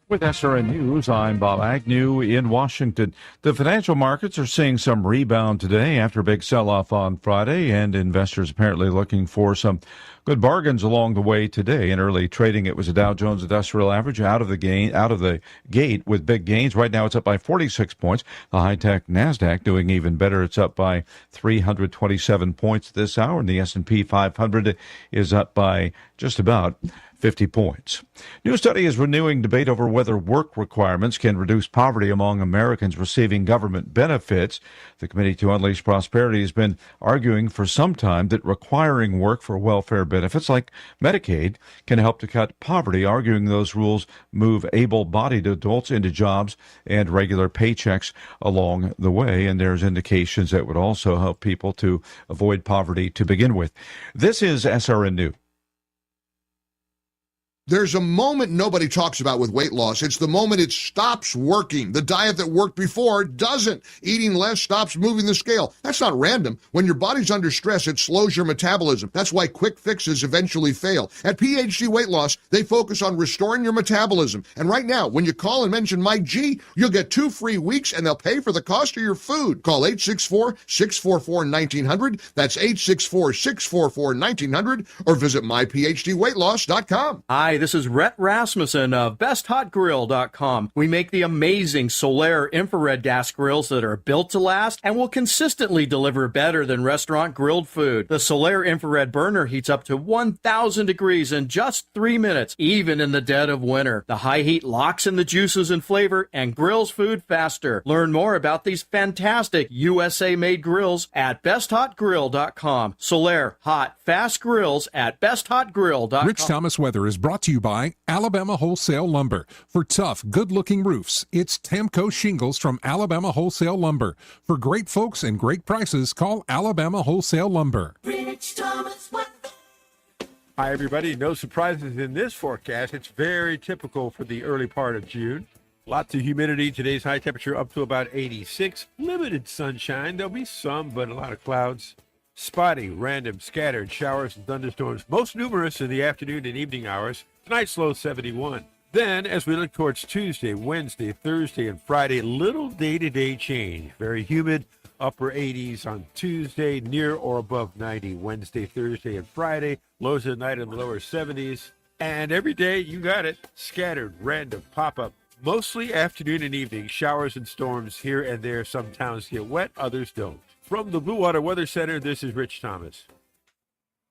With SRN News, I'm Bob Agnew in Washington. The financial markets are seeing some rebound today after a big sell-off on Friday, and investors apparently looking for some good bargains along the way today. In early trading, it was a Dow Jones Industrial Average out of the gate with big gains. Right now, it's up by 46 points. The high-tech Nasdaq doing even better. It's up by 327 points this hour, and the S&P 500 is up by just about 50 points. New study is renewing debate over whether work requirements can reduce poverty among Americans receiving government benefits. The Committee to Unleash Prosperity has been arguing for some time that requiring work for welfare benefits like Medicaid can help to cut poverty, arguing those rules move able-bodied adults into jobs and regular paychecks along the way. And there's indications that would also help people to avoid poverty to begin with. This is SRN News. There's a moment nobody talks about with weight loss. It's the moment it stops working. The diet that worked before doesn't. Eating less stops moving the scale. That's not random. When your body's under stress, it slows your metabolism. That's why quick fixes eventually fail. At PhD Weight Loss, they focus on restoring your metabolism. And right now, when you call and mention Mike G, you'll get 2 free weeks and they'll pay for the cost of your food. Call 864-644-1900. That's 864-644-1900 or visit myphdweightloss.com. Hi, this is Rhett Rasmussen of BestHotGrill.com. We make the amazing Solaire infrared gas grills that are built to last and will consistently deliver better than restaurant grilled food. The Solaire infrared burner heats up to 1,000 degrees in just 3 minutes, even in the dead of winter. The high heat locks in the juices and flavor and grills food faster. Learn more about these fantastic USA-made grills at BestHotGrill.com. Solaire hot, fast grills at BestHotGrill.com. Rich Thomas Weather is brought to you by Alabama Wholesale Lumber. For tough, good-looking roofs, it's Tamco Shingles from Alabama Wholesale Lumber. For great folks and great prices, call Alabama Wholesale Lumber. Rich Thomas Weather. Hi, everybody. No surprises in this forecast. It's very typical for the early part of June. Lots of humidity. Today's high temperature up to about 86. Limited sunshine. There'll be some, but a lot of clouds. Spotty, random, scattered showers and thunderstorms, most numerous in the afternoon and evening hours. Tonight's low 71. Then, as we look towards Tuesday, Wednesday, Thursday, and Friday, little day-to-day change. Very humid, upper 80s on Tuesday, near or above 90 Wednesday, Thursday, and Friday. Lows at night in the lower 70s. And every day, you got it, scattered, random, pop-up. Mostly afternoon and evening, showers and storms here and there. Some towns get wet, others don't. From the Blue Water Weather Center, this is Rich Thomas.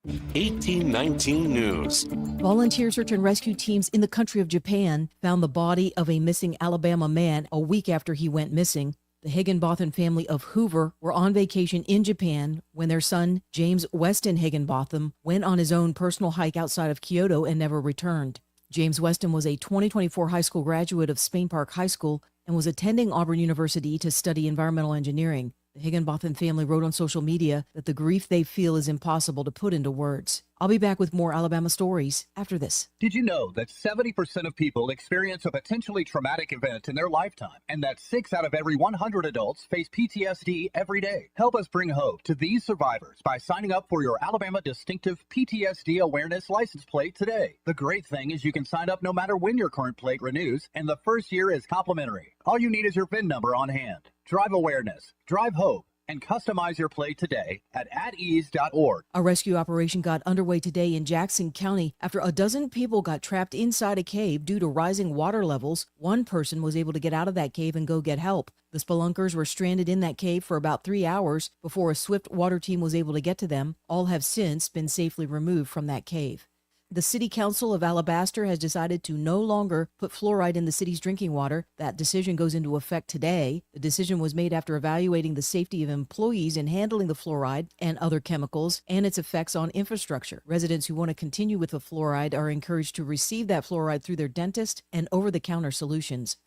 1819 News. Volunteer search and rescue teams in the country of Japan found the body of a missing Alabama man a week after he went missing. The Higginbotham family of Hoover were on vacation in Japan when their son, James Weston Higginbotham, went on his own personal hike outside of Kyoto and never returned. James Weston was a 2024 high school graduate of Spain Park High School and was attending Auburn University to study environmental engineering. The Higginbotham family wrote on social media that the grief they feel is impossible to put into words. I'll be back with more Alabama stories after this. Did you know that 70% of people experience a potentially traumatic event in their lifetime, and that 6 out of every 100 adults face PTSD every day? Help us bring hope to these survivors by signing up for your Alabama Distinctive PTSD Awareness license plate today. The great thing is you can sign up no matter when your current plate renews, and the first year is complimentary. All you need is your VIN number on hand. Drive awareness, drive hope, and customize your plate today at atease.org. A rescue operation got underway today in Jackson County after a dozen people got trapped inside a cave due to rising water levels. One person was able to get out of that cave and go get help. The spelunkers were stranded in that cave for about 3 hours before a swift water team was able to get to them. All have since been safely removed from that cave. The City Council of Alabaster has decided to no longer put fluoride in the city's drinking water. That decision goes into effect today. The decision was made after evaluating the safety of employees in handling the fluoride and other chemicals and its effects on infrastructure. Residents who want to continue with the fluoride are encouraged to receive that fluoride through their dentist and over-the-counter solutions.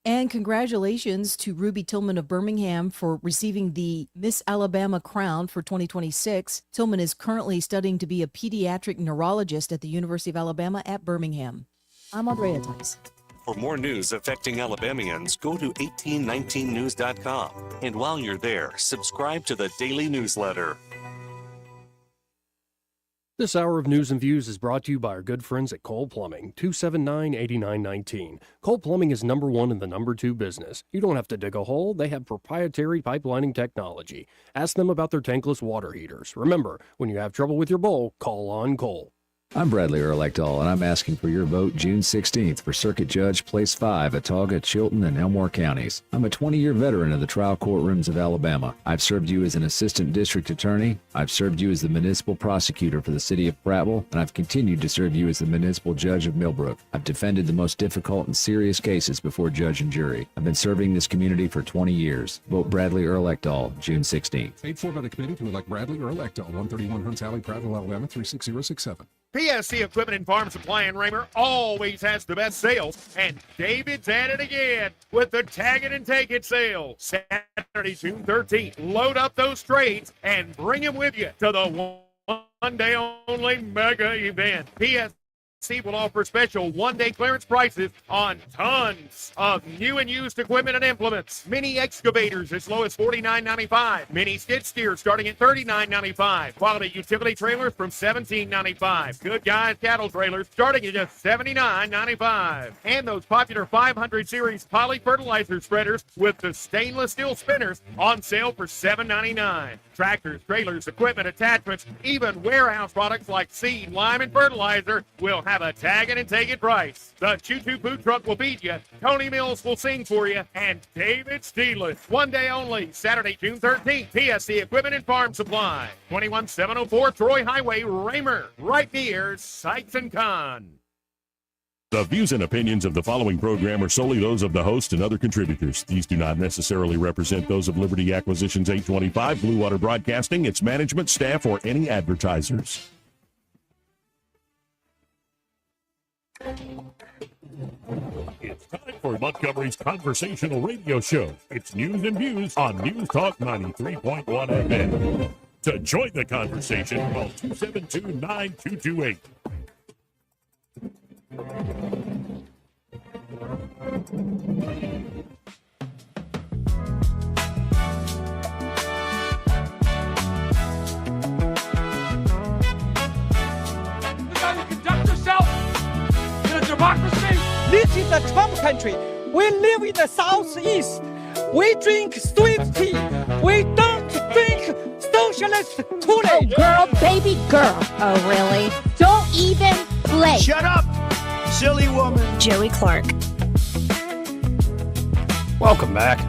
And congratulations to Ruby Tillman of Birmingham for receiving the Miss Alabama crown for 2026. Tillman is currently studying to be a pediatric neurologist at the University of Alabama at Birmingham. I'm Andrea Tice. For more news affecting Alabamians, go to 1819news.com. And while you're there, subscribe to the daily newsletter. This hour of News and Views is brought to you by our good friends at Cole Plumbing, 279-8919. Cole Plumbing is number 1 in the number 2 business. You don't have to dig a hole. They have proprietary pipelining technology. Ask them about their tankless water heaters. Remember, when you have trouble with your bowl, call on Cole. I'm Bradley Ehrlichdahl, and I'm asking for your vote June 16th for Circuit Judge Place 5 at Tauga, Chilton, and Elmore counties. I'm a 20-year veteran of the trial courtrooms of Alabama. I've served you as an assistant district attorney, I've served you as the municipal prosecutor for the city of Prattville, and I've continued to serve you as the municipal judge of Millbrook. I've defended the most difficult and serious cases before judge and jury. I've been serving this community for 20 years. Vote Bradley Ehrlichdahl, June 16th. Paid for by the committee to elect Bradley Ehrlichdahl, 131 Hunts Alley, Prattville, Alabama, 36067. PSC Equipment and Farm Supply in Raymer always has the best sales, and David's at it again with the Tag It and Take It sale. Saturday, June 13th. Load up those trades and bring them with you to the one-day only mega event. PSC will offer special one-day clearance prices on tons of new and used equipment and implements. Mini excavators as low as $49.95. Mini skid steers starting at $39.95. Quality utility trailers from $17.95. Good Guys cattle trailers starting at just $79.95. And those popular 500 series poly fertilizer spreaders with the stainless steel spinners on sale for $7.99. Tractors, trailers, equipment, attachments, even warehouse products like seed, lime, and fertilizer will have a Tag It and Take It price. The Choo-Choo food truck will feed you, Tony Mills will sing for you, and David Steeless. One day only, Saturday, June 13th, PSC Equipment and Farm Supply, 21704 Troy Highway, Raymer, right near Sykes & Kahn. The views and opinions of the following program are solely those of the host and other contributors. These do not necessarily represent those of Liberty Acquisitions 825, Blue Water Broadcasting, its management, staff, or any advertisers. It's time for Montgomery's conversational radio show. It's news and views on News Talk 93.1 FM. To join the conversation, call 272-9228. Conduct yourself in a democracy. This is the Trump country. We live in the Southeast. We drink sweet tea. We don't drink socialist Kool-Aid. Oh, girl, baby girl. Oh, really? Don't even play. Shut up, silly woman. Joey Clark. Welcome back.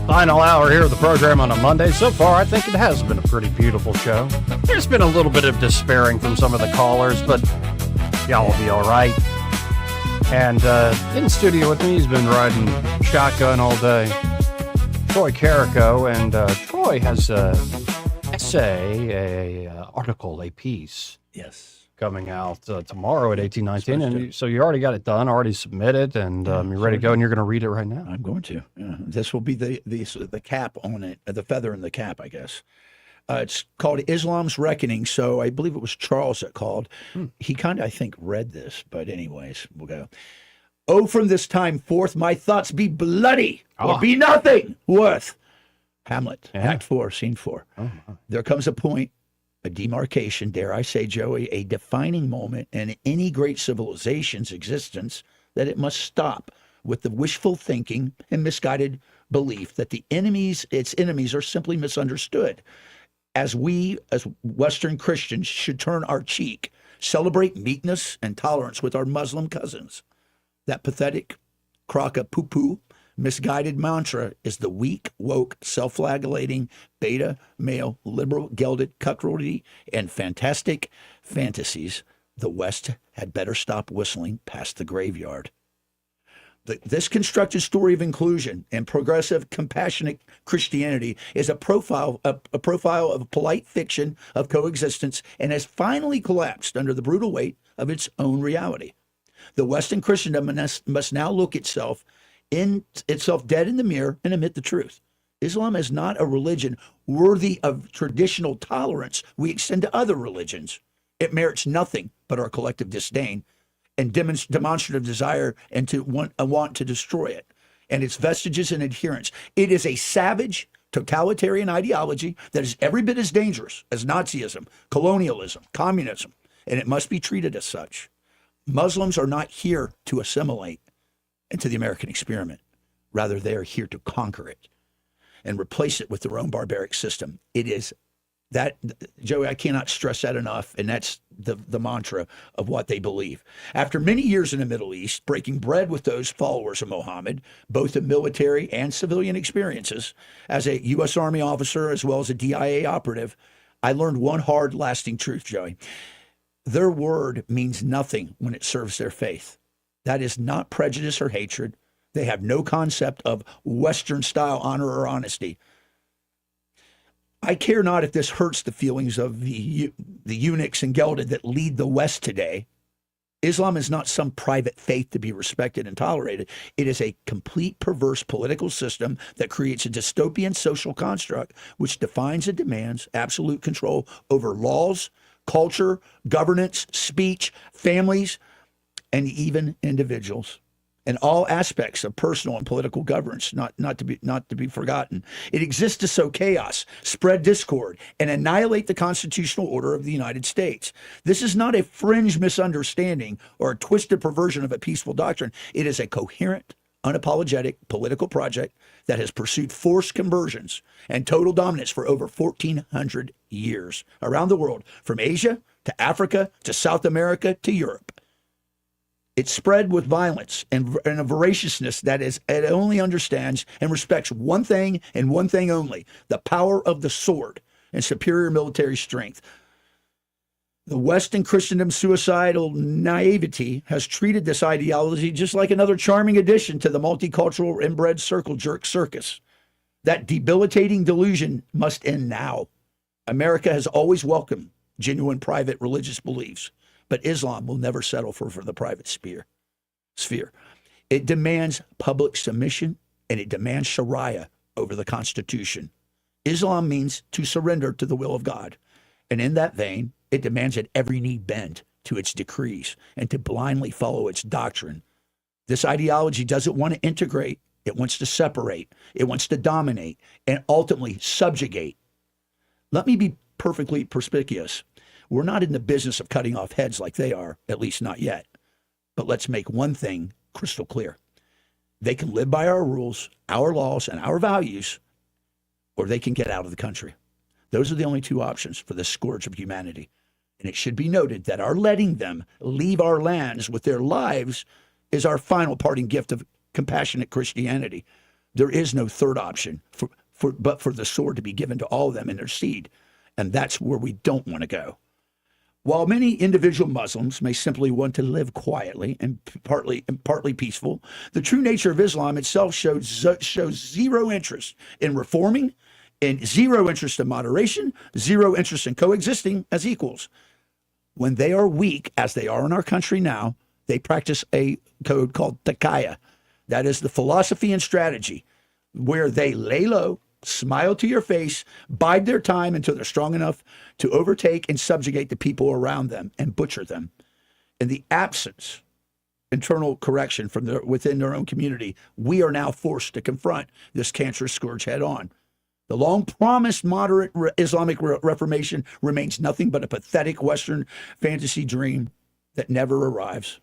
Final hour here of the program on a Monday. So far, I think it has been a pretty beautiful show. There's been a little bit of despairing from some of the callers, but y'all will be all right. And in studio with me, he's been riding shotgun all day, Troy Carrico, and Troy has a essay, a article, a piece. Yes. Coming out tomorrow at 1819, and so you already got it done, already submitted, and you're ready to go, and you're going to read it right now. I'm going to. Yeah. This will be the cap on it, the feather in the cap, I guess. It's called Islam's Reckoning, so I believe it was Charles that called. He kind of, I think, read this, but anyways, we'll go. Oh, from this time forth, my thoughts be bloody, or be nothing worth. Hamlet, Act 4, Scene 4. There comes a point, a demarcation, dare I say, Joey, a defining moment in any great civilization's existence that it must stop with the wishful thinking and misguided belief that its enemies are simply misunderstood. As we, as Western Christians, should turn our cheek, celebrate meekness and tolerance with our Muslim cousins. That pathetic crock-a-poo-poo misguided mantra is the weak, woke, self-flagellating, beta, male, liberal, gelded, cuckoldry, and fantastic fantasies the West had better stop whistling past the graveyard. This constructed story of inclusion and progressive, compassionate Christianity is a profile of polite fiction of coexistence and has finally collapsed under the brutal weight of its own reality. The Western Christendom must now look itself dead in the mirror and admit the truth. Islam is not a religion worthy of traditional tolerance we extend to other religions. It merits nothing but our collective disdain and demonstrative desire and a want to destroy it and its vestiges and adherents. It is a savage, totalitarian ideology that is every bit as dangerous as Nazism, colonialism, communism, and it must be treated as such. Muslims are not here to assimilate into the American experiment. Rather, they are here to conquer it and replace it with their own barbaric system. It is That, Joey, I cannot stress that enough, and that's the mantra of what they believe. After many years in the Middle East, breaking bread with those followers of Muhammad, both in military and civilian experiences, as a U.S. Army officer as well as a DIA operative, I learned one hard, lasting truth, Joey. Their word means nothing when it serves their faith. That is not prejudice or hatred. They have no concept of Western-style honor or honesty. I care not if this hurts the feelings of the eunuchs and gelded that lead the West today. Islam is not some private faith to be respected and tolerated. It is a complete perverse political system that creates a dystopian social construct which defines and demands absolute control over laws, culture, governance, speech, families, and even individuals, and all aspects of personal and political governance, not to be forgotten. It exists to sow chaos, spread discord, and annihilate the constitutional order of the United States. This is not a fringe misunderstanding or a twisted perversion of a peaceful doctrine. It is a coherent, unapologetic political project that has pursued forced conversions and total dominance for over 1,400 years around the world, from Asia to Africa to South America to Europe. It's spread with violence and a voraciousness that it only understands and respects one thing and one thing only: the power of the sword and superior military strength. The West and Christendom's suicidal naivety has treated this ideology just like another charming addition to the multicultural inbred circle jerk circus. That debilitating delusion must end now. America has always welcomed genuine private religious beliefs, but Islam will never settle for the private sphere. It demands public submission, and it demands Sharia over the Constitution. Islam means to surrender to the will of God. And in that vein, it demands that every knee bend to its decrees and to blindly follow its doctrine. This ideology doesn't want to integrate. It wants to separate. It wants to dominate and ultimately subjugate. Let me be perfectly perspicuous. We're not in the business of cutting off heads like they are, at least not yet. But let's make one thing crystal clear. They can live by our rules, our laws, and our values, or they can get out of the country. Those are the only two options for this scourge of humanity. And it should be noted that our letting them leave our lands with their lives is our final parting gift of compassionate Christianity. There is no third option but for the sword to be given to all of them and their seed. And that's where we don't want to go. While many individual Muslims may simply want to live quietly and partly peaceful, the true nature of Islam itself shows zero interest in reforming, and zero interest in moderation, zero interest in coexisting as equals. When they are weak, as they are in our country now, they practice a code called taqiyya. That is the philosophy and strategy where they lay low, smile to your face, bide their time until they're strong enough to overtake and subjugate the people around them and butcher them. In the absence internal correction from within their own community, we are now forced to confront this cancerous scourge head on. The long-promised moderate Islamic Reformation remains nothing but a pathetic Western fantasy dream that never arrives.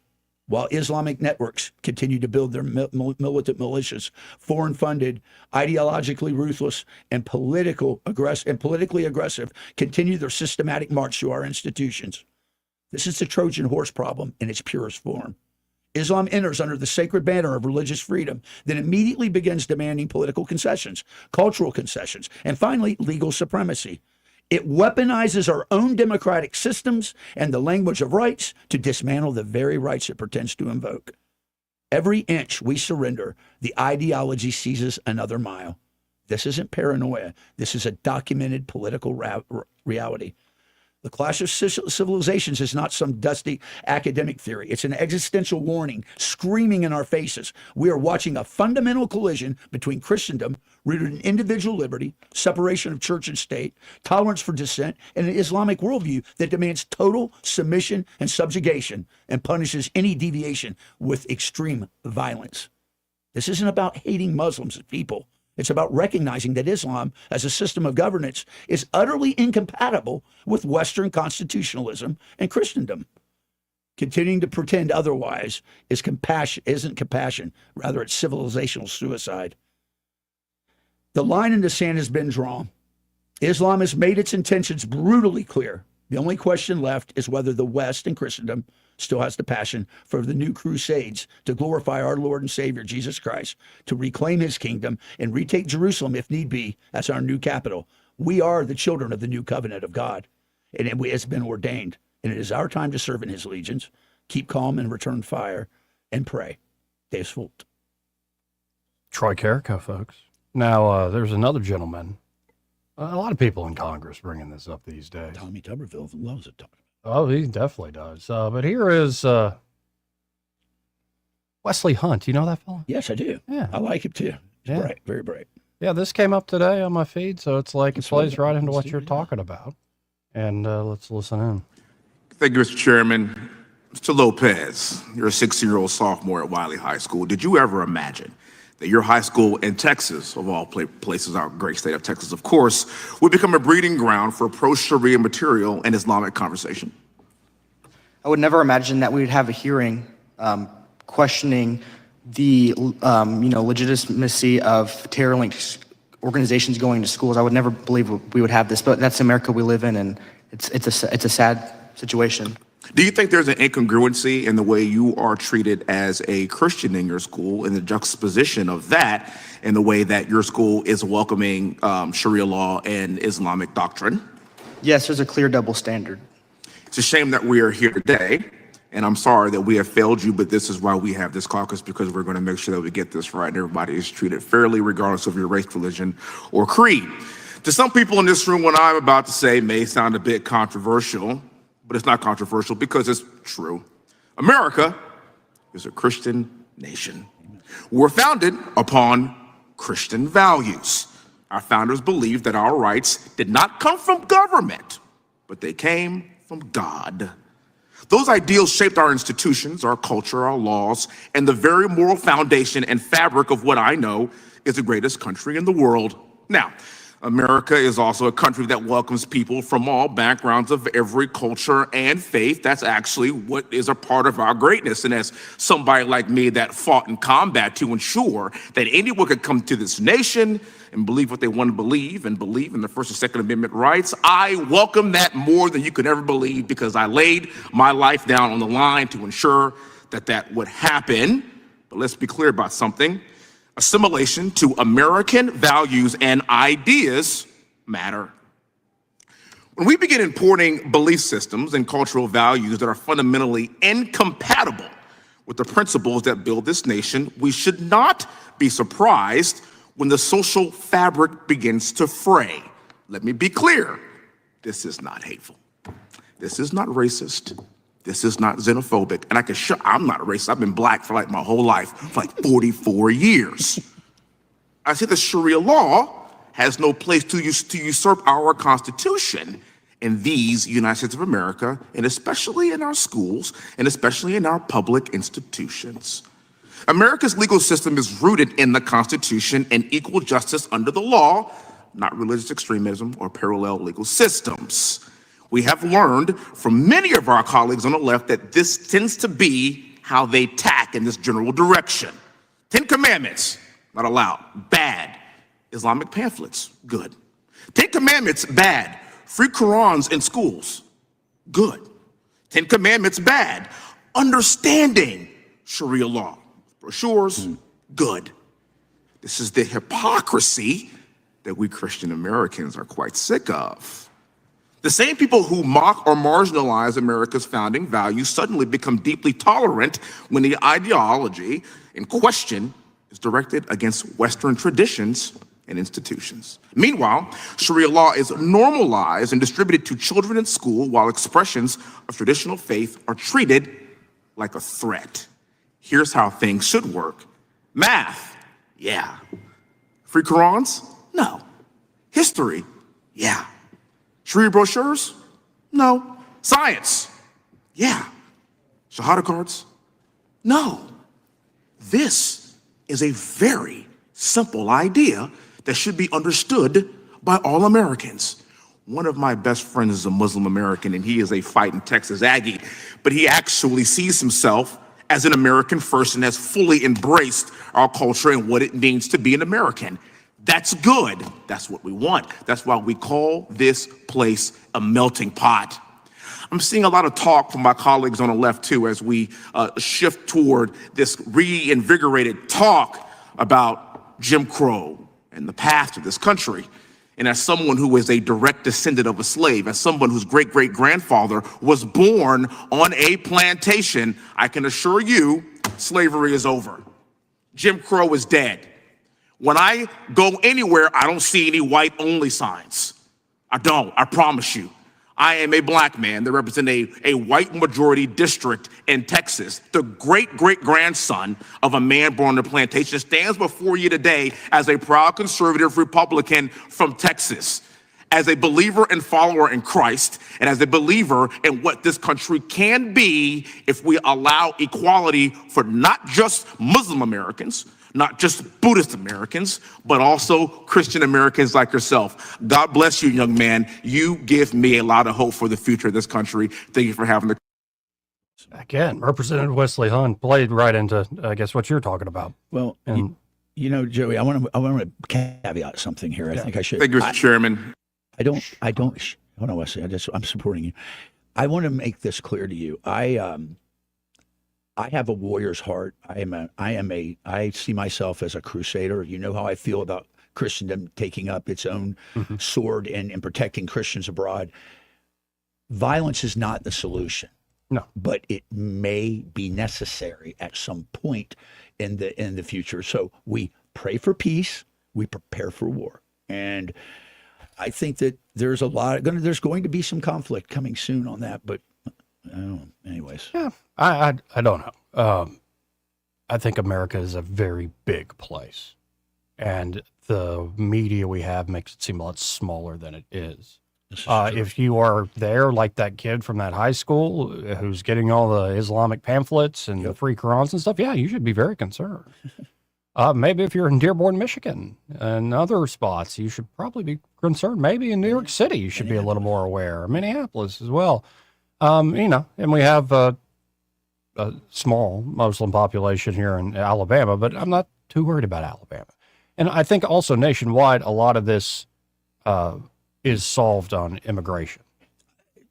While Islamic networks continue to build their militant militias, foreign-funded, ideologically ruthless, and politically aggressive, continue their systematic march to our institutions. This is the Trojan horse problem in its purest form. Islam enters under the sacred banner of religious freedom, then immediately begins demanding political concessions, cultural concessions, and finally, legal supremacy. It weaponizes our own democratic systems and the language of rights to dismantle the very rights it pretends to invoke. Every inch we surrender, the ideology seizes another mile. This isn't paranoia. This is a documented political reality. The clash of civilizations is not some dusty academic theory. It's an existential warning screaming in our faces. We are watching a fundamental collision between Christendom, rooted in individual liberty, separation of church and state, tolerance for dissent, and an Islamic worldview that demands total submission and subjugation and punishes any deviation with extreme violence. This isn't about hating Muslims as people. It's about recognizing that Islam, as a system of governance, is utterly incompatible with Western constitutionalism and Christendom. Continuing to pretend otherwise isn't compassion, rather it's civilizational suicide. The line in the sand has been drawn. Islam has made its intentions brutally clear. The only question left is whether the West and Christendom still has the passion for the new crusades to glorify our Lord and Savior, Jesus Christ, to reclaim his kingdom and retake Jerusalem if need be as our new capital. We are the children of the new covenant of God, and it's been ordained, and it is our time to serve in his legions, keep calm and return fire, and pray. Dave Swolt. Troy Carrico, folks. Now, there's another gentleman. A lot of people in Congress bringing this up these days. Tommy Tuberville loves it. Oh, he definitely does. But here is Wesley Hunt. You know that fellow? Yes, I do. Yeah. I like him too. He's bright, very bright. Yeah, this came up today on my feed, so it's like it plays right into what you're talking about. And let's listen in. Thank you, Mr. Chairman. Mr. Lopez, you're a 16-year-old sophomore at Wiley High School. Did you ever imagine that your high school in Texas, of all places, our great state of Texas, of course, would become a breeding ground for pro-Sharia material and Islamic conversation? I would never imagine that we would have a hearing questioning the legitimacy of terror-linked organizations going to schools. I would never believe we would have this, but that's America we live in, and it's a sad situation. Do you think there's an incongruency in the way you are treated as a Christian in your school, and the juxtaposition of that in the way that your school is welcoming Sharia law and Islamic doctrine? Yes, there's a clear double standard. It's a shame that we are here today, and I'm sorry that we have failed you, but this is why we have this caucus, because we're going to make sure that we get this right and everybody is treated fairly regardless of your race, religion, or creed. To some people in this room, what I'm about to say may sound a bit controversial, but it's not controversial because it's true. America is a Christian nation. We're founded upon Christian values. Our founders believed that our rights did not come from government, but they came from God. Those ideals shaped our institutions, our culture, our laws, and the very moral foundation and fabric of what I know is the greatest country in the world. Now, America is also a country that welcomes people from all backgrounds of every culture and faith. That's actually what is a part of our greatness. And as somebody like me that fought in combat to ensure that anyone could come to this nation and believe what they want to believe and believe in the First and Second Amendment rights, I welcome that more than you could ever believe, because I laid my life down on the line to ensure that that would happen. But let's be clear about something. Assimilation to American values and ideas matter. When we begin importing belief systems and cultural values that are fundamentally incompatible with the principles that build this nation, we should not be surprised when the social fabric begins to fray. Let me be clear. This is not hateful. This is not racist. This is not xenophobic. And I can show I'm not racist. I've been black for like my whole life, for like 44 years. I say the Sharia law has no place to usurp our Constitution in these United States of America, and especially in our schools, and especially in our public institutions. America's legal system is rooted in the Constitution and equal justice under the law, not religious extremism or parallel legal systems. We have learned from many of our colleagues on the left that this tends to be how they tack in this general direction. 10 Commandments, not allowed. Bad. Islamic pamphlets, good. 10 Commandments, bad. Free Qurans in schools, good. 10 Commandments, bad. Understanding Sharia law, brochures, good. This is the hypocrisy that we Christian Americans are quite sick of. The same people who mock or marginalize America's founding values suddenly become deeply tolerant when the ideology in question is directed against Western traditions and institutions. Meanwhile, Sharia law is normalized and distributed to children in school, while expressions of traditional faith are treated like a threat. Here's how things should work. Math, yeah. Free Qurans? No. History? Yeah. Sharia brochures? No. Science? Yeah. Shahada cards? No. This is a very simple idea that should be understood by all Americans. One of my best friends is a Muslim American, and he is a fighting Texas Aggie, but he actually sees himself as an American first and has fully embraced our culture and what it means to be an American. That's good. That's what we want. That's why we call this place a melting pot. I'm seeing a lot of talk from my colleagues on the left too as we shift toward this reinvigorated talk about Jim Crow and the past of this country. And as someone who is a direct descendant of a slave, as someone whose great-great-grandfather was born on a plantation, I can assure you slavery is over. Jim Crow is dead. When I go anywhere, I don't see any white-only signs. I don't, I promise you. I am a black man that represents a white majority district in Texas. The great-great-grandson of a man born on a plantation stands before you today as a proud conservative Republican from Texas, as a believer and follower in Christ, and as a believer in what this country can be if we allow equality for not just Muslim Americans, not just Buddhist Americans, but also Christian Americans like yourself. God bless you, young man. You give me a lot of hope for the future of this country. Thank you for having the... Again, Representative Wesley Hunt played right into, I guess, what you're talking about. Well, and you know, Joey, I want to caveat something here. I think I should. Thank you, Mr. Chairman. I don't. Hold on, Wesley. I'm supporting you. I want to make this clear to you. I have a warrior's heart. I see myself as a crusader. You know how I feel about Christendom taking up its own sword and protecting Christians abroad. Violence is not the solution. No, but it may be necessary at some point in the future. So we pray for peace. We prepare for war. And I think that there's going to be some conflict coming soon on that. But I don't know. Anyways. Yeah. I don't know. I think America is a very big place, and the media we have makes it seem a lot smaller than it is. If you are there, like that kid from that high school who's getting all the Islamic pamphlets and the free Qurans and stuff, yeah, you should be very concerned. Maybe if you're in Dearborn, Michigan, and other spots, you should probably be concerned. Maybe in New York City, you should be a little more aware. Minneapolis as well. And we have a small Muslim population here in Alabama, but I'm not too worried about Alabama. And I think also nationwide, a lot of this is solved on immigration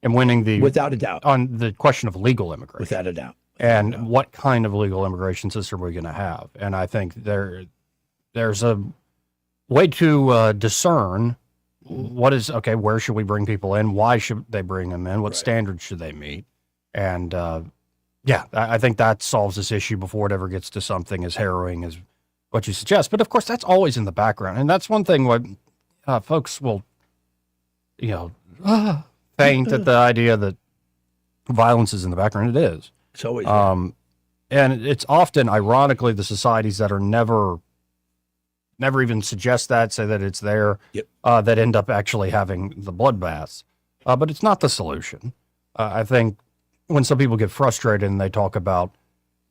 and winning without a doubt, on the question of legal immigration. Without a doubt. And what kind of legal immigration system are we going to have? And I think there's a way to discern where should we bring people in? Why should they bring them in? What standards should they meet? And I think that solves this issue before it ever gets to something as harrowing as what you suggest. But of course, that's always in the background. And that's one thing what folks will, faint at the idea that violence is in the background. It is. It's always and it's often, ironically, the societies that are never even suggest that, say that it's there, that end up actually having the bloodbaths. But it's not the solution. I think when some people get frustrated and they talk about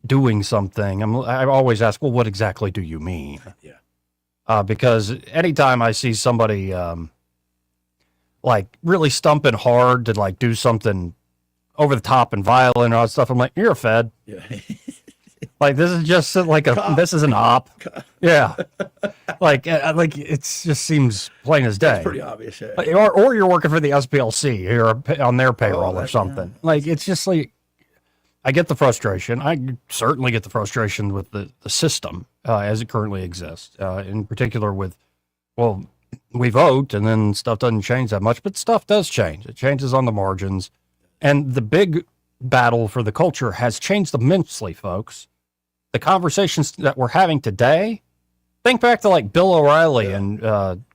doing something, I always ask, well, what exactly do you mean? Yeah. Because anytime I see somebody like really stumping hard to like do something over the top and violent and all that stuff, I'm like, you're a Fed. Yeah. Like, this is just like this is an op. Yeah. like it just seems plain as day. That's pretty obvious. Yeah. Or you're working for the SPLC, you're on their payroll or something. Yeah. Like, it's just like, I get the frustration. I certainly get the frustration with the system as it currently exists, in particular with, we vote and then stuff doesn't change that much, but stuff does change. It changes on the margins. And the big battle for the culture has changed immensely, folks. The conversations that we're having today, think back to like Bill O'Reilly and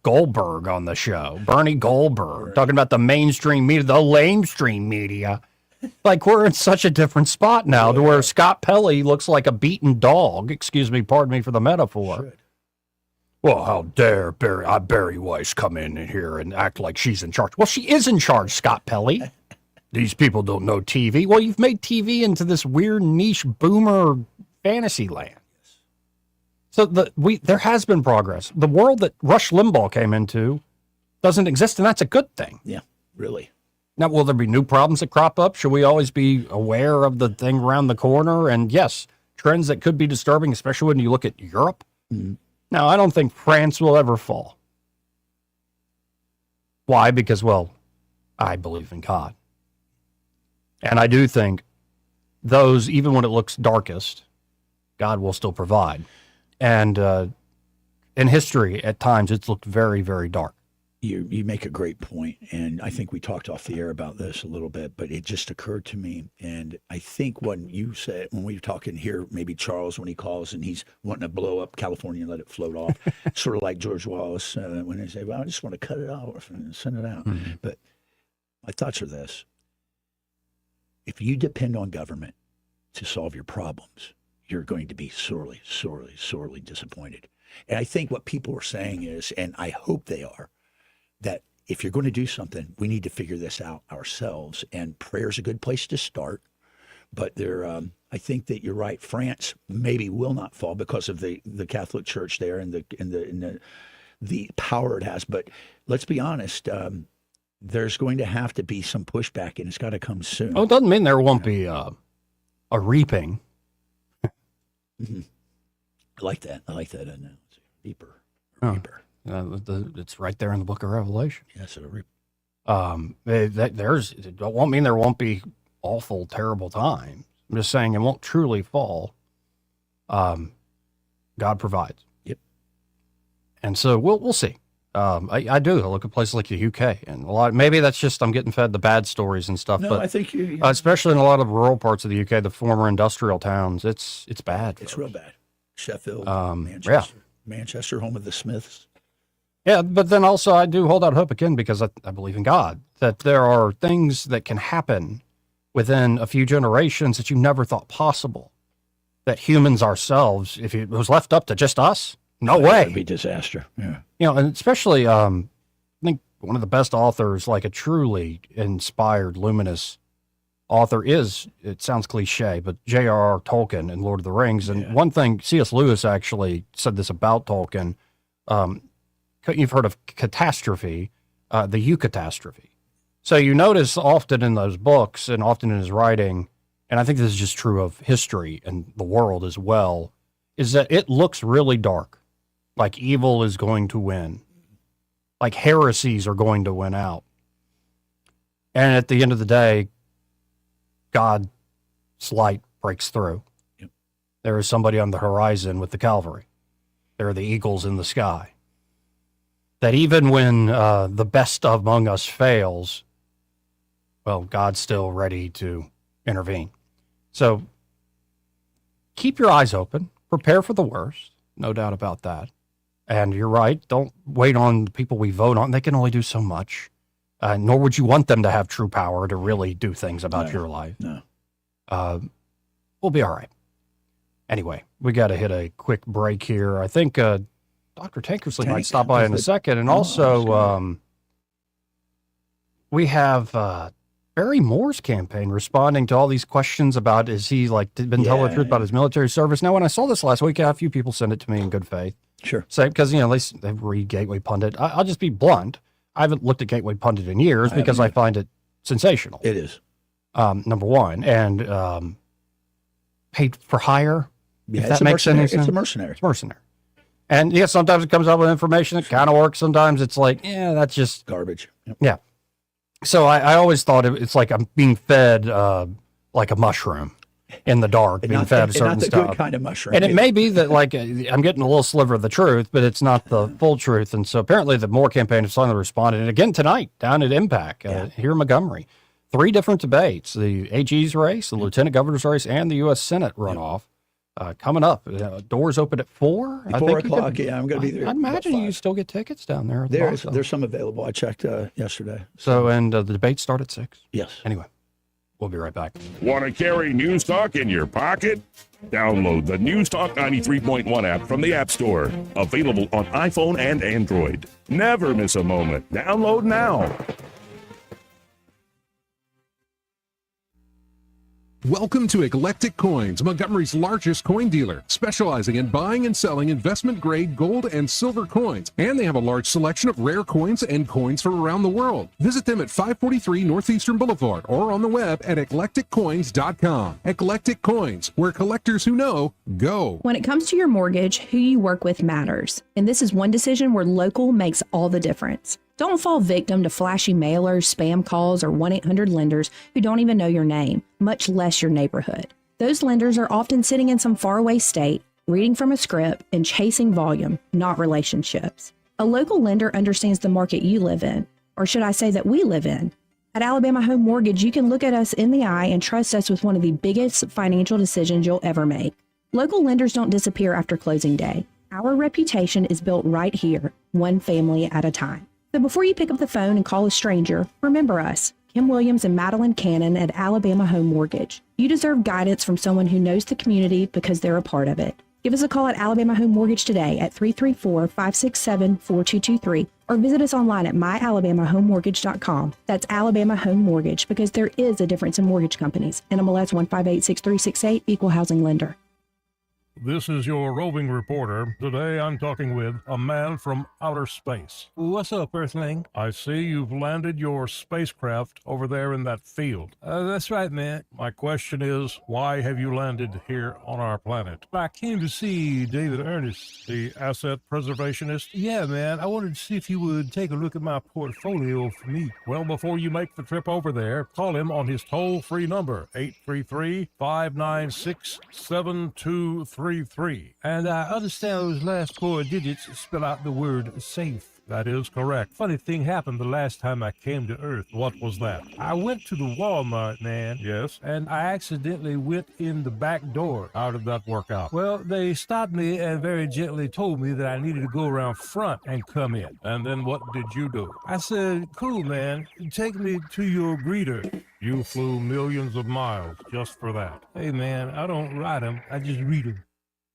Goldberg on the show, Bernie Goldberg, talking about the mainstream media, the lamestream media. Like, we're in such a different spot now to where Scott Pelley looks like a beaten dog. Excuse me, pardon me for the metaphor. Well, how dare Barry Weiss come in here and act like she's in charge? Well, she is in charge, Scott Pelley. These people don't know TV. Well, you've made TV into this weird niche boomer fantasy land. So there has been progress. The world that Rush Limbaugh came into doesn't exist, and that's a good thing. Yeah, really. Now, will there be new problems that crop up? Should we always be aware of the thing around the corner? And yes, trends that could be disturbing, especially when you look at Europe. Mm-hmm. Now, I don't think France will ever fall. Why? Because, well, I believe in God. And I do think those, even when it looks darkest, God will still provide. And in history, at times, it's looked very, very dark. You make a great point, and I think we talked off the air about this a little bit, but it just occurred to me, and I think when you said, when we were talking here, maybe Charles, when he calls and he's wanting to blow up California and let it float off, sort of like George Wallace, when they say, well, I just want to cut it off and send it out. Mm-hmm. But my thoughts are this. If you depend on government to solve your problems, you're going to be sorely, sorely, sorely disappointed. And I think what people are saying is, and I hope they are, that if you're going to do something, we need to figure this out ourselves. And prayer is a good place to start. But I think that you're right. France maybe will not fall because of the Catholic Church there and the power it has. But let's be honest, there's going to have to be some pushback, and it's got to come soon. Oh, it doesn't mean there won't be a reaping. Mm-hmm. I like that analogy. Reaper. It's right there in the book of Revelation. Yes, it'll reap. It won't mean there won't be awful, terrible times. I'm just saying it won't truly fall. God provides. Yep. And so we'll see. I do. I look at places like the UK and maybe that's just I'm getting fed the bad stories and stuff. No, but I think especially in a lot of rural parts of the UK, the former industrial towns, it's bad. It's real bad. Sheffield, Manchester, home of the Smiths. Yeah, but then also I do hold out hope again because I believe in God, that there are things that can happen within a few generations that you never thought possible. That humans ourselves, if it was left up to just us, no way. It'd be disaster. Yeah. And especially, I think one of the best authors, like a truly inspired, luminous author is, it sounds cliche, but J.R.R. Tolkien in Lord of the Rings. And one thing, C.S. Lewis actually said this about Tolkien. You've heard of catastrophe, the eucatastrophe. So you notice often in those books and often in his writing, and I think this is just true of history and the world as well, is that it looks really dark, like evil is going to win, like heresies are going to win out. And at the end of the day, God's light breaks through. Yep. There is somebody on the horizon with the Calvary. There are the eagles in the sky. That even when the best among us fails, well, God's still ready to intervene. So keep your eyes open. Prepare for the worst. No doubt about that. And you're right. Don't wait on the people we vote on. They can only do so much. Nor would you want them to have true power to really do things about your life. No. We'll be all right. Anyway, we got to hit a quick break here. I think Dr. Tankersley might stop by in a second. And also, we have Barry Moore's campaign responding to all these questions about, is he been telling the truth about his military service? Now, when I saw this last week, a few people sent it to me in good faith. Sure. Say, because, they read Gateway Pundit. I'll just be blunt. I haven't looked at Gateway Pundit in years because I find it sensational. It is. Number one. And paid for hire. Yeah, if that makes any sense. It's a mercenary. It's mercenary. And yeah, sometimes it comes up with information that kind of works. Sometimes it's like, that's just garbage. Yep. Yeah. So I always thought it's like I'm being fed like a mushroom in the dark, being fed certain not the stuff. good kind of mushroom. And it may be that I'm getting a little sliver of the truth, but it's not the full truth. And so apparently the Moore campaign has finally responded. And again tonight down at Impact here in Montgomery, 3 different debates: the AG's race, the lieutenant governor's race, and the U.S. Senate runoff. Coming up. Doors open at 4? 4 o'clock, I'm going to be there. I'd imagine you still get tickets down there. There's some available. I checked yesterday. So, and the debates start at 6? Yes. Anyway, we'll be right back. Want to carry News Talk in your pocket? Download the News Talk 93.1 app from the App Store. Available on iPhone and Android. Never miss a moment. Download now. Welcome to Eclectic Coins, Montgomery's largest coin dealer, specializing in buying and selling investment-grade gold and silver coins. And they have a large selection of rare coins and coins from around the world. Visit them at 543 Northeastern Boulevard or on the web at eclecticcoins.com. Eclectic Coins, where collectors who know go. When it comes to your mortgage, who you work with matters. And this is one decision where local makes all the difference. Don't fall victim to flashy mailers, spam calls, or 1-800-lenders who don't even know your name, much less your neighborhood. Those lenders are often sitting in some faraway state, reading from a script, and chasing volume, not relationships. A local lender understands the market you live in, or should I say that we live in. At Alabama Home Mortgage, you can look at us in the eye and trust us with one of the biggest financial decisions you'll ever make. Local lenders don't disappear after closing day. Our reputation is built right here, one family at a time. So before you pick up the phone and call a stranger, remember us, Kim Williams and Madeline Cannon at Alabama Home Mortgage. You deserve guidance from someone who knows the community because they're a part of it. Give us a call at Alabama Home Mortgage today at 334-567-4223 or visit us online at myalabamahomemortgage.com. That's Alabama Home Mortgage, because there is a difference in mortgage companies. NMLS 1586368, Equal Housing Lender. This is your roving reporter. Today I'm talking with a man from outer space. What's up, Earthling? I see you've landed your spacecraft over there in that field. That's right, man. My question is, why have you landed here on our planet? I came to see David Ernest. The asset preservationist? Yeah, man. I wanted to see if you would take a look at my portfolio for me. Well, before you make the trip over there, call him on his toll-free number, 833-596-7233. And I understand those last 4 digits spell out the word safe. That is correct. Funny thing happened the last time I came to Earth. What was that? I went to the Walmart, man. Yes? And I accidentally went in the back door. How did that work out? Well, they stopped me and very gently told me that I needed to go around front and come in. And then what did you do? I said, cool, man. Take me to your greeter. You flew millions of miles just for that. Hey, man, I don't write them. I just read them.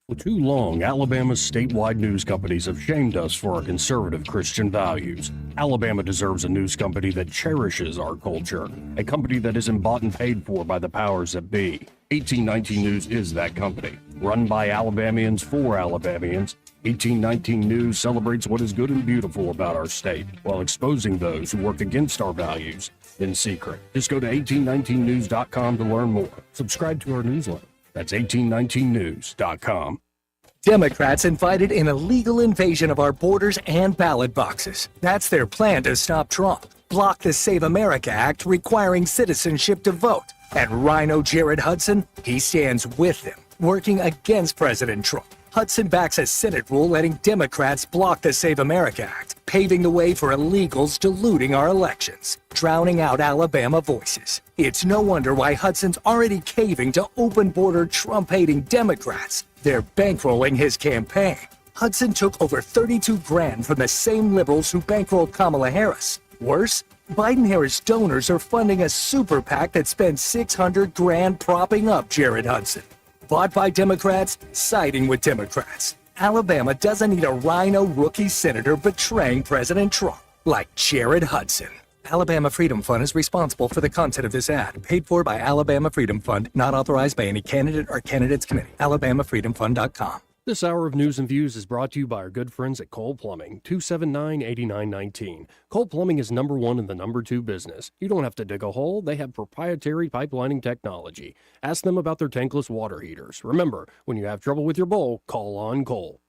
For too long, Alabama's statewide news companies have shamed us for our conservative Christian values. Alabama deserves a news company that cherishes our culture, a company that isn't bought and paid for by the powers that be. 1819 News is that company. Run by Alabamians for Alabamians, 1819 News celebrates what is good and beautiful about our state, while exposing those who work against our values in secret. Just go to 1819news.com to learn more. Subscribe to our newsletter. That's 1819news.com. Democrats invited an illegal invasion of our borders and ballot boxes. That's their plan to stop Trump. Block the Save America Act requiring citizenship to vote. And Rhino Jared Hudson, he stands with them, working against President Trump. Hudson backs a Senate rule letting Democrats block the Save America Act, paving the way for illegals diluting our elections, drowning out Alabama voices. It's no wonder why Hudson's already caving to open-border Trump-hating Democrats. They're bankrolling his campaign. Hudson took over $32,000 from the same liberals who bankrolled Kamala Harris. Worse, Biden-Harris donors are funding a super PAC that spent $600,000 propping up Jared Hudson. Bought by Democrats, siding with Democrats. Alabama doesn't need a rhino rookie senator betraying President Trump, like Jared Hudson. Alabama Freedom Fund is responsible for the content of this ad, paid for by Alabama Freedom Fund, not authorized by any candidate or candidates committee. AlabamaFreedomFund.com. This hour of News and Views is brought to you by our good friends at Cole Plumbing, 279-8919. Cole Plumbing is number 1 in the number 2 business. You don't have to dig a hole. They have proprietary pipelining technology. Ask them about their tankless water heaters. Remember, when you have trouble with your bowl, call on Cole.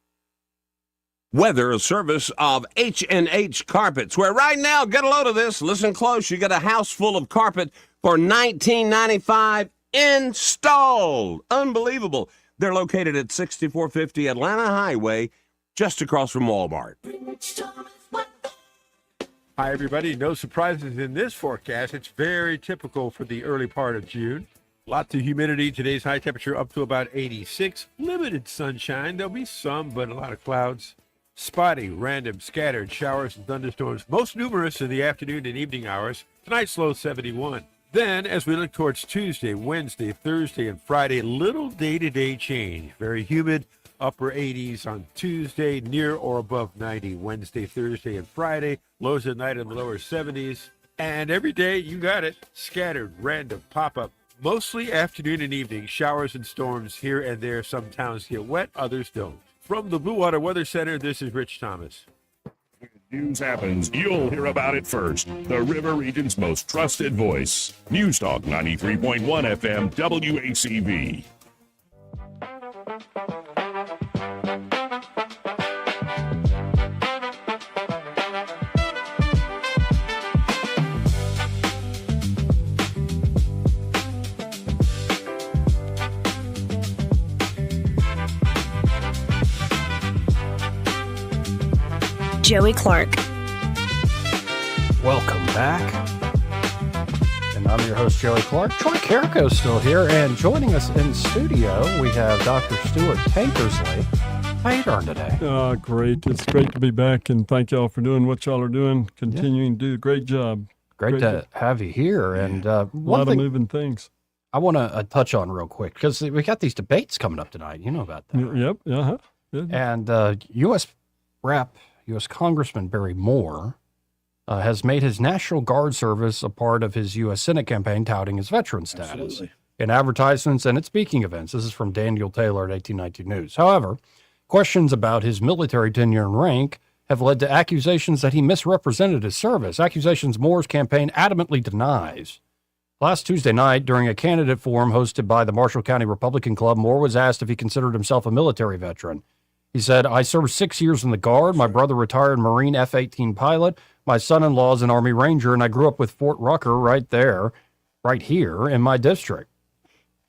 Weather, a service of H&H Carpets, where right now, get a load of this, listen close, you get a house full of carpet for $19.95 installed. Unbelievable. They're located at 6450 Atlanta Highway, just across from Walmart. Hi, everybody. No surprises in this forecast. It's very typical for the early part of June. Lots of humidity. Today's high temperature up to about 86. Limited sunshine. There'll be some, but a lot of clouds. Spotty, random, scattered showers and thunderstorms, most numerous in the afternoon and evening hours. Tonight's low 71. Then, as we look towards Tuesday, Wednesday, Thursday, and Friday, little day-to-day change. Very humid, upper 80s on Tuesday, near or above 90 Wednesday, Thursday, and Friday. Lows at night in the lower 70s. And every day, you got it, scattered, random, pop-up Mostly afternoon and evening, showers and storms here and there. Some towns get wet, others don't. From the Blue Water Weather Center, this is Rich Thomas. News happens, you'll hear about it first. The River Region's most trusted voice. News Talk 93.1 FM WACV. Joey Clark. Welcome back. And I'm your host, Joey Clark. Troy Carrico's still here, and joining us in studio, we have Dr. Stuart Tankersley. How you doing today? Great. It's great to be back, and thank y'all for doing what y'all are doing, continuing to do a great job. Great to have you here. And a lot of moving things. I want to touch on real quick, because we got these debates coming up tonight. You know about that. Yep. Uh-huh. Good. And U.S. U.S. Congressman Barry Moore has made his National Guard service a part of his U.S. Senate campaign, touting his veteran status. Absolutely. In advertisements and at speaking events. This is from Daniel Taylor at 1819 News. However, questions about his military tenure and rank have led to accusations that he misrepresented his service, accusations Moore's campaign adamantly denies. Last Tuesday night, during a candidate forum hosted by the Marshall County Republican Club, Moore was asked if he considered himself a military veteran. He said, "I served 6 years in the Guard. My brother retired Marine F-18 pilot. My son-in-law is an Army Ranger, and I grew up with Fort Rucker right here in my district.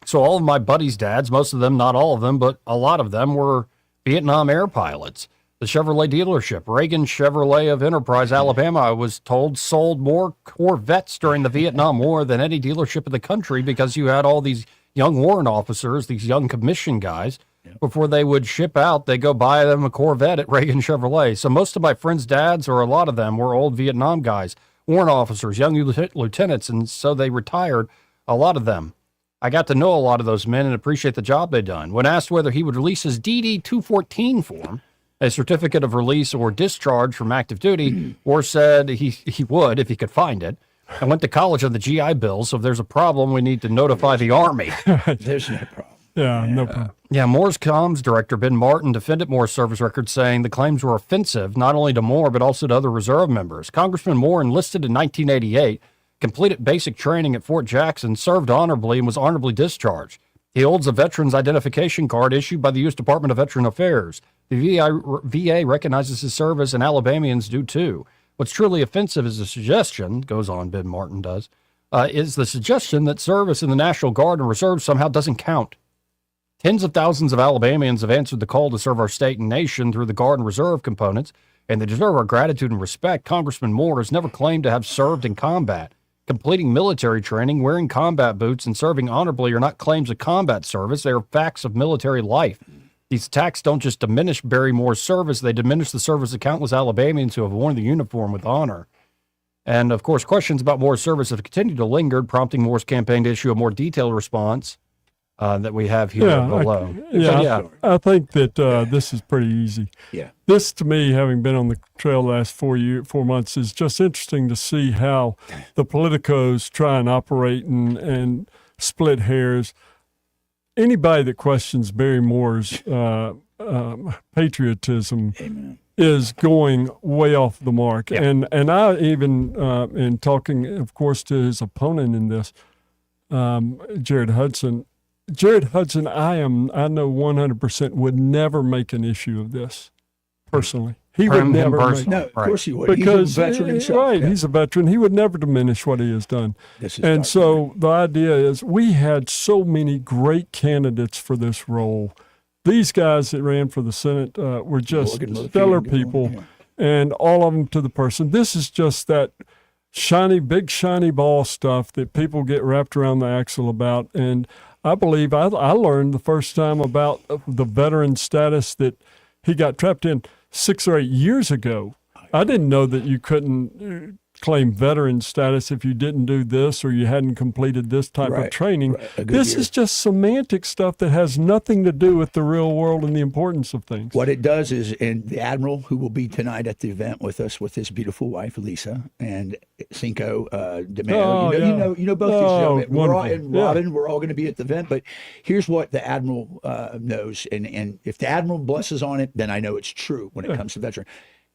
So all of my buddies' dads, most of them, not all of them, but a lot of them were Vietnam air pilots. The Chevrolet dealership, Reagan Chevrolet of Enterprise, Alabama, I was told, sold more Corvettes during the Vietnam War than any dealership in the country because you had all these young warrant officers, these young commission guys. Before they would ship out, they go buy them a Corvette at Reagan Chevrolet. So most of my friends' dads, or a lot of them, were old Vietnam guys, warrant officers, young lieutenants, and so they retired, a lot of them. I got to know a lot of those men and appreciate the job they'd done. When asked whether he would release his DD-214 form, a certificate of release or discharge from active duty, Moore said he would if he could find it. I went to college on the GI Bill, so if there's a problem, we need to notify the Army." There's no problem. Yeah, no problem. Moore's comms director, Ben Martin, defended Moore's service record, saying the claims were offensive, not only to Moore, but also to other reserve members. Congressman Moore enlisted in 1988, completed basic training at Fort Jackson, served honorably, and was honorably discharged. He holds a veteran's identification card issued by the U.S. Department of Veteran Affairs. The VA recognizes his service, and Alabamians do too. What's truly offensive is the suggestion, goes on Ben Martin does, is the suggestion that service in the National Guard and Reserve somehow doesn't count. Tens of thousands of Alabamians have answered the call to serve our state and nation through the Guard and Reserve components, and they deserve our gratitude and respect. Congressman Moore has never claimed to have served in combat. Completing military training, wearing combat boots, and serving honorably are not claims of combat service. They are facts of military life. These attacks don't just diminish Barry Moore's service, they diminish the service of countless Alabamians who have worn the uniform with honor. And, of course, questions about Moore's service have continued to linger, prompting Moore's campaign to issue a more detailed response that we have here below. I think that this is pretty easy. Yeah. This, to me, having been on the trail the last 4 months, is just interesting to see how the politicos try and operate and split hairs. Anybody that questions Barry Moore's patriotism is going way off the mark. Yeah. And I even, in talking, of course, to his opponent in this, Jared Hudson, I know 100% would never make an issue of this personally. He would never make. No, of course he would. Because he's a veteran himself. Right, he's a veteran. He would never diminish what he has done. And so the idea is we had so many great candidates for this role. These guys that ran for the Senate were just stellar people, and all of them to the person. This is just that big shiny ball stuff that people get wrapped around the axle about. And I believe I learned the first time about the veteran status that he got trapped in 6 or 8 years ago. I didn't know that you couldn't claim veteran status if you didn't do this or you hadn't completed this type of training. This is just semantic stuff that has nothing to do with the real world and the importance of things. What it does is, and the Admiral, who will be tonight at the event with us with his beautiful wife, Lisa, and Cinco de Mayo. You know both these gentlemen. We're all, and Robin, we're all going to be at the event. But here's what the Admiral knows. And if the Admiral blesses on it, then I know it's true when it comes to veteran.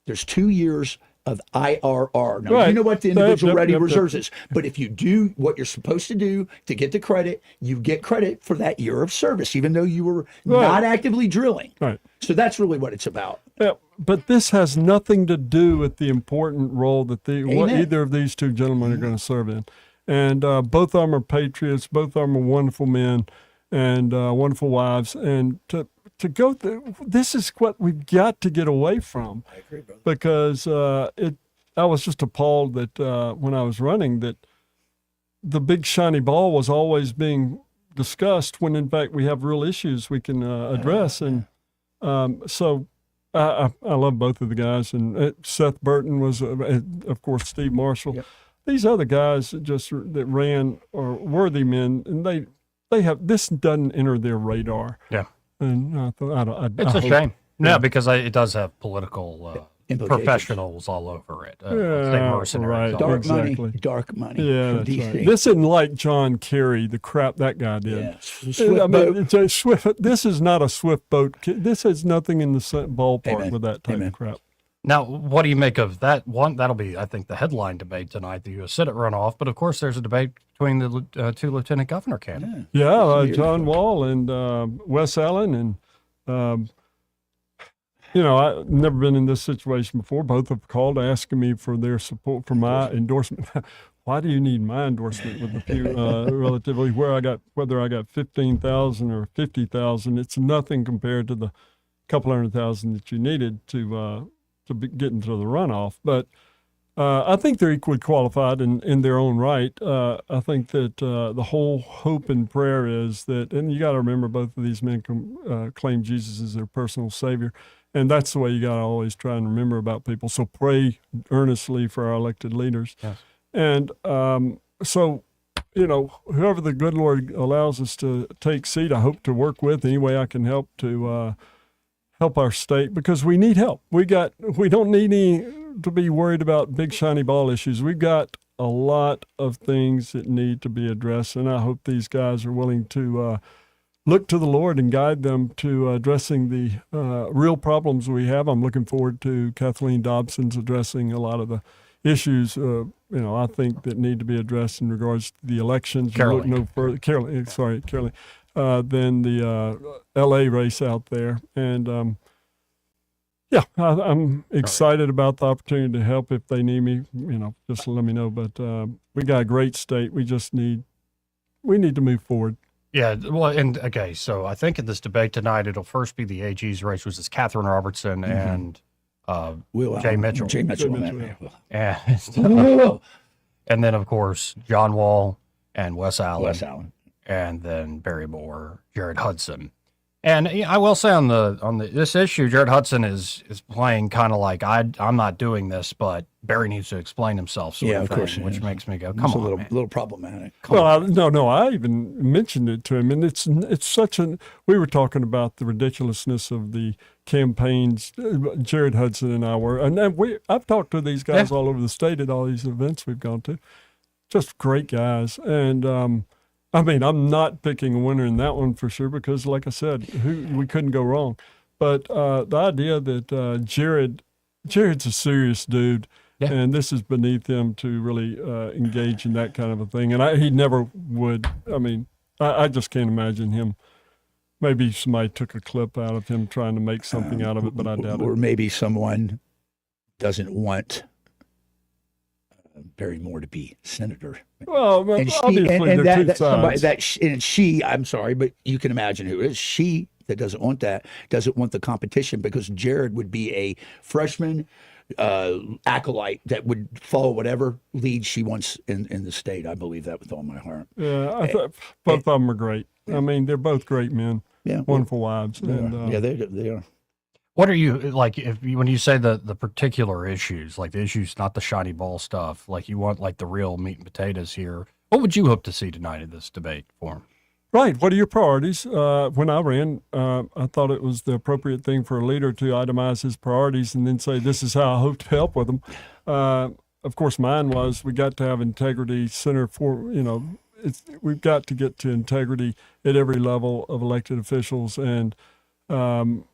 There's 2 years of IRR. Now, you know what the individual ready reserves is. But if you do what you're supposed to do to get the credit, you get credit for that year of service, even though you were not actively drilling. Right. So that's really what it's about. Yeah, but this has nothing to do with the important role that either of these two gentlemen are going to serve in. And both of them are patriots. Both of them are wonderful men and wonderful wives. And to go through, this is what we've got to get away from. I agree, brother. Because I was just appalled that when I was running that the big shiny ball was always being discussed when in fact we have real issues we can address. And so I love both of the guys. And Seth Burton was, of course, Steve Marshall. Yep. These other guys that ran are worthy men, and they have, this doesn't enter their radar. Yeah. And it's a shame. No, because it does have political professionals all over it. Right. Dark money. Yeah, that's right. This isn't like John Kerry, the crap that guy did. Yeah. This is not a swift boat. This has nothing in the ballpark with that type of crap. Now, what do you make of that one? That'll be, I think, the headline debate tonight, the U.S. Senate runoff. But of course, there's a debate between the two lieutenant governor candidates. Yeah, John Wall and Wes Allen. And, I've never been in this situation before. Both have called asking me for their support for my endorsement. Why do you need my endorsement with the few relatively whether I got 15,000 or 50,000? It's nothing compared to the couple 100,000 that you needed to get into the runoff. But I think they're equally qualified in their own right. I think that the whole hope and prayer is that, and you got to remember both of these men claim Jesus as their personal Savior. And that's the way you got to always try and remember about people. So pray earnestly for our elected leaders. Yes. And so, whoever the good Lord allows us to take seat, I hope to work with any way I can help to help our state, because we need help. We don't need to be worried about big shiny ball issues. We've got a lot of things that need to be addressed, and I hope these guys are willing to look to the Lord and guide them to addressing the real problems we have. I'm looking forward to Kathleen Dobson's addressing a lot of the issues, I think that need to be addressed in regards to the elections. Caroline. You look no further, Caroline. Than the L.A. race out there. And, I'm excited about the opportunity to help if they need me. Just let me know. But we got a great state. We need to move forward. Yeah, well, so I think in this debate tonight, it'll first be the AG's race, which is Catherine Robertson and Jay Mitchell. Jay Mitchell. And then, of course, John Wall and Wes Allen. And then Barry Moore, Jared Hudson. And I will say on this issue, Jared Hudson is playing kind of like I'm not doing this, but Barry needs to explain himself. Of course, which makes me go, come on, a little problematic. No, I even mentioned it to him, and it's such we were talking about the ridiculousness of the campaigns. Jared Hudson and I were, and I've talked to these guys all over the state at all these events we've gone to. Just great guys, and I'm not picking a winner in that one for sure because, like I said, we couldn't go wrong. But the idea that Jared's a serious dude, and this is beneath him to really engage in that kind of a thing. And he never would. I just can't imagine him. Maybe somebody took a clip out of him trying to make something out of it, but I doubt it. Or maybe someone doesn't want Barry Moore to be senator. Well, and she, I'm sorry, but you can imagine who it is. She that doesn't want the competition, because Jared would be a freshman acolyte that would follow whatever lead she wants in the state. I believe that with all my heart. Yeah, I thought both of them are great. They're both great men. Yeah, wonderful wives. They are. What are you like when you say the particular issues, like the issues, not the shiny ball stuff, like you want like the real meat and potatoes here? What would you hope to see tonight in this debate forum? Right. What are your priorities? When I ran, I thought it was the appropriate thing for a leader to itemize his priorities and then say, this is how I hope to help with them. Of course, mine was we got to have integrity center for, we've got to get to integrity at every level of elected officials. And I'm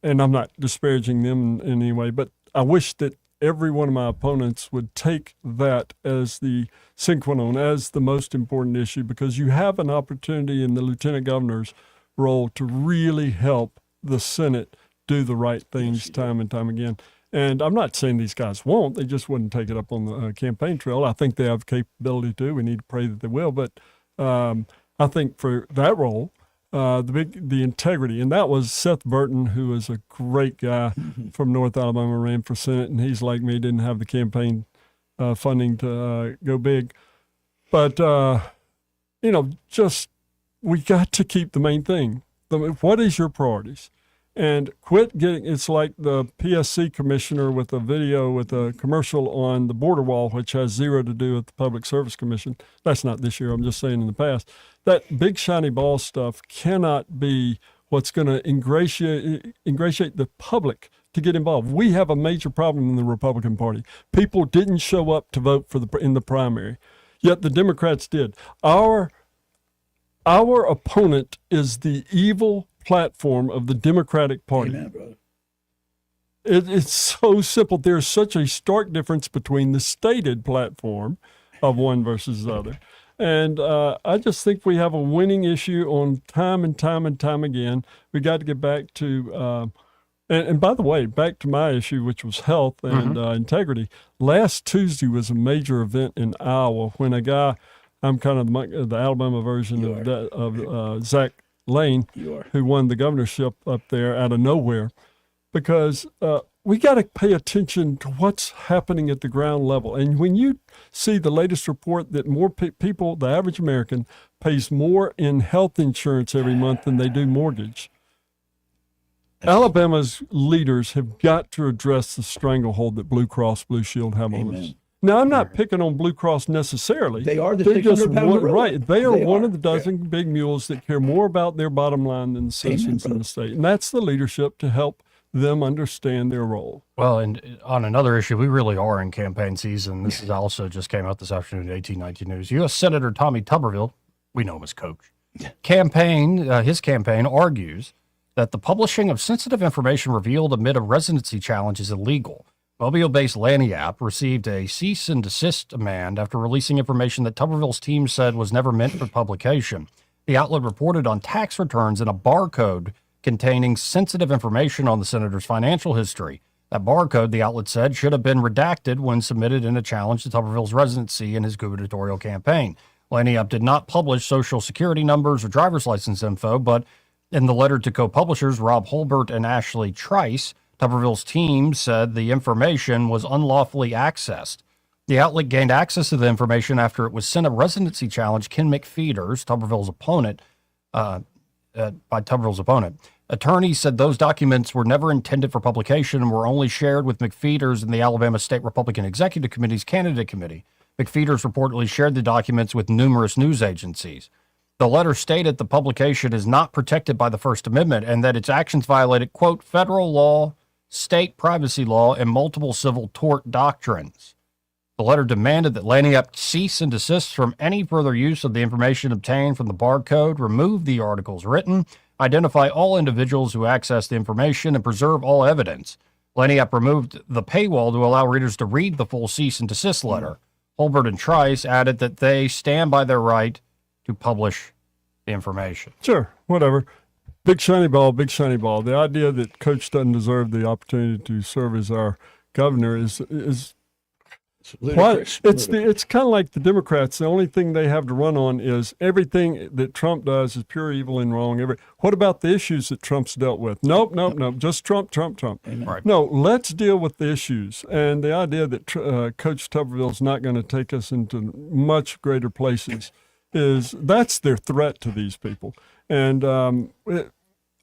not disparaging them in any way, but I wish that every one of my opponents would take that as the sine qua non, as the most important issue, because you have an opportunity in the lieutenant governor's role to really help the Senate do the right things time and time again. And I'm not saying these guys won't. They just wouldn't take it up on the campaign trail. I think they have capability to. We need to pray that they will. But I think for that role, the integrity, and that was Seth Burton, who is a great guy from North Alabama, ran for Senate, and he's like me, didn't have the campaign funding to go big. But, just we got to keep the main thing. What is your priorities? And quit getting, it's like the PSC commissioner with a video with a commercial on the border wall, which has zero to do with the Public Service Commission. That's not this year, I'm just saying in the past. That big shiny ball stuff cannot be what's going to ingratiate the public to get involved. We have a major problem in the Republican Party. People didn't show up to vote in the primary, yet the Democrats did. Our opponent is the evil platform of the Democratic Party. Amen, brother. It's so simple. There's such a stark difference between the stated platform of one versus the other. And I just think we have a winning issue on time and time and time again. We got to get back to, and by the way, back to my issue, which was health and integrity. Last Tuesday was a major event in Iowa when a guy, I'm kind of the Alabama version of Zach Lane, who won the governorship up there out of nowhere, because we got to pay attention to what's happening at the ground level. And when you see the latest report that more people, the average American, pays more in health insurance every month than they do mortgage, Alabama's leaders have got to address the stranglehold that Blue Cross Blue Shield have on us. Now, I'm not picking on Blue Cross necessarily. They are the They're just 600-pound gorilla. right. They are one of the dozen big mules that care more about their bottom line than the citizens in the state. And that's the leadership to help them understand their role. Well, and on another issue, we really are in campaign season. This is also just came out this afternoon at 1819 News. U.S. Senator Tommy Tuberville, we know him as Coach, his campaign argues that the publishing of sensitive information revealed amid a residency challenge is illegal. Mobile-based Lagniappe received a cease and desist demand after releasing information that Tuberville's team said was never meant for publication. The outlet reported on tax returns and a barcode containing sensitive information on the senator's financial history. That barcode, the outlet said, should have been redacted when submitted in a challenge to Tuberville's residency in his gubernatorial campaign. Lagniappe did not publish Social Security numbers or driver's license info, but in the letter to co-publishers Rob Holbert and Ashley Trice, Tuberville's team said the information was unlawfully accessed. The outlet gained access to the information after it was sent a residency challenge Ken McFeeters, Tuberville's opponent, by Tuberville's opponent. Attorneys said those documents were never intended for publication and were only shared with McFeeters and the Alabama State Republican Executive Committee's candidate committee. McFeeters reportedly shared the documents with numerous news agencies. The letter stated the publication is not protected by the First Amendment and that its actions violated, quote, federal law, state privacy law, and multiple civil tort doctrines. The letter demanded that Lagniappe cease and desist from any further use of the information obtained from the barcode, remove the articles written, identify all individuals who access the information, and preserve all evidence. Lagniappe removed the paywall to allow readers to read the full cease and desist letter. Holbert and Trice added that they stand by their right to publish the information. Sure, whatever. Big shiny ball, big shiny ball. The idea that Coach doesn't deserve the opportunity to serve as our governor is ludicrous. It's kind of like the Democrats. The only thing they have to run on is everything that Trump does is pure evil and wrong. What about the issues that Trump's dealt with? Nope. Just Trump. Right. No, let's deal with the issues. And the idea that Coach Tuberville's not going to take us into much greater places that's their threat to these people. And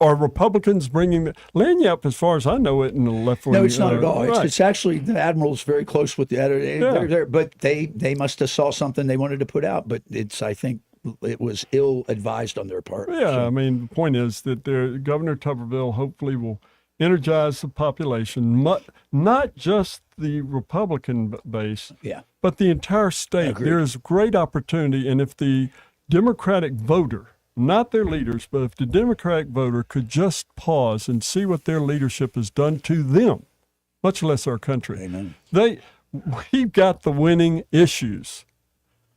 are Republicans bringing the Lagniappe, as far as I know it, in the left wing? No, it's not at all. Right. It's actually the admiral's very close with the editor. Yeah. They're there, but they must have saw something they wanted to put out. But I think it was ill advised on their part. Yeah, So, I mean, the point is that Governor Tuberville hopefully will energize the population, not just the Republican base, but the entire state. Agreed. There is great opportunity, and if the Democratic voter, not their leaders, but if the Democratic voter could just pause and see what their leadership has done to them, much less our country. Amen. We've got the winning issues.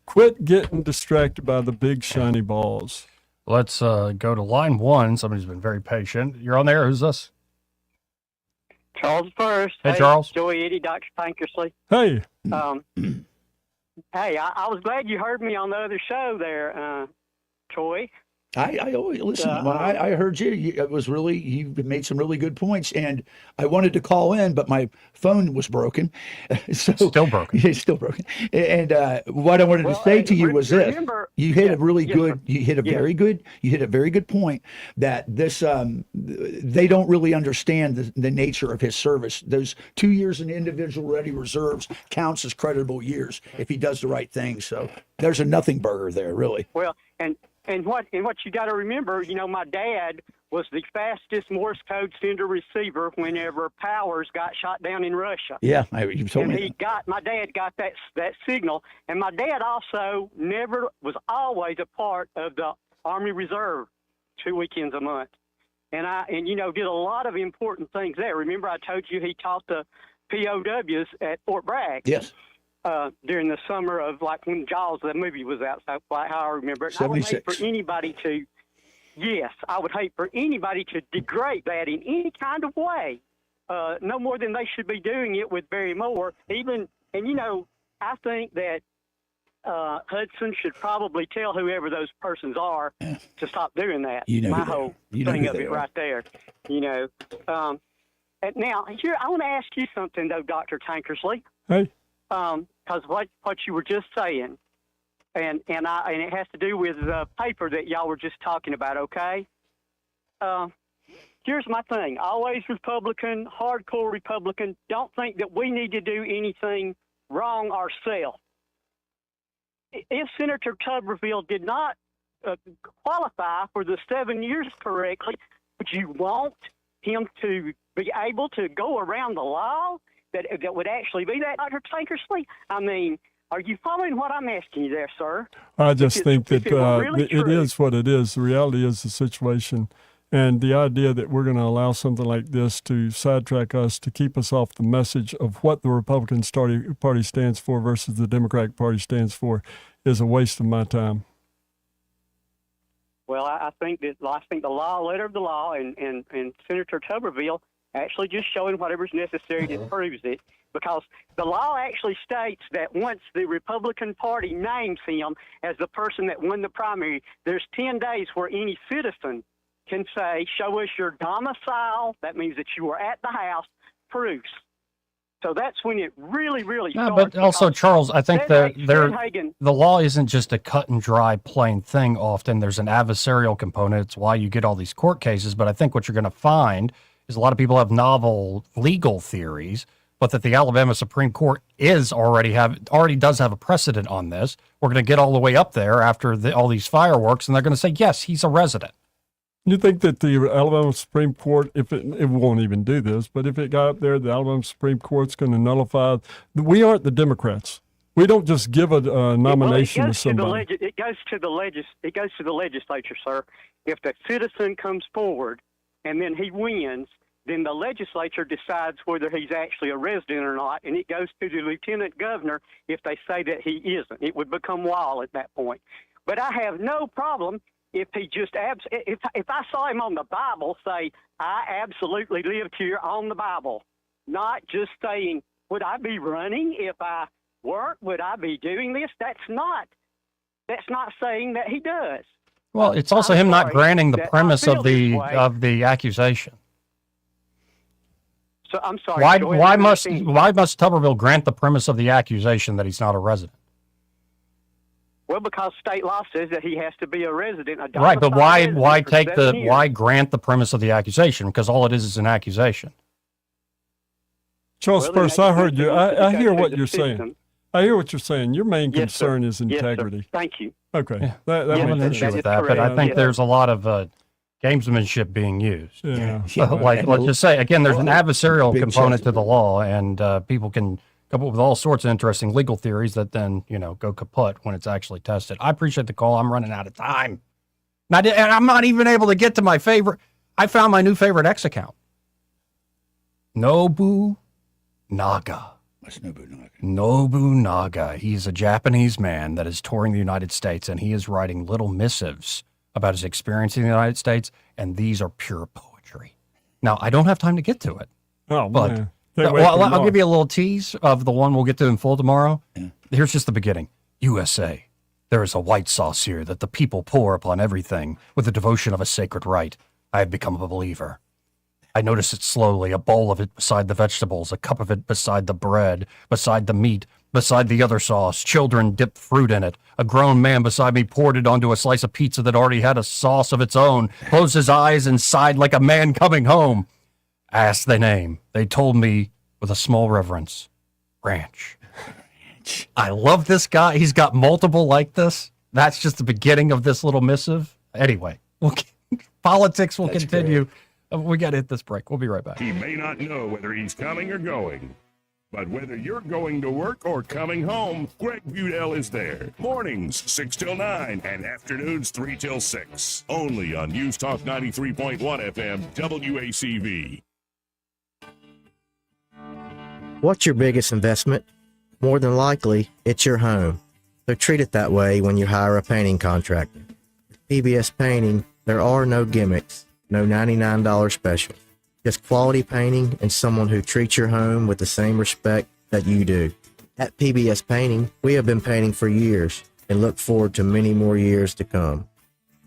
Quit getting distracted by the big shiny balls. Let's go to line one. Somebody's been very patient. You're on there. Who's this? Charles first. Hey, Charles. Joey Eddie, Dr. Tankersley. Hey. Hey, I was glad you heard me on the other show there, Troy. I always listen. When I heard you, it was really, you made some really good points, and I wanted to call in, but my phone was broken. So still broken. It's still broken. And what I wanted to say to you was this: you hit a really good, you hit a very good point that this they don't really understand the nature of his service. Those 2 years in individual ready reserves counts as creditable years if he does the right thing. So there's a nothing burger there, really. Well, and what you got to remember, my dad was the fastest Morse code sender receiver whenever Powers got shot down in Russia. Yeah, you told and me. My dad got that signal, and my dad also was always a part of the Army Reserve 2 weekends a month, and did a lot of important things there. Remember, I told you he taught the POWs at Fort Bragg. Yes. During the summer of when Jaws, the movie was out, so like how I remember it. 76. I would hate for anybody to degrade that in any kind of way. No more than they should be doing it with Barry Moore. I think that Hudson should probably tell whoever those persons are to stop doing that. My whole thing of it right there. And now, here, I want to ask you something, though, Dr. Tankersley. Hey. Because what you were just saying, and it has to do with the paper that y'all were just talking about. Okay. Here's my thing: always Republican, hardcore Republican. Don't think that we need to do anything wrong ourselves. If Senator Tuberville did not qualify for the 7 years correctly, would you want him to be able to go around the law? That would actually be that, Dr. Tankersley? I mean, are you following what I'm asking you there, sir? I just think that it true. is what it is. The reality is the situation. And the idea that we're going to allow something like this to sidetrack us, to keep us off the message of what the Republican Party stands for versus the Democratic Party stands for, is a waste of my time. Well, I think the letter of the law, and Senator Tuberville actually just showing whatever's necessary that proves it, because the law actually states that once the Republican Party names him as the person that won the primary, there's 10 days where any citizen can say, show us your domicile, that means that you were at the house, proofs. So that's when it really, really starts. But also, Charles, I think that Hagan, the law isn't just a cut and dry, plain thing. Often there's an adversarial component. It's why you get all these court cases. But I think what you're going to find is a lot of people have novel legal theories, but that the Alabama Supreme Court already does have a precedent on this. We're going to get all the way up there after all these fireworks, and they're going to say, yes, he's a resident. You think that the Alabama Supreme Court, if it won't even do this, but if it got up there, the Alabama Supreme Court's going to nullify? We aren't the Democrats. We don't just give a nomination to somebody. It goes to the legislature, sir. If the citizen comes forward and then he wins, then the legislature decides whether he's actually a resident or not, and it goes to the lieutenant governor if they say that he isn't. It would become law at that point. But I have no problem if he just if I saw him on the Bible say, I absolutely lived here on the Bible, not just saying, would I be running if I weren't? Would I be doing this? That's not saying that he does. Well, it's also him not granting the premise of the accusation. So I'm sorry. Why must Tuberville grant the premise of the accusation that he's not a resident? Well, because state law says that he has to be a resident. A Right, but domiciled why resident for take 7 years. why grant the premise of the accusation? Because all it is an accusation. Charles Well, Spurce, the I heard you. accusation I is hear to what the you're saying. citizen. I hear what you're saying. Your main Yes, sir. concern is Yes, sir. integrity. Thank you. Okay. Yeah. That I have an makes issue sense. with that, but I think there's a lot of gamesmanship being used. Yeah. Let's just say again, there's an adversarial Big component to chess. the law, and people can come up with all sorts of interesting legal theories that then go kaput when it's actually tested. I appreciate the call. I'm running out of time, and I'm not even able to get to my favorite. I found my new favorite X account, Nobunaga. What's Nobunaga? Nobunaga. He's a Japanese man that is touring the United States, and he is writing little missives about his experience in the United States, and these are pure poetry. Now, I don't have time to get to it. Oh, but man. I'll give you a little tease of the one we'll get to in full tomorrow. Yeah. Here's just the beginning. USA. There is a white sauce here that the people pour upon everything with the devotion of a sacred rite. I have become a believer. I notice it slowly, a bowl of it beside the vegetables, a cup of it beside the bread, beside the meat, beside the other sauce. Children dipped fruit in it. A grown man beside me poured it onto a slice of pizza that already had a sauce of its own, closed his eyes and sighed like a man coming home. Asked the name. They told me with a small reverence, Ranch. I love this guy. He's got multiple like this. That's just the beginning of this little missive. Anyway, politics will continue. We got to hit this break. We'll be right back. He may not know whether he's coming or going, but whether you're going to work or coming home, Greg Budell is there. Mornings 6 till 9 and afternoons 3 till 6. Only on News Talk 93.1 FM WACV. What's your biggest investment? More than likely, it's your home. So treat it that way when you hire a painting contractor. With PBS Painting, there are no gimmicks, no $99 specials. Just quality painting and someone who treats your home with the same respect that you do. At PBS Painting, we have been painting for years and look forward to many more years to come.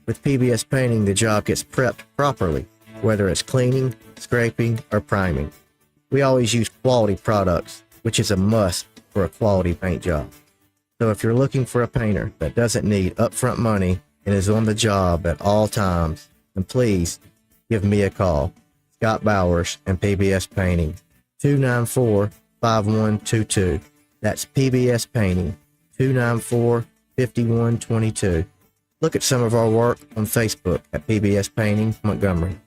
With PBS Painting, the job gets prepped properly, whether it's cleaning, scraping, or priming. We always use quality products, which is a must for a quality paint job. So if you're looking for a painter that doesn't need upfront money and is on the job at all times, then please give me a call. Scott Bowers and PBS Painting, 294-5122. That's PBS Painting, 294-5122. Look at some of our work on Facebook at PBS Painting Montgomery.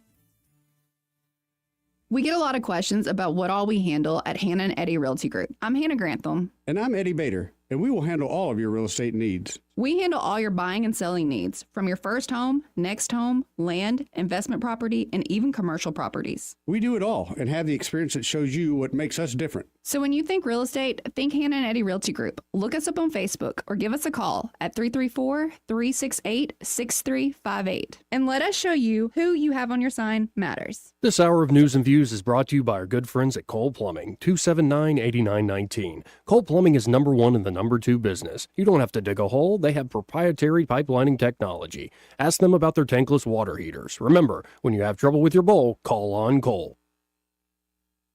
We get a lot of questions about what all we handle at Hannah and Eddie Realty Group. I'm Hannah Grantham. And I'm Eddie Bader, and we will handle all of your real estate needs. We handle all your buying and selling needs, from your first home, next home, land, investment property, and even commercial properties. We do it all and have the experience that shows you what makes us different. So when you think real estate, think Hannah and Eddie Realty Group. Look us up on Facebook or give us a call at 334-368-6358. And let us show you who you have on your sign matters. This hour of News and Views is brought to you by our good friends at Cole Plumbing, 279-8919. Cole Plumbing is number one in the number two business. You don't have to dig a hole. They have proprietary pipelining technology. Ask them about their tankless water heaters. Remember, when you have trouble with your bowl, call on Cole.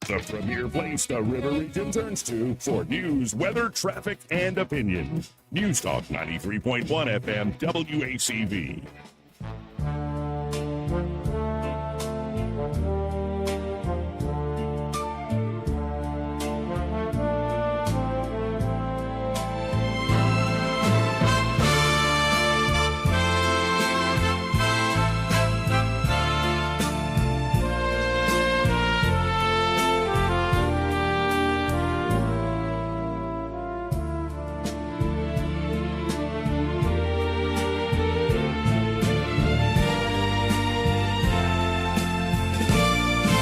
The premier place the River Region turns to for news, weather, traffic, and opinion. News Talk 93.1 FM WACV.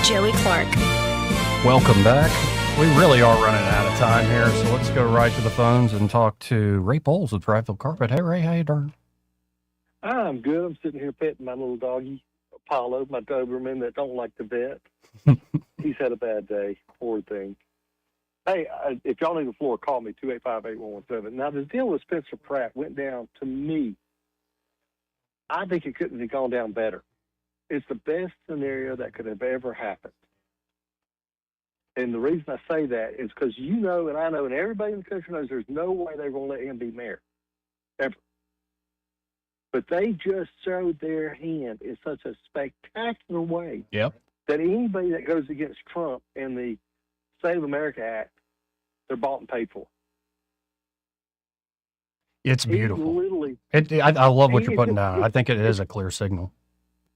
Joey Clark. Welcome back. We really are running out of time here, so let's go right to the phones and talk to Ray Bowles with Bradfield Carpet. Hey, Ray, how you doing? I'm good. I'm sitting here petting my little doggy, Apollo, my Doberman that don't like to vet. He's had a bad day. Poor thing. Hey, if y'all need the floor, call me, 285-8117. Now, the deal with Spencer Pratt went down, to me, I think it couldn't have gone down better. It's the best scenario that could have ever happened. And the reason I say that is because you know, and I know, and everybody in the country knows there's no way they're going to let him be mayor, ever. But they just showed their hand in such a spectacular way Yep. that anybody that goes against Trump and the Save America Act, they're bought and paid for. It's He beautiful. literally, I love what He you're is putting a- down. I think it is a clear signal.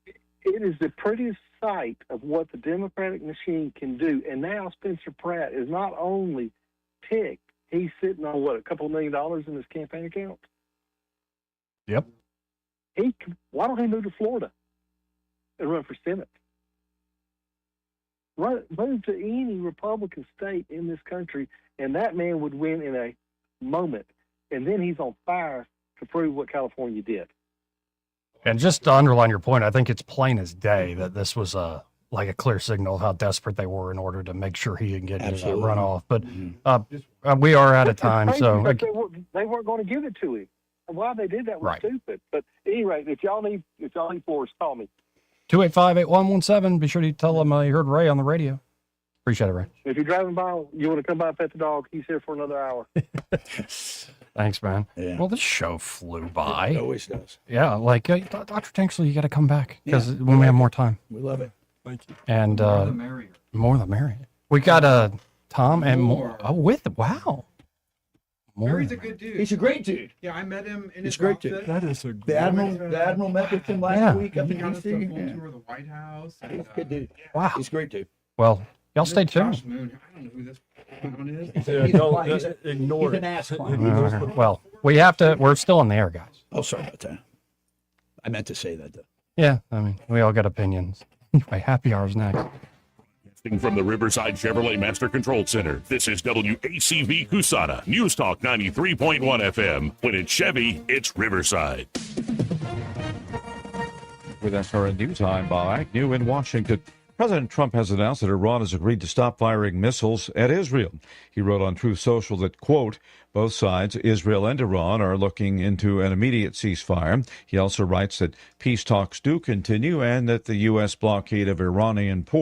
it is the prettiest sight of what the Democratic machine can do. And now Spencer Pratt is not only ticked, he's sitting on, what, a couple $1 million in his campaign account? Yep. Why don't he move to Florida and run for Senate? Move to any Republican state in this country, and that man would win in a moment. And then he's on fire to prove what California did. And just to underline your point, I think it's plain as day that this was like a clear signal of how desperate they were in order to make sure he didn't get into that Absolutely. runoff. But we are out of It's time, crazy so because they weren't going to give it to him. And why they did that was Right. stupid. But at any rate, if y'all need floors, call me. 285-8117. Be sure to tell them you heard Ray on the radio. Appreciate it, Ray. If you're driving by, you want to come by and pet the dog, he's here for another hour. Thanks, man. Yeah. Well, this show flew by. It always does. Yeah, like Dr. Tanksley, you got to come back because when we have more time. We love it. Thank you. And more the merrier. More the merrier. We got Tom and more. Oh, wow. More. Barry's a good dude. He's a great dude. Yeah, I met him in He's his a great outfit. dude. That is a The Admiral met with him last Yeah. week up He in got us a D.C. full Yeah. tour of the White House. And, He's a good dude. Wow. He's a great dude. Well, y'all stay Josh tuned. Moon. I don't know who this clown is. Yeah, He's a- don't he's a- ignore he's it. an ass clown. Well, we have to. We're still on the air, guys. Oh, sorry about that. I meant to say that, though. Yeah, I mean, we all got opinions. Anyway, happy hours next. From the Riverside Chevrolet Master Control Center, this is WACV Cusana, News Talk 93.1 FM. When it's Chevy, it's Riverside. With SRN News, I'm Bob Agnew in Washington. President Trump has announced that Iran has agreed to stop firing missiles at Israel. He wrote on Truth Social that, quote, both sides, Israel and Iran, are looking into an immediate ceasefire. He also writes that peace talks do continue and that the U.S. blockade of Iranian ports